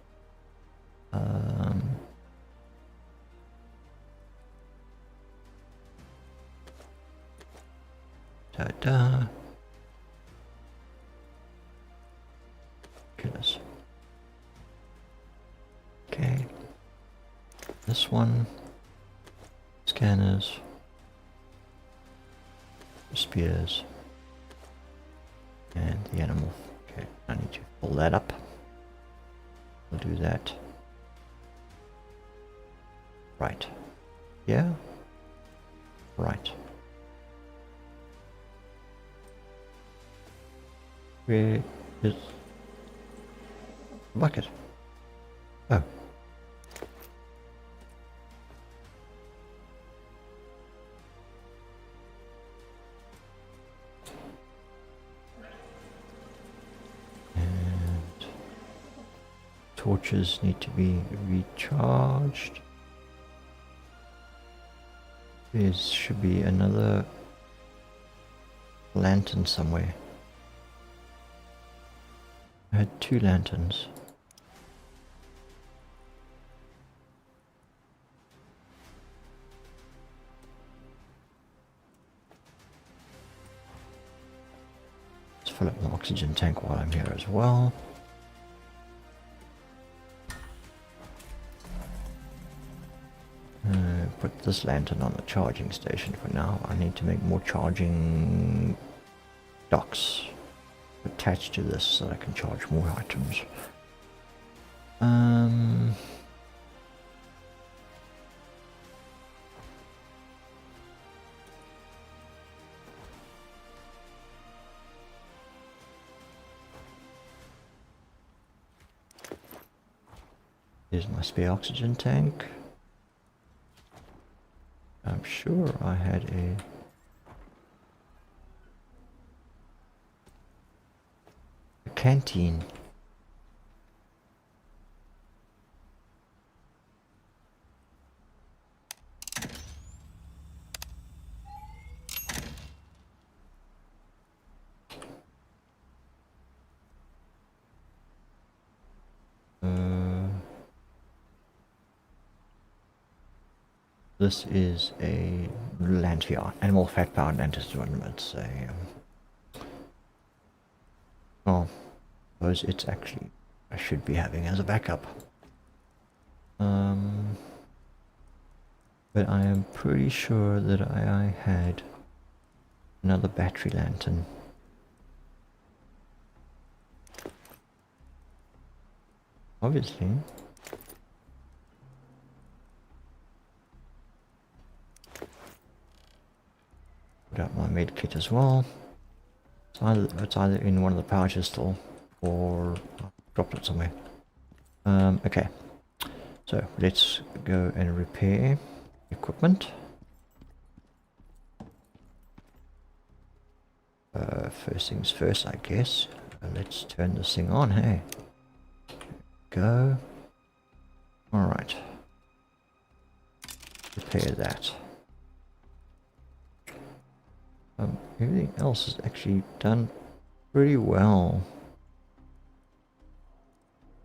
Ta-da. Killers. Okay. This one. Scanners. Spears. And the animal. Okay, I need to pull that up. We'll do that. Right. Yeah. Right. Where is the bucket? Oh. And torches need to be recharged. There should be another lantern somewhere. I had 2 lanterns. Let's fill up my oxygen tank while I'm here as well. Put this lantern on the charging station for now. I need to make more charging docks attached to this so that I can charge more items. Here's my spare oxygen tank. I'm sure I had a canteen. This is a lantern, animal fat powered lantern. It's a oh, I suppose it's actually I should be having as a backup. But I am pretty sure that I had another battery lantern. Obviously. Put out my med kit as well. It's either in one of the pouches still, or I dropped it somewhere. Okay, so let's go and repair equipment. First things first, I guess. Let's turn this thing on, hey. Go. Alright. Repair that. Everything else is actually done pretty well.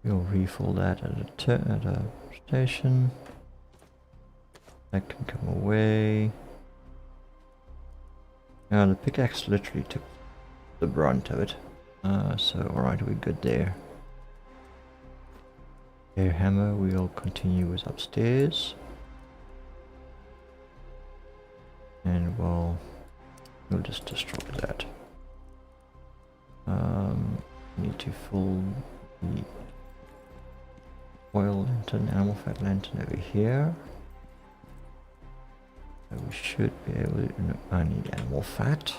We'll refill that at a station. That can come away. Now the pickaxe literally took the brunt of it. So alright, we're good there. Air hammer we'll continue with upstairs. And we'll just destroy that. Need to fill the oil lantern, animal fat lantern over here. So we should be able to, no, I need animal fat,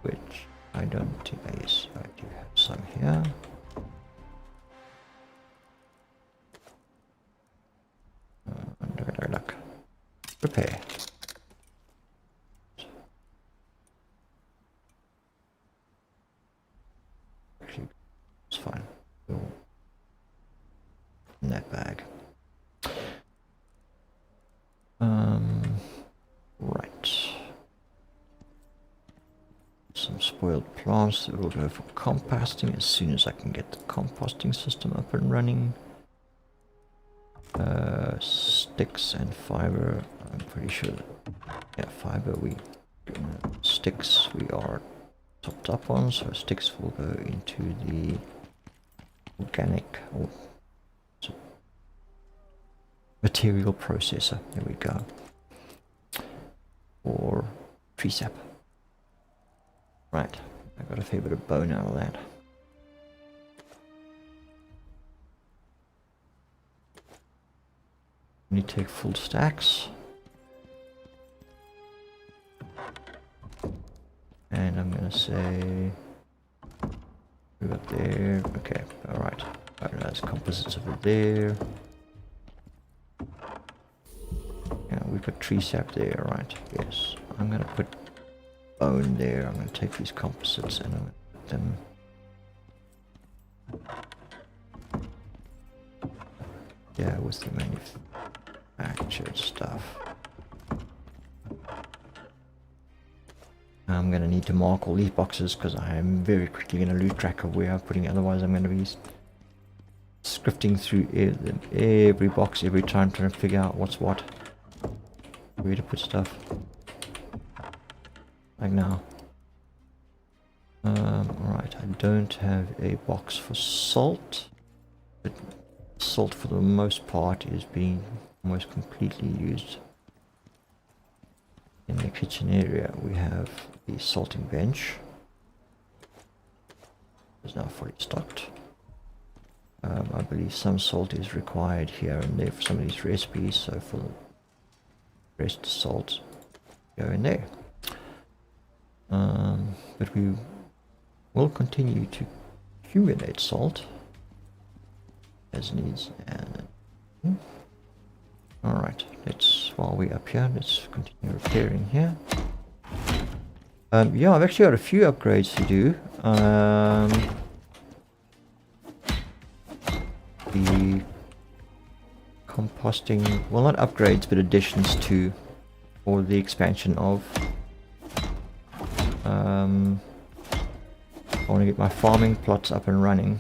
which I don't think is, I do have some here. Look. Repair. Actually, it's fine. We'll in that bag. Right. Some spoiled plants that will go for composting as soon as I can get the composting system up and running. Sticks and fiber, I'm pretty sure that, yeah, fiber sticks we are topped up on, so sticks will go into the organic or material processor. There we go. Or tree sap. Right, I got a fair bit of bone out of that. You take full stacks. And I'm gonna say move up there. Okay, alright. Alright, there's composites over there. Yeah, we've got tree sap there, right? Yes. I'm gonna put bone there. I'm gonna take these composites and I'm gonna put them with the manufactured stuff. I'm gonna need to mark all these boxes because I am very quickly gonna lose track of where I'm putting it. Otherwise I'm gonna be scripting through every box every time trying to figure out what's what, where to put stuff. Like now. Alright, I don't have a box for salt, but salt for the most part is being almost completely used. In the kitchen area we have the salting bench. It's now fully stocked. I believe some salt is required here and there for some of these recipes, so for the rest of the salt go in there. But we will continue to accumulate salt as needs. And alright, while we're up here, let's continue repairing here. Yeah, I've actually got a few upgrades to do. The composting, well, not upgrades, but additions to, or the expansion of. I want to get my farming plots up and running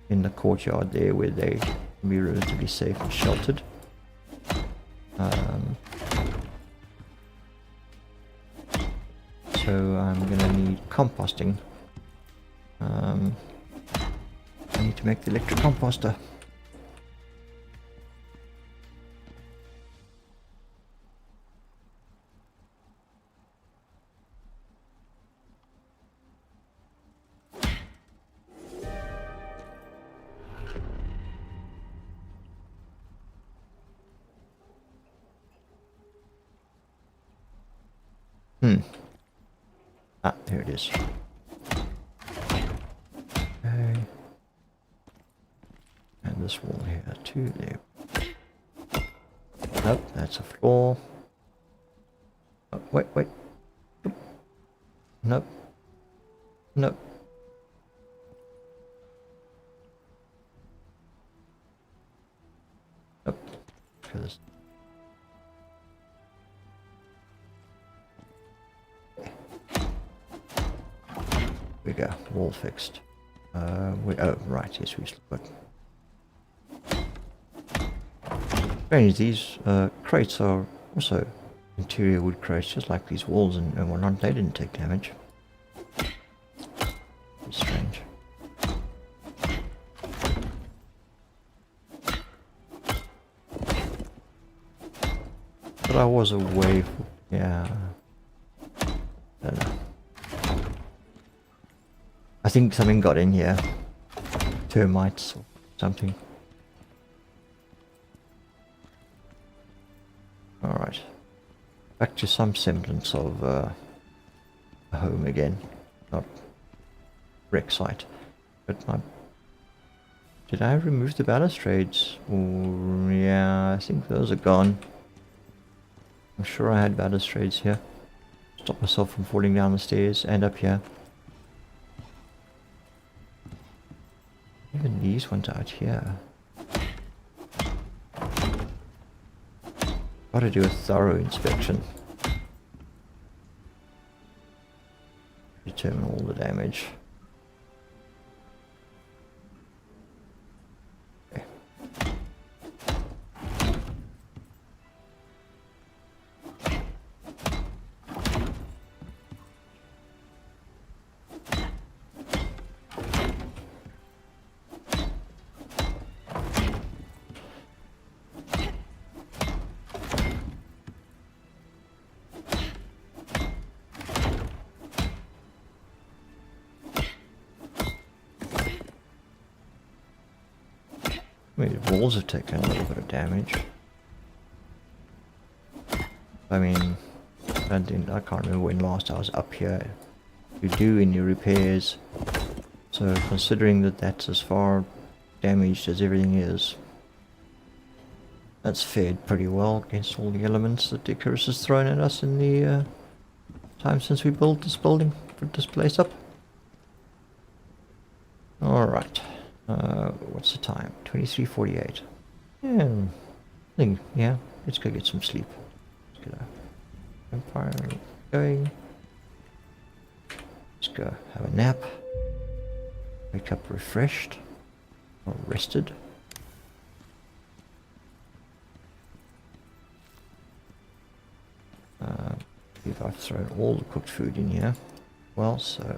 in the courtyard there, where they can be relatively safe and sheltered. So I'm gonna need composting. I need to make the electric composter. Ah, here it is. Okay. And this wall here too, there. Nope, that's a floor. Oh, wait. Nope. Nope. Nope. For this. We go. Wall fixed. Oh, right. Yes, we still got. Strange, these crates are also interior wood crates, just like these walls and whatnot. They didn't take damage. It's strange. But I was away. Yeah. I don't know. I think something got in here. Termites or something. Alright. Back to some semblance of a home again. Not wreck site. But my... Did I remove the balustrades? Oh, yeah, I think those are gone. I'm sure I had balustrades here. Stop myself from falling down the stairs and up here. Even these ones out here. Gotta do a thorough inspection. Determine all the damage. Okay. I mean, the walls have taken a little bit of damage. I mean, I can't remember when last I was up here. You do in your repairs. So considering that that's as far damaged as everything is, that's fared pretty well against all the elements that Icarus has thrown at us in the time since we built this building, put this place up. Alright. What's the time? 23:48. Yeah, let's go get some sleep. Let's get a vampire going. Let's go have a nap. Wake up refreshed or rested. If I've thrown all the cooked food in here. Well, so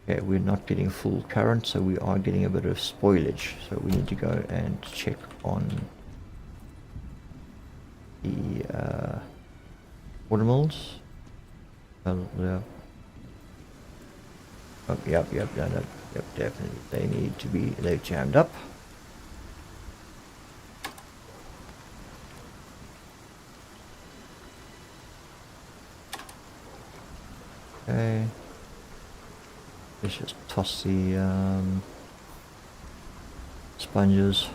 okay, we're not getting full current, so we are getting a bit of spoilage. So we need to go and check on the watermills. Yeah. Oh, yep, definitely. They need to be, they've jammed up. Okay. Let's just toss the sponges.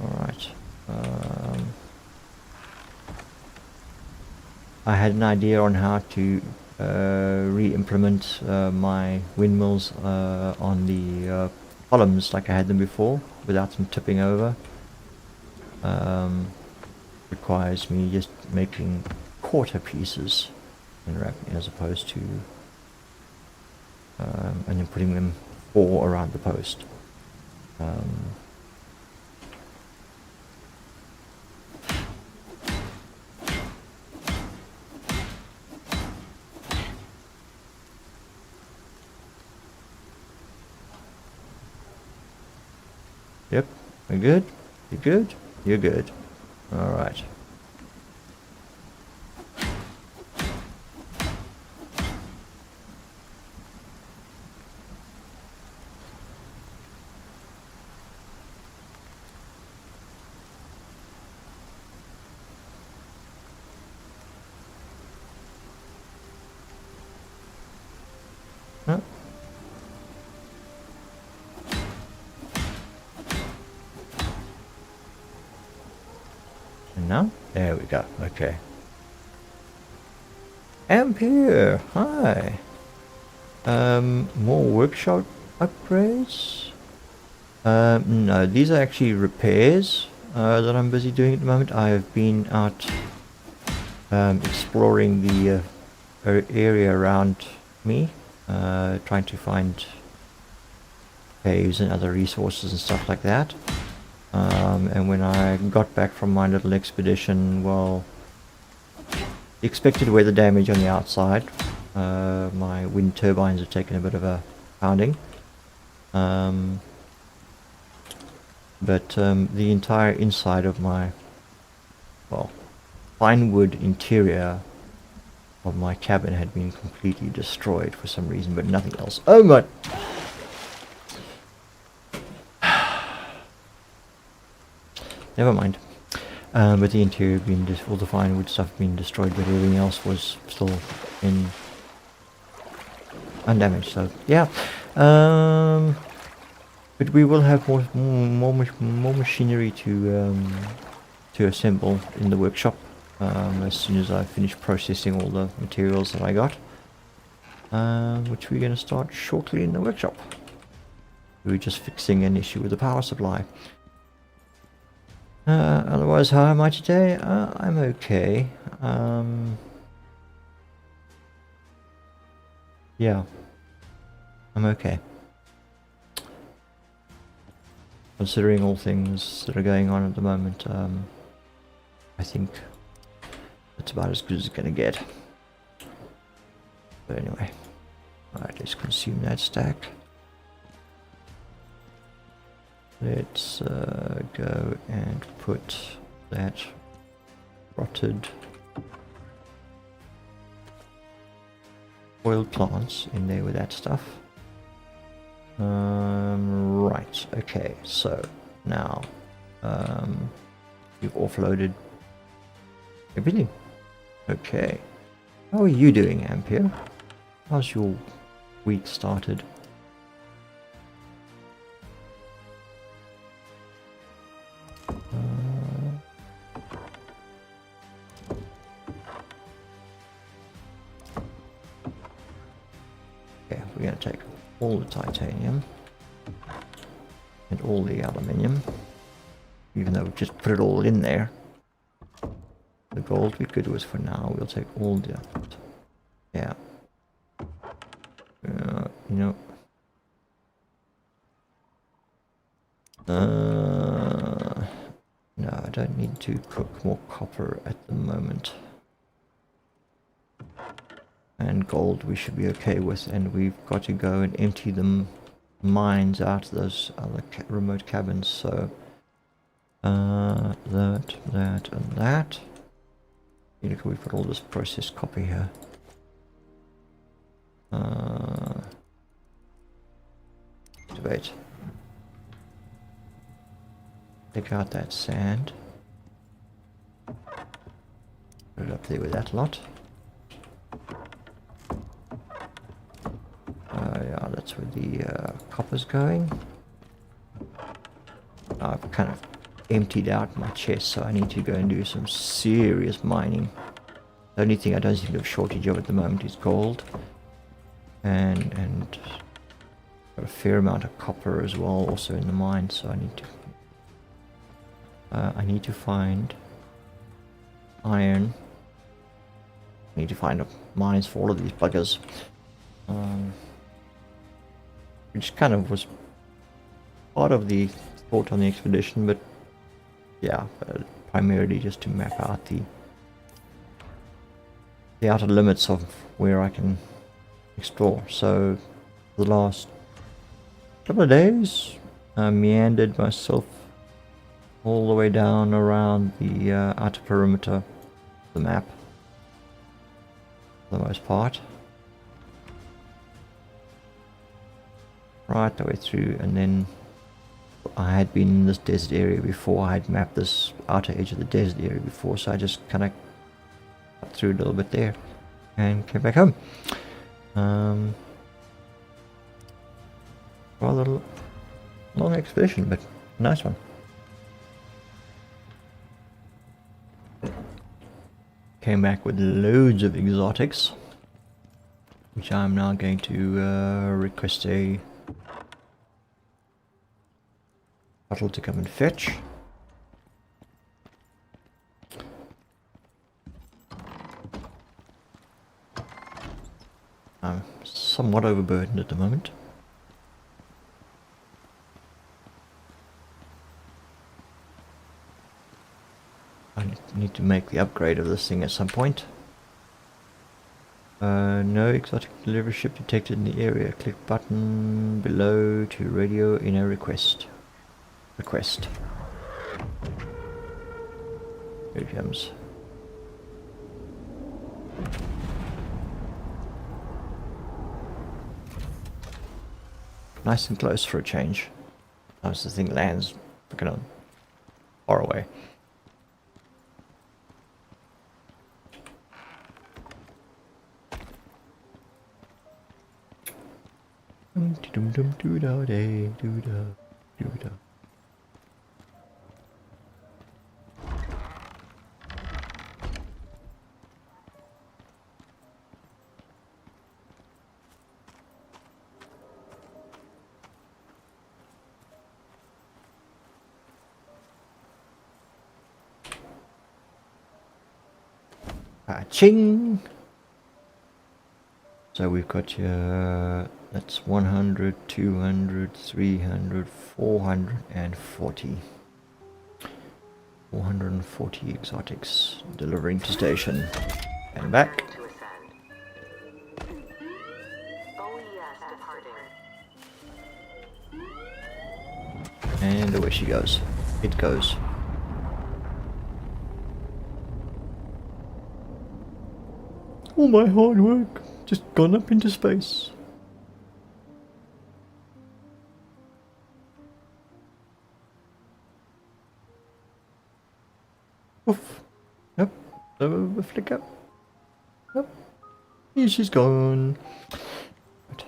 Alright. I had an idea on how to re-implement my windmills on the columns like I had them before, without them tipping over. Requires me just making quarter pieces and wrapping, as opposed to and then putting them 4 around the post. Yep, we're good. You're good. You're good. All right. There we go. Okay. Ampere, hi. More workshop upgrades. No, these are actually repairs that I'm busy doing at the moment. I have been out exploring the area around me, trying to find caves and other resources and stuff like that. And when I got back from my little expedition, well, expected weather damage on the outside. My wind turbines have taken a bit of a pounding. But the entire inside of my, well, pine wood interior of my cabin had been completely destroyed for some reason, but nothing else. Oh my! Never mind. But the interior being all the fine wood stuff being destroyed, but everything else was still in undamaged. So yeah, but we will have more machinery to assemble in the workshop as soon as I finish processing all the materials that I got, which we're going to start shortly in the workshop. We're just fixing an issue with the power supply. Otherwise, how am I today? I'm okay. Yeah, I'm okay. Considering all things that are going on at the moment, I think that's about as good as it's gonna get. But anyway, alright, let's consume that stack. Let's go and put that rotted oiled plants in there with that stuff. Right, okay, so now you've offloaded everything. Okay, how are you doing, Ampere? How's your week started? Okay, we're going to take all the titanium and all the aluminium, even though we've just put it all in there. The gold we could do is for now. We'll take all the, yeah, you know, no, I don't need to cook more copper at the moment. And gold we should be okay with, and we've got to go and empty the mines out of those other remote cabins, so that, and that. Look, we've got all this processed copper here. Activate. Take out that sand. Put it up there with that lot. Yeah, that's where the copper's going. I've kind of emptied out my chest, so I need to go and do some serious mining. The only thing I don't seem to have shortage of at the moment is gold, and got a fair amount of copper as well, also in the mine. So I need to find iron. I need to find mines for all of these buggers, which kind of was part of the thought on the expedition, but yeah, primarily just to map out the outer limits of where I can explore. So the last couple of days I meandered myself all the way down around the outer perimeter of the map for the most part, right the way through. And then I had been in this desert area before. I had mapped this outer edge of the desert area before, so I just kind of cut through a little bit there and came back home. Rather long expedition, but a nice one. came back with loads of exotics, which I'm now going to request a bottle to come and fetch. I'm somewhat overburdened at the moment. I need to make the upgrade of this thing at some point. No exotic delivery ship detected in the area. Click button below to radio in a request. Request. Here it comes. Nice and close for a change. Sometimes the thing lands freaking far away. Ching! So we've got here, that's 100, 200, 300, 440. 440 exotics delivering to station. And back. And away she goes. It goes. All my hard work just gone up into space. Oof. Yep. A flicker. Yep. Here she's gone. Right.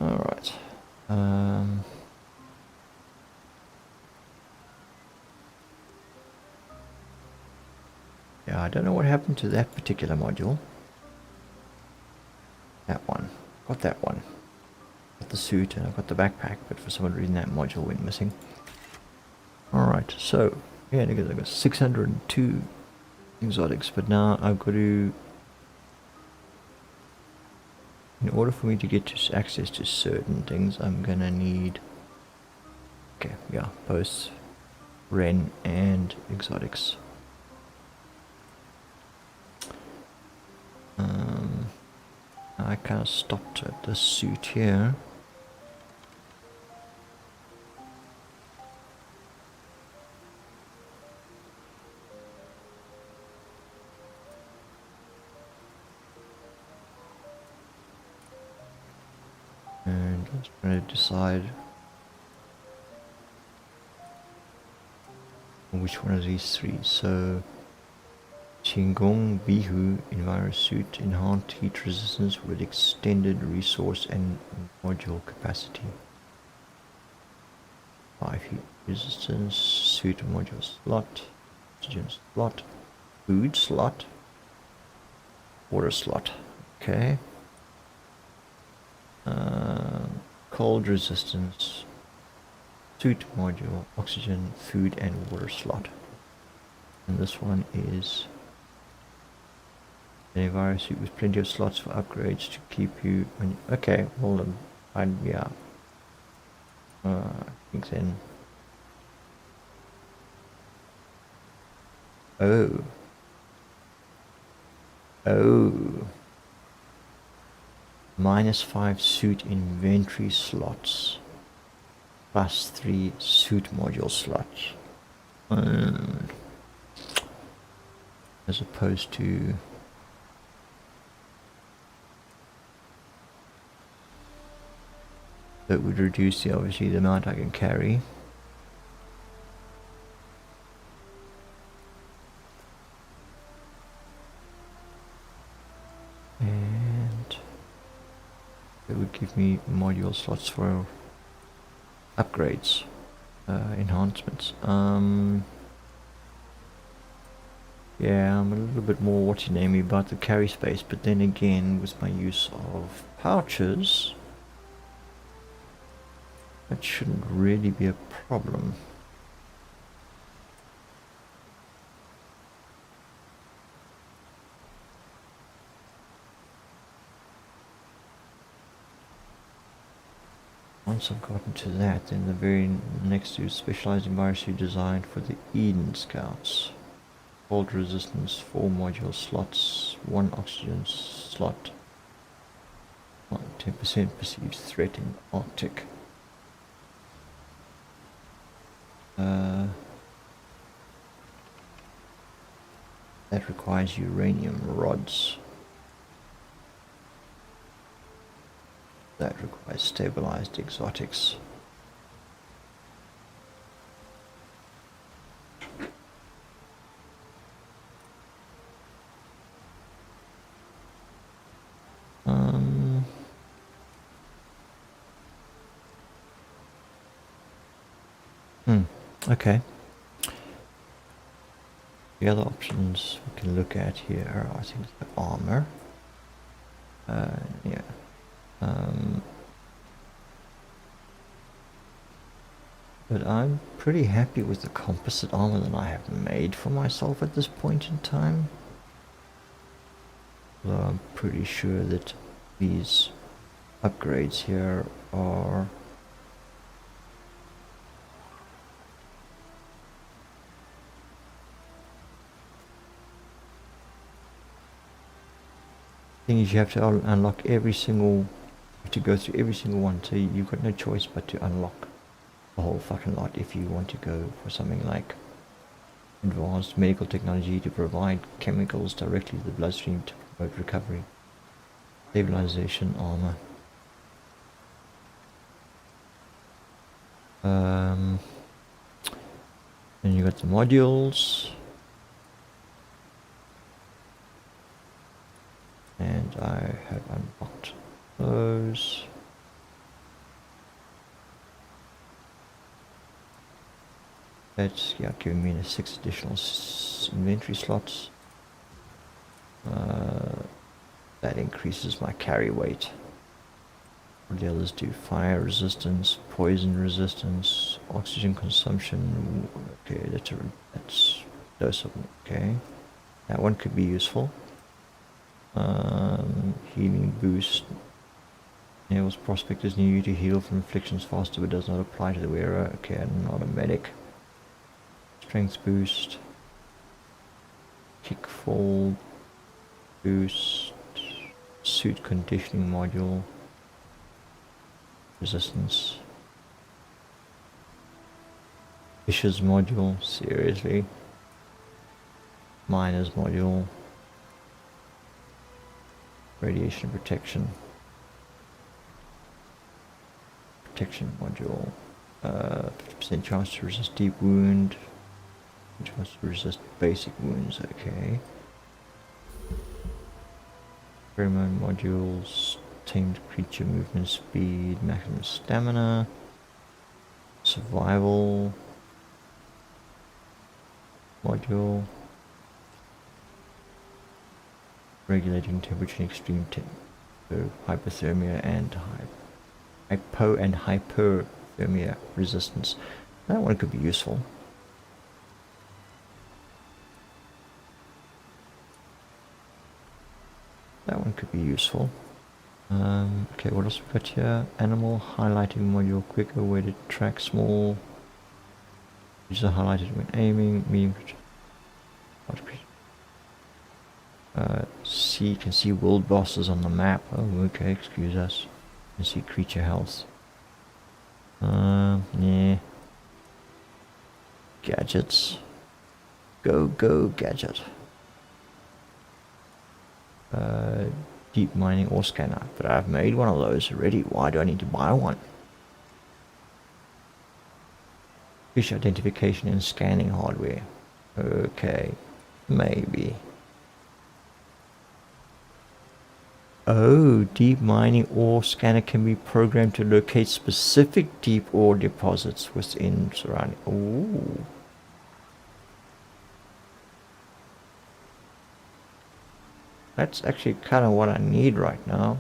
Alright. Yeah, I don't know what happened to that particular module. That one. Got that one. Got the suit and I've got the backpack, but for some reason that module went missing. Alright, so yeah, I've got 602 exotics, but now I've got to, in order for me to get to access to certain things, I'm gonna need, okay, yeah, both Ren and exotics. I kind of stopped at the suit here. And let's try to decide which one of these three. So Qinggong Bihu Enviro Suit, enhanced heat resistance with extended resource and module capacity. 5 heat resistance, suit module slot, oxygen slot, food slot, water slot. Okay. Cold resistance, suit module, oxygen, food and water slot. And this one is an Enviro suit with plenty of slots for upgrades to keep you on. Okay, well yeah. I think then. Oh. -5 suit inventory slots. +3 suit module slots. As opposed to that would reduce obviously the amount I can carry. It would give me module slots for upgrades, enhancements. Yeah, I'm a little bit more what-you-name-me about the carry space, but then again, with my use of pouches, that shouldn't really be a problem. Once I've gotten to that, then the very next to specializing biosuit designed for the Eden Scouts. Cold resistance, 4 module slots, 1 oxygen slot, 10% perceived threat in Arctic. That requires uranium rods. That requires stabilized exotics. Okay. The other options we can look at here are, I think, the armor. Yeah. But I'm pretty happy with the composite armor that I have made for myself at this point in time. Though I'm pretty sure that these upgrades here are thing is you have to unlock every single, to go through every single one, so you've got no choice but to unlock the whole fucking lot if you want to go for something like advanced medical technology to provide chemicals directly to the bloodstream to promote recovery, stabilization, armor. Then you got the modules. And I have unlocked those. That's, yeah, giving me 6 additional inventory slots. That increases my carry weight. What the others do? Fire resistance, poison resistance, oxygen consumption. Okay, that's dosable. Okay, that one could be useful. Healing boost enables prospectors near you to heal from afflictions faster, but does not apply to the wearer. Okay, I'm not a medic. Strength boost, kickfall boost, suit conditioning module, resistance, Fisher's module, seriously, Miner's module, radiation protection module, 50% chance to resist deep wound, chance to resist basic wounds. Okay. Pheromone modules, tamed creature movement speed, maximum stamina, survival module, regulating temperature in extreme hypothermia and hyperthermia resistance. That one could be useful. That one could be useful. Okay, what else we got here? Animal highlighting module, quicker way to track small. These are highlighted when aiming, medium creature. See, can see world bosses on the map. Oh, okay, excuse us. Can see creature health. Yeah. Gadgets. Go gadget. Deep mining ore scanner, but I've made one of those already. Why do I need to buy one? Fish identification and scanning hardware. Okay, maybe. Oh, deep mining ore scanner can be programmed to locate specific deep ore deposits within surrounding. Ooh. That's actually kind of what I need right now.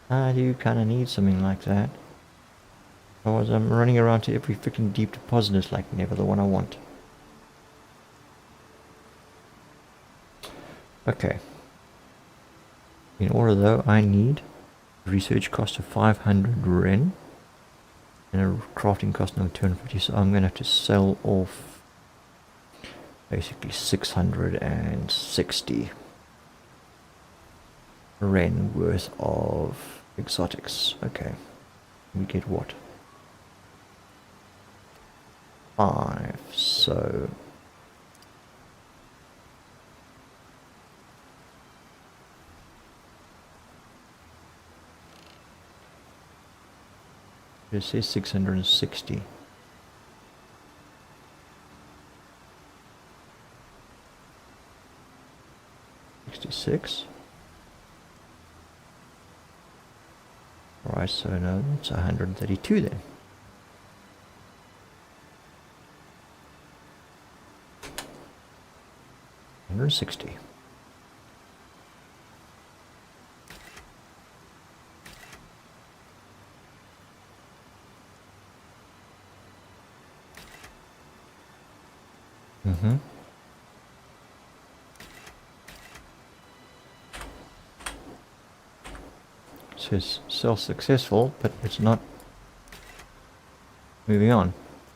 I do kind of need something like that. Otherwise I'm running around to every freaking deep deposit is like never the one I want. Okay. In order though, I need a research cost of 500 Ren and a crafting cost of 250, so I'm going to have to sell off basically 660 Ren worth of exotics. Okay. We get what? 5, so it says 660. $66. Alright, so no, it's 132 then. $160. Mm-hmm. It says self-successful, but it's not moving on.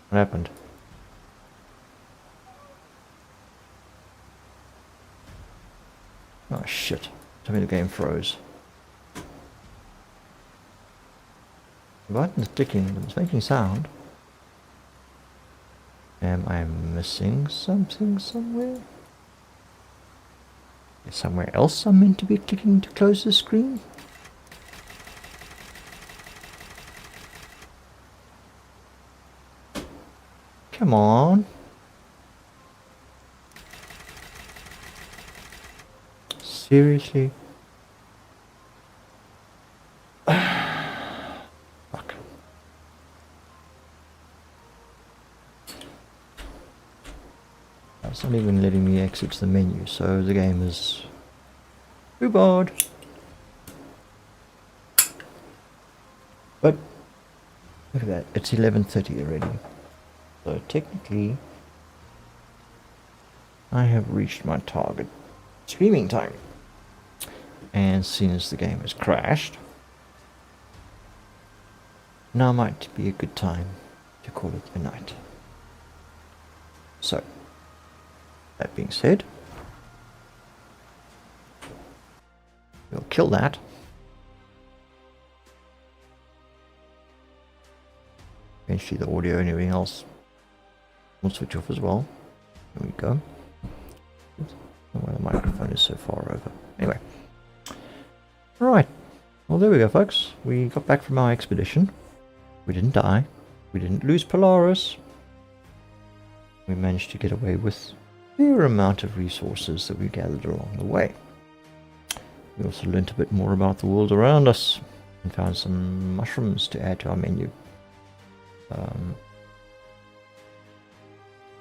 What happened? Oh shit. Tell me the game froze. The button's clicking, but it's making sound. Am I missing something somewhere? Is somewhere else I'm meant to be clicking to close the screen? Come on. Seriously? Fuck. It's not even letting me exit the menu, so the game is too bored. But look at that, it's 11:30 already. So technically, I have reached my target streaming time. And since the game has crashed, now might be a good time to call it a night. So, that being said, we'll kill that. Eventually the audio and everything else will switch off as well. There we go. Oops. Why the microphone is so far over. Anyway. Alright. Well, there we go, folks. We got back from our expedition. We didn't die. We didn't lose Polaris. We managed to get away with a fair amount of resources that we gathered along the way. We also learnt a bit more about the world around us and found some mushrooms to add to our menu.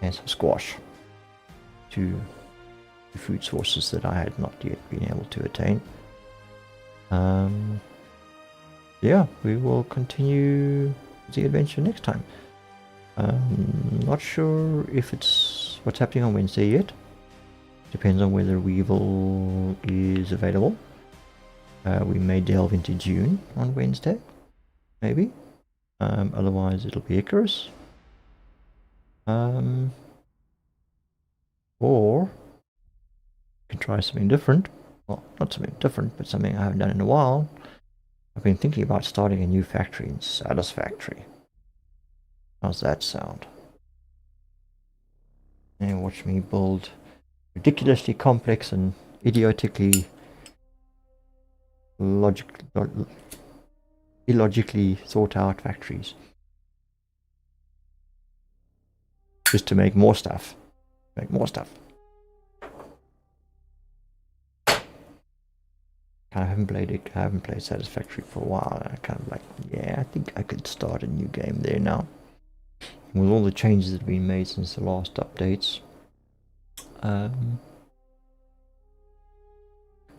And some squash. Two food sources that I had not yet been able to attain. Yeah, we will continue the adventure next time. Not sure if it's what's happening on Wednesday yet. Depends on whether Weevil is available. We may delve into June on Wednesday, maybe. Otherwise it'll be Icarus. Or we can try something different. Well, not something different, but something I haven't done in a while. I've been thinking about starting a new factory in Satisfactory. How's that sound? And watch me build ridiculously complex and idiotically illogically thought out factories. Just to make more stuff. Make more stuff. I haven't played Satisfactory for a while, and I kind of like, yeah, I think I could start a new game there now. With all the changes that have been made since the last updates.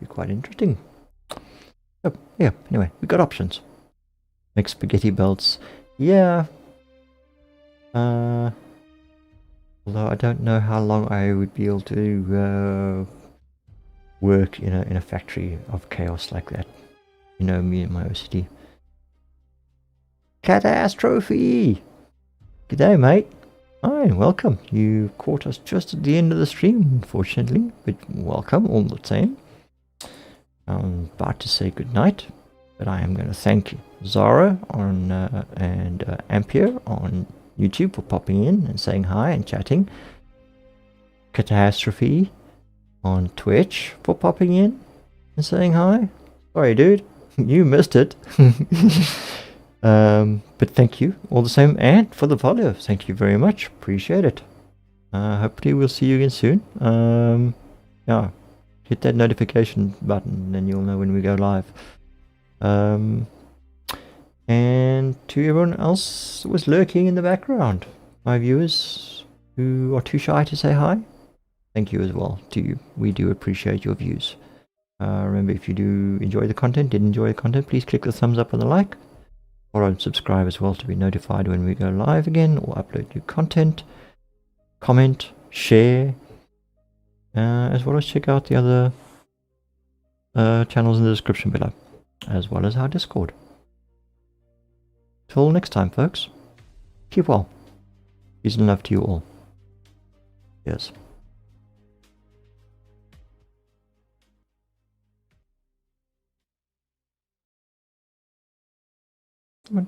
Be quite interesting. Oh, yeah, anyway, we got options. Make spaghetti belts. Yeah. Although I don't know how long I would be able to work in a factory of chaos like that. You know me and my OCD. Catastrophe! G'day, mate. Hi, welcome. You caught us just at the end of the stream, unfortunately, but welcome all the same. I'm about to say goodnight, but I am going to thank Zara and Ampere on YouTube for popping in and saying hi and chatting. Catastrophe on Twitch for popping in and saying hi. Sorry, dude, you missed it. But thank you all the same, and for the follow. Thank you very much. Appreciate it. Hopefully we'll see you again soon. Yeah, hit that notification button, and you'll know when we go live. And to everyone else that was lurking in the background, my viewers who are too shy to say hi, thank you as well to you. We do appreciate your views. Remember, if you do enjoy the content, please click the thumbs up and the like. Follow and subscribe as well to be notified when we go live again or upload new content. Comment, share, as well as check out the other channels in the description below, as well as our Discord. Till next time, folks. Keep well. Peace and love to you all. Cheers. Come on.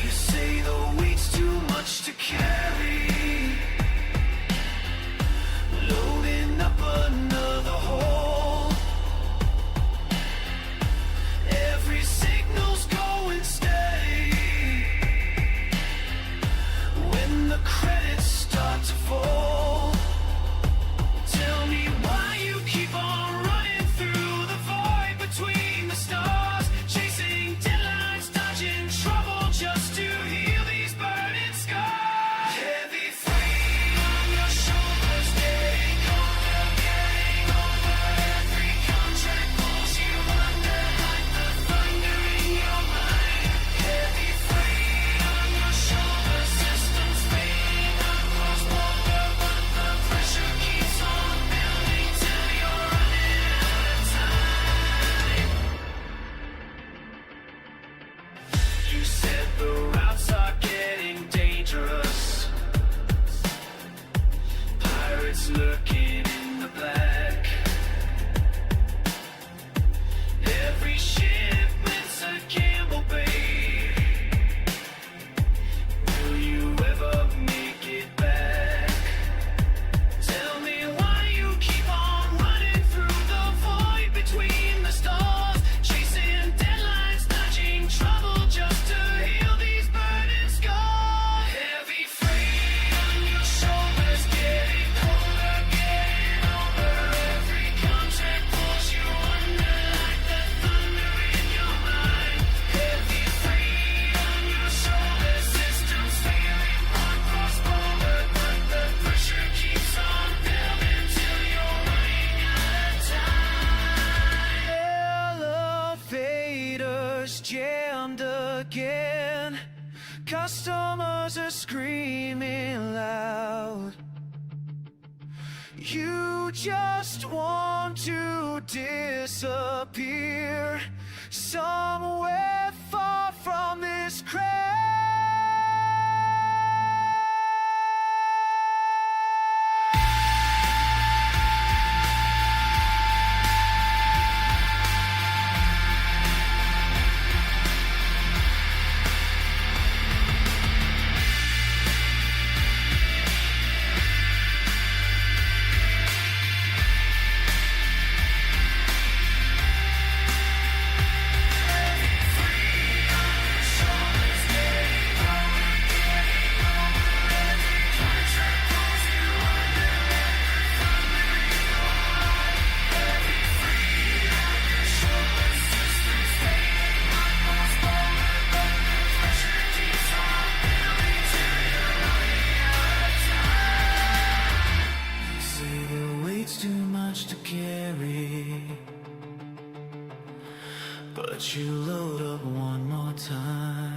You say the weight's too much to carry, loading up another hole. Every signal's going steady. When the credits start to fall, tell me why you keep on running through the void between the stars, chasing deadlines, dodging trouble just to heal these burning scars. Heavy freight on your shoulders, getting colder, getting over. Every contract pulls you under like the thunder in your mind. Heavy freight on your shoulders, systems fading across border, but the pressure keeps on building till you're running out of time. You said the routes are getting dangerous. Pirates lurking in the black. Every shipment's a gamble, babe. Will you ever make it back? Tell me why you keep on running through the void between the stars, chasing deadlines, dodging trouble just to heal these burning scars. Heavy freight on your shoulders, getting colder, getting over. Every contract pulls you under like the thunder in your mind. Heavy freight on your shoulders, systems failing, across border, but the pressure keeps on building till you're running out of time. Elevators jammed again. Customers are screaming loud. You just want to disappear somewhere far from this crowd. but you load up one more time.